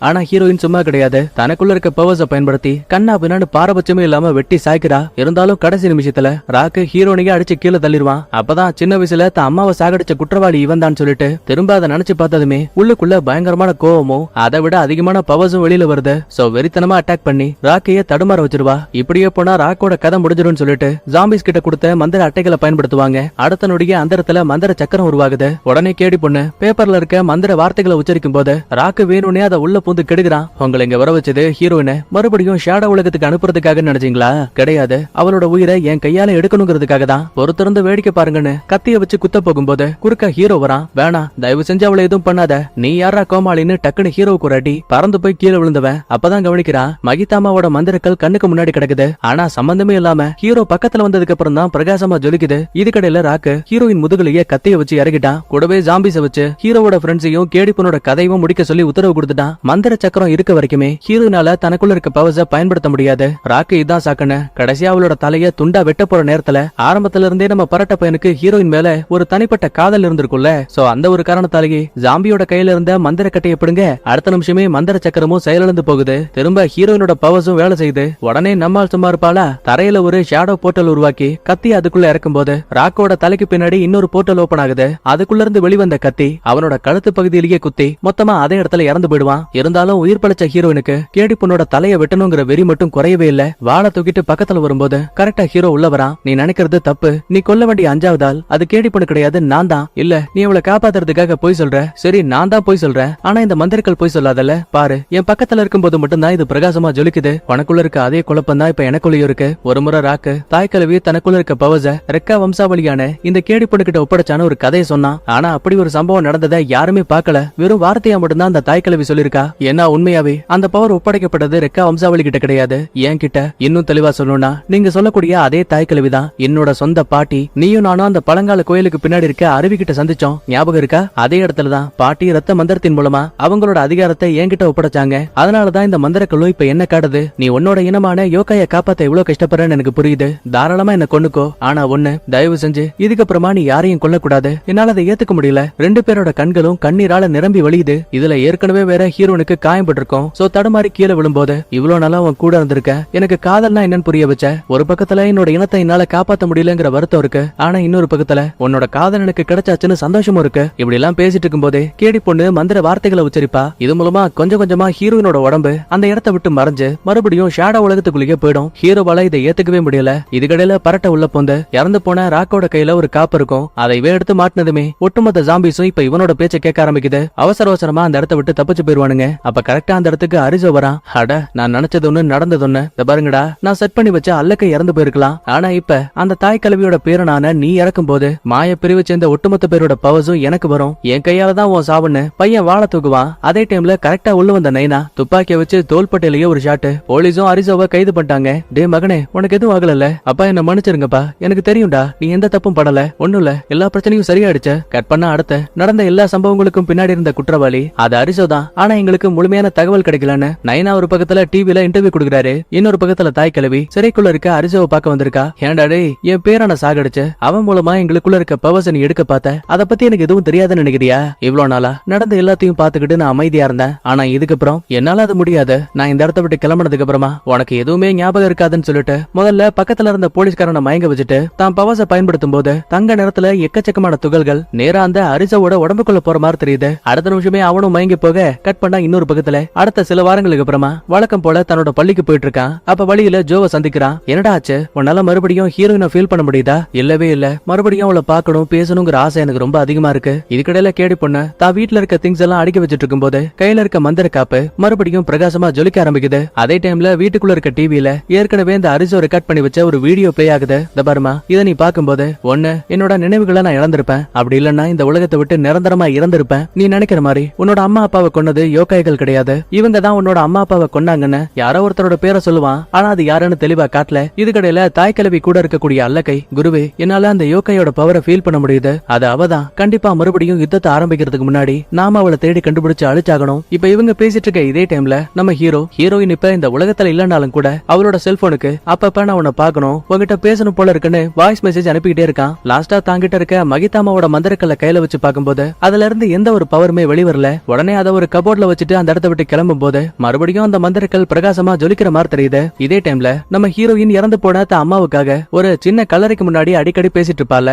ஆனா ஹீரோயின் சும்மா கிடையாது. தனக்குள்ள இருக்க பவர்ஸ பயன்படுத்தி கண்ணா பின்னான்னு பாரபட்சமே இல்லாம வெட்டி சாய்க்கிறா. இருந்தாலும் கடைசி நிமிஷத்துல ராக்கு ஹீரோனியே அடிச்சு கீழே தள்ளிடுவான். அப்பதான் சின்ன வயசுல தன் அம்மாவை சாகடிச்ச குற்றவாளி இவன் தான் சொல்லிட்டு திரும்ப அதை நினைச்சு பார்த்ததுமே உள்ளுக்குள்ள பயங்கரமான கோவமும் அதை விட அதிகமான பவர்ஸும் வெளியில வருது. சோ வெறித்தனமா அட்டாக் பண்ணி ராக்கையே தடுமாற வச்சிருவா. இப்படியே போனா ராக்கோட கதை முடிஞ்சிடும் சொல்லிட்டு ஜாம்பிஸ் கிட்ட கொடுத்த மந்திர அட்டைகளை பயன்படுத்துவாங்க. அடுத்த நொடியே அந்த இடத்துல மந்திர சக்கரம் உருவாகுது. உடனே கேடி பொண்ணு பேப்பர்ல இருக்க மந்திர வார்த்தைகளை உச்சரிக்கும் போது ராக்கு வேணும்னே அதை உள்ள பூந்து கெடுக்கிறான். உங்களை இங்க வர வச்சது ஹீரோயினை மறுபடியும் ஷேடோ உலகத்துக்கு அனுப்புறதுக்காக நினைச்சீங்களா? கிடையாது, அவளோட உயிரை என் கையால எடுக்கணுங்கிறதுக்காக தான். பொறுத்திருந்து வேடிக்கை பாருங்கன்னு கத்திய வச்சு குத்த போகும்போது குறுக்கா ஹீரோ வரான். வேணாம், தயவு செஞ்சு அவளை எதுவும் பண்ணாத, நீ யாரா கோமாளின்னு டக்குன்னு ஹீரோவுக்கு ஒரு அடி. பறந்து போய் கீழே விழுந்தவன் அப்பதான் கவனிக்கிறான் மகிதாமாவோட மந்திரக்கல் கண்ணுக்கு முன்னாடி கிடக்குது. ஆனா சம்பந்தமே இல்லாம ஹீரோ பக்கத்துல வந்ததுக்கு அப்புறம் தான் பிரகாசமா ஜொலிக்குது. இதுக்கடையில ராக்கு ஹீரோயின் முதுகுலையே கத்திய வச்சு இறக்கிட்டான். கூடவே ஜாம்பிஸ வச்சு ஹீரோவோட ஃப்ரெண்ட்ஸையும் கேடிப்பனோட கதையும் முடிக்க சொல்லி உத்தரவு கொடுத்துட்டான். மந்திர சக்கரம் இருக்க வரைக்குமே ஹீரோனால தனக்குள்ள இருக்க பவர்ஸ பயன்படுத்த முடியாது. ராக்கு இதான் சாக்குன்னு கடைசியா அவளோட தலைய துண்டா வெட்ட போற நேரத்துல ஆரம்பத்துல இருந்தே நம்ம பரட்ட பையனுக்கு ஹீரோயின் மேல ஒரு தனிப்பட்ட காதல் இருந்திருக்குல்ல. சோ அந்த ஒரு காரணத்தாலேயே ஜாம்பியோட கையில இருந்த மந்திர கட்டையை பிடுங்க அடுத்த நிமிஷமே மந்திர சக்கரமும் செயலிழந்து போகுது. திரும்ப ஹீரோயினோட பவர்ஸும் வேலை செய்யுது. உடனே நம்மால் சும்மா இருப்பாளா, தரையில ஒரு ஷேடோ போர்ட்டல் உருவாக்கி கத்தி அதுக்குள்ள இறக்கும் போது ராக்கோட தலைக்கு பின்னாடி இன்னொரு போர்ட்டல் ஓபன் ஆகுது. அதுக்குள்ள இருந்து வெளிவந்த கத்தி அவனோட கழுத்து பகுதியிலேயே குத்தி மொத்தமா அதே இடத்துல இறந்து போயிடுவான். இருந்தாலும் உயிர் பழிச்ச ஹீரோயினுக்கு கேடி பொண்ணோட தலையை வெட்டணுங்கிற வெறி மட்டும் குறையவே இல்ல. வாழை தூக்கிட்டு பக்கத்துல வரும்போது கரெக்டா ஹீரோ உள்ள வரான். நீ நினைக்கிறது தப்பு, நீ கொல்ல வேண்டிய அஞ்சாவது ஆள் அது கேடி பொண்ணு கிடையாது, நான் தான். இல்ல நீ அவளை காப்பாத்துறதுக்காக போய் சொல்ற, சரி நான் தான் போய் சொல்றேன், ஆனா இந்த மந்திரங்கள் போய் சொல்லாதல்ல. பாரு என் பக்கத்துல இருக்கும்போது மட்டும்தான் இது பிரகாசமா ஜொலிக்குது. உனக்குள்ள இருக்க அதே குழப்பம் தான் இப்ப எனக்குள்ளயும் இருக்கு. ஒரு முறை ராக்கு தாய் கலவி தனக்குள்ள இருக்க பவர்ஸ ரெக்கா வம்சாவளியான இந்த கேடி பொண்ணு கிட்ட ஒப்படைச்சான ஒரு கதையை சொன்னான். ஆனா அப்படி ஒரு சம்பவம் நடந்ததை யாருமே பார்க்கல. வெறும் வார்த்தையா மட்டும்தான் அந்த தாய் கலவி சொல்லிருக்கா. ஏன்னா உண்மையாவே அந்த பவர் ஒப்படைக்கப்பட்டது ரெக்கா வம்சாவளி கிட்ட கிடையாது, என் கிட்ட. இன்னும் தெளிவா சொல்லணும்னா நீங்க சொல்லக்கூடிய அதே தாய் கலவி தான் என்னோட சொந்த பாட்டி. நீயும் நானும் அந்த பழங்கால கோயிலுக்கு பின்னாடி இருக்க அருவி கிட்ட சந்திச்சோம், ஞாபகம் இருக்கா? அதே இடத்துலதான் பாட்டி ரத்த மந்திரத்தின் மூலமா அவங்களோட அதிகாரத்தை என்கிட்ட ஒப்படைச்சாங்க. அதனாலதான் இந்த மந்திரக்களும் இப்ப என்ன காட்டுது, நீ உன்னோட இனமான யோகாய காப்பாத்த எவ்வளவு கஷ்டப்படுறேன்னு எனக்கு புரியுது. தாராளமா என்ன கொன்னுக்கோ, ஆனா ஒண்ணு தயவு செஞ்சு இதுக்கப்புறமா நீ யாரையும் கொல்லக்கூடாது. என்னால அதை ஏத்துக்க முடியல. ரெண்டு பேரோட கண்களும் கண்ணீரால நிரம்பி வழியுது. இதுல ஏற்கனவே வேற ஹீரோனுக்கு காயப்பட்டிருக்கும். சோ தடுமாறி கீழே விழும்போது இவ்வளவு நாளா உன் கூட இருந்திருக்க, எனக்கு காதல்னா என்னன்னு புரிய வச்ச. ஒரு பக்கத்துல என்னோட இனத்தை என்னால காப்பாத்த முடியலங்கிற வருத்தம் இருக்கு, ஆனா இன்னொரு பக்கத்துல உன்னோட காதல் எனக்கு கிடைச்சாச்சுன்னு சந்தோஷமும் இருக்கு. இப்படி எல்லாம் பேசிட்டு இருக்கும் போதே கேடி பொண்ணு மந்திர வார்த்தைகளை உச்சரிப்பா. இது மூலமா கொஞ்சம் கொஞ்சமா ஹீரோயினோட உடம்பு அந்த இடத்தை விட்டு மறைஞ்சு மறுபடியும் ஷேடோ உலகத்துக்குள்ளேயே போயிடும். ஹீரோவால இதை ஏத்துக்கவே முடியல. இதுக்கடையில பரட்ட உள்ள போந்து இறந்து போன ராக்கோட கையில ஒரு காப்பு இருக்கும். அதை எடுத்து மாட்டினதுமே ஒட்டுமொத்த ஜாம்பிஸும் இப்ப இவனோட பேச்ச கேட்க ஆரம்பிக்குது. அவசர அவசரமா அந்த இடத்தை விட்டு தப்பிச்சு போயிருவானுங்க. அப்ப கரெக்டா அந்த இடத்துக்கு அரிஜோ வரான். அட நான் நினைச்சது ஒண்ணு நடந்தது ஒண்ணு. பாருங்கடா, நான் செட் பண்ணி வச்ச அல்லக்கை இறந்து போயிருக்கலாம், ஆனா இப்ப அந்த தாய் கலவியோட பேரனான நீ இறக்கும் போது மாய பிரிவு சேர்ந்த ஒட்டுமொத்த பேரோட பவர்ஸும் எனக்கு வரும். என் கையால தான் உன் சாவுன்னு பையன் வாழ தூக்குவான். அதே டைம்ல கரெக்டா உள்ள வந்த நைனா துப்பாக்கிய வச்சு தோள்பட்டையிலேயே ஒரு ஷாட். போலீஸும் அரிஜோவை கைது பண்ணிட்டாங்க. டே மகனே, உனக்கு எதுவும் ஆகல? அப்பா என்ன மன்னிச்சிருங்கப்பா, எனக்கு தெரியும்டா நீ எந்த தப்பும் படல, ஒண்ணும் இல்ல, எல்லா பிரச்சனையும் சரியாயிடுச்சு. கட் பண்ண அடுத்த நடந்த எல்லா சம்பவங்களுக்கும் பின்னாடி இருந்த குற்றவாளி அது அரிஜோ தான். ஆனா எங்களுக்கு முழுமையான தகவல் கிடைக்கலன்னு நைனா ஒரு பக்கத்துல டிவில இன்டர்வியூ கொடுக்குறாரு. இன்னொரு பக்கத்துல தாய் கிழவி சிறைக்குள்ள இருக்க அரிஜோவை பார்க்க வந்திருக்கா. ஏன்டா டேய், என் பேரான சாகடிச்சு அவன் மூலமா எங்களுக்குள்ள இருக்க பவர்ஸ் நீ எடுக்க பார்த்த, அதை பத்தி எனக்கு எதுவும் தெரியாதுன்னு நினைக்கிறியா? இவ்வளவு நாளா நடந்த எல்லாத்தையும் பாத்துக்கிட்டு நான் அமைதியா இருந்தேன். ஆனா இதுக்கப்புறம் என்னால அது முடியாது. நான் இந்த இடத்த விட்டு கிளம்பினதுக்கு அப்புறமா உனக்கு எதுவுமே ஞாபகம் இருக்காதுன்னு சொல்லிட்டு முதல்ல பக்கத்துல இருந்த போலீஸ்காரனை மயங்க வச்சுட்டு தான் பவர்ஸ பயன்படுத்தும் போது தங்க நிறத்துல எக்கச்சக்கமான துகள்கள் நேரா அந்த அரிஜோவோட உடம்புக்குள்ள போற மாதிரி தெரியுது. அடுத்த நிமிஷமே அவனும் மயங்கி போக கட் பண்ணா இன்னொரு பக்கத்துல அடுத்த சில வாரங்களுக்கு அப்புறமா வழக்கம் போல தன்னோட பள்ளிக்கு போயிட்டு இருக்கான். அப்ப வழியில ஜோவை சந்திக்கிறான். என்னடா ஆச்சு, உன்னால மறுபடியும் ஹீரோயினை ஃபீல் பண்ண முடியுதா? இல்லவே இல்ல, மறுபடியும் அவளை பார்க்கணும் பேசணுங்கிற ஆசை எனக்கு ரொம்ப அதிகமா இருக்கு. இதுக்கடையில கேடி பொண்ணு தான் வீட்டுல இருக்க திங்ஸ் எல்லாம் அடுக்கி வச்சிட்டு இருக்கும் போது கையில இருக்க மந்திர காப்பு மறுபடியும் பிரகாசமா ஜொலிக்க ஆரம்பிக்குது. அதே டைம்ல வீட்டுக்குள்ள இருக்க டிவில ஏற்கனவே இந்த அரிஜோ ரெக்கார்ட் பண்ணி வச்ச ஒரு வீடியோ பிளே ஆகுது. பாருமா, இதை நீ பாக்கும்போது ஒண்ணு என்னோட நினைவுகளை நான் இழந்திருப்பேன், அப்படி இல்லன்னா இந்த உலகத்தை விட்டு நிரந்தரமா இறந்திருப்பேன். நீ நினைக்கிற மாதிரி உன்னோட அம்மா அப்பாவை கொன்னது யோகாய்கள் கிடையாது, இவங்க தான் உன்னோட அம்மா அப்பாவை கொன்னாங்கன்னு யாரோ ஒருத்தரோட பேரை சொல்லுவான். ஆனா அது யாருன்னு தெளிவா காட்டல. இதுக்கடையில தாய் கிழவி கூட இருக்கக்கூடிய அல்லக்கை, குருவே என்னால அந்த யோகாயோட பவரை ஃபீல் பண்ண முடியுது, அது அவதான். கண்டிப்பா மறுபடியும் யுத்தத்தை ஆரம்பிக்கிறதுக்கு முன்னாடி நாம அவளை தேடி கண்டுபிடிச்சு அழிச்சாகணும். இப்ப இவங்க பேசிட்டு இருக்க இதே டைம்ல நம்ம ஹீரோயின் இப்ப இந்த உலகத்துல இல்லனாலும் கூட அவளோட செல்போனுக்கு அப்பப்ப நான் உன்னை பாக்கணும், உங்ககிட்ட பேசணும் போல இருக்குன்னு வாய்ஸ் மெசேஜ் அனுப்பிக்கிட்டே இருக்கான். லாஸ்டா தாங்கிட்ட இருக்க மகிதாமாவோட மந்திரக்கல்ல கையில வச்சு பார்க்கும்போது அதுல இருந்து எந்த ஒரு பவருமே வெளிவரல. உடனே அதை ஒரு கபோர்ட்ல வச்சுட்டு அந்த இடத்த விட்டு கிளம்பும் போது மறுபடியும் அந்த மந்திரக்கல் பிரகாசமா ஜொலிக்கிற மாதிரி தெரியுது. இதே டைம்ல நம்ம ஹீரோயின் இறந்து போன அம்மாவுக்காக ஒரு சின்ன கல்லறைக்கு முன்னாடி அடிக்கடி பேசிட்டு இருப்பாள்.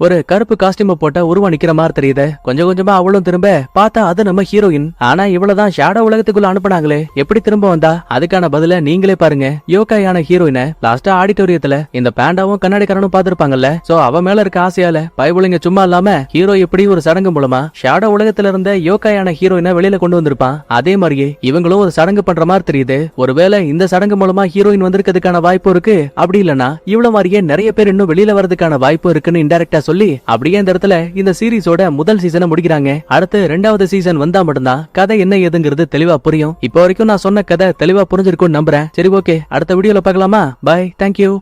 ஒரு கருப்பு காஸ்டியூம் போட்ட உருவம் நிக்கிற மாதிரி தெரியுது. கொஞ்சம் கொஞ்சமா அவளும் திரும்ப பார்த்தா அது நம்ம ஹீரோயின். ஆனா இவ்வளவுதான் ஷேடோ உலகத்துக்குள்ள அனுப்புனாங்களே, எப்படி திரும்ப வந்தா? அதுக்கான பதில நீங்களே பாருங்க. யோகாயான ஹீரோயின லாஸ்டா ஆடிட்டோரியத்துல இந்த பேண்டாவும் கண்ணாடிக்காரனும் பாத்துருப்பாங்கல்ல. சோ அவ மேல இருக்க ஆசையால பயபுலிங்க சும்மா இல்லாம ஹீரோ இப்படி ஒரு சடங்கு மூலமா ஷேடோ உலகத்துல இருந்த யோகாயான ஹீரோயினை வெளியில கொண்டு வந்திருப்பான். அதே மாதிரியே இவங்களும் ஒரு சடங்கு பண்ற மாதிரி தெரியுது. ஒருவேளை இந்த சடங்கு மூலமா ஹீரோயின் வந்திருக்கிறதுக்கான வாய்ப்பு இருக்கு. அப்படி இல்லனா இவ்வளவு மாதிரியே நிறைய பேர் இன்னும் வெளியில வரதுக்கான வாய்ப்பு இருக்குன்னு இன்டைரக்டா சொல்லி அப்படியே இந்த இடத்துல இந்த சீரிஸோட முதல் சீசனை முடிக்கிறாங்க. அடுத்து 2வது சீசன் வந்தா மட்டும்தான் கதை என்ன ஏதுங்கிறது தெளிவா புரியும். இப்போ வரைக்கும் நான் சொன்ன கதை தெளிவா புரிஞ்சிருக்கும்னு நம்புறேன். சரி, ஓகே, அடுத்த வீடியோல பார்க்கலாமா? Bye, thank you.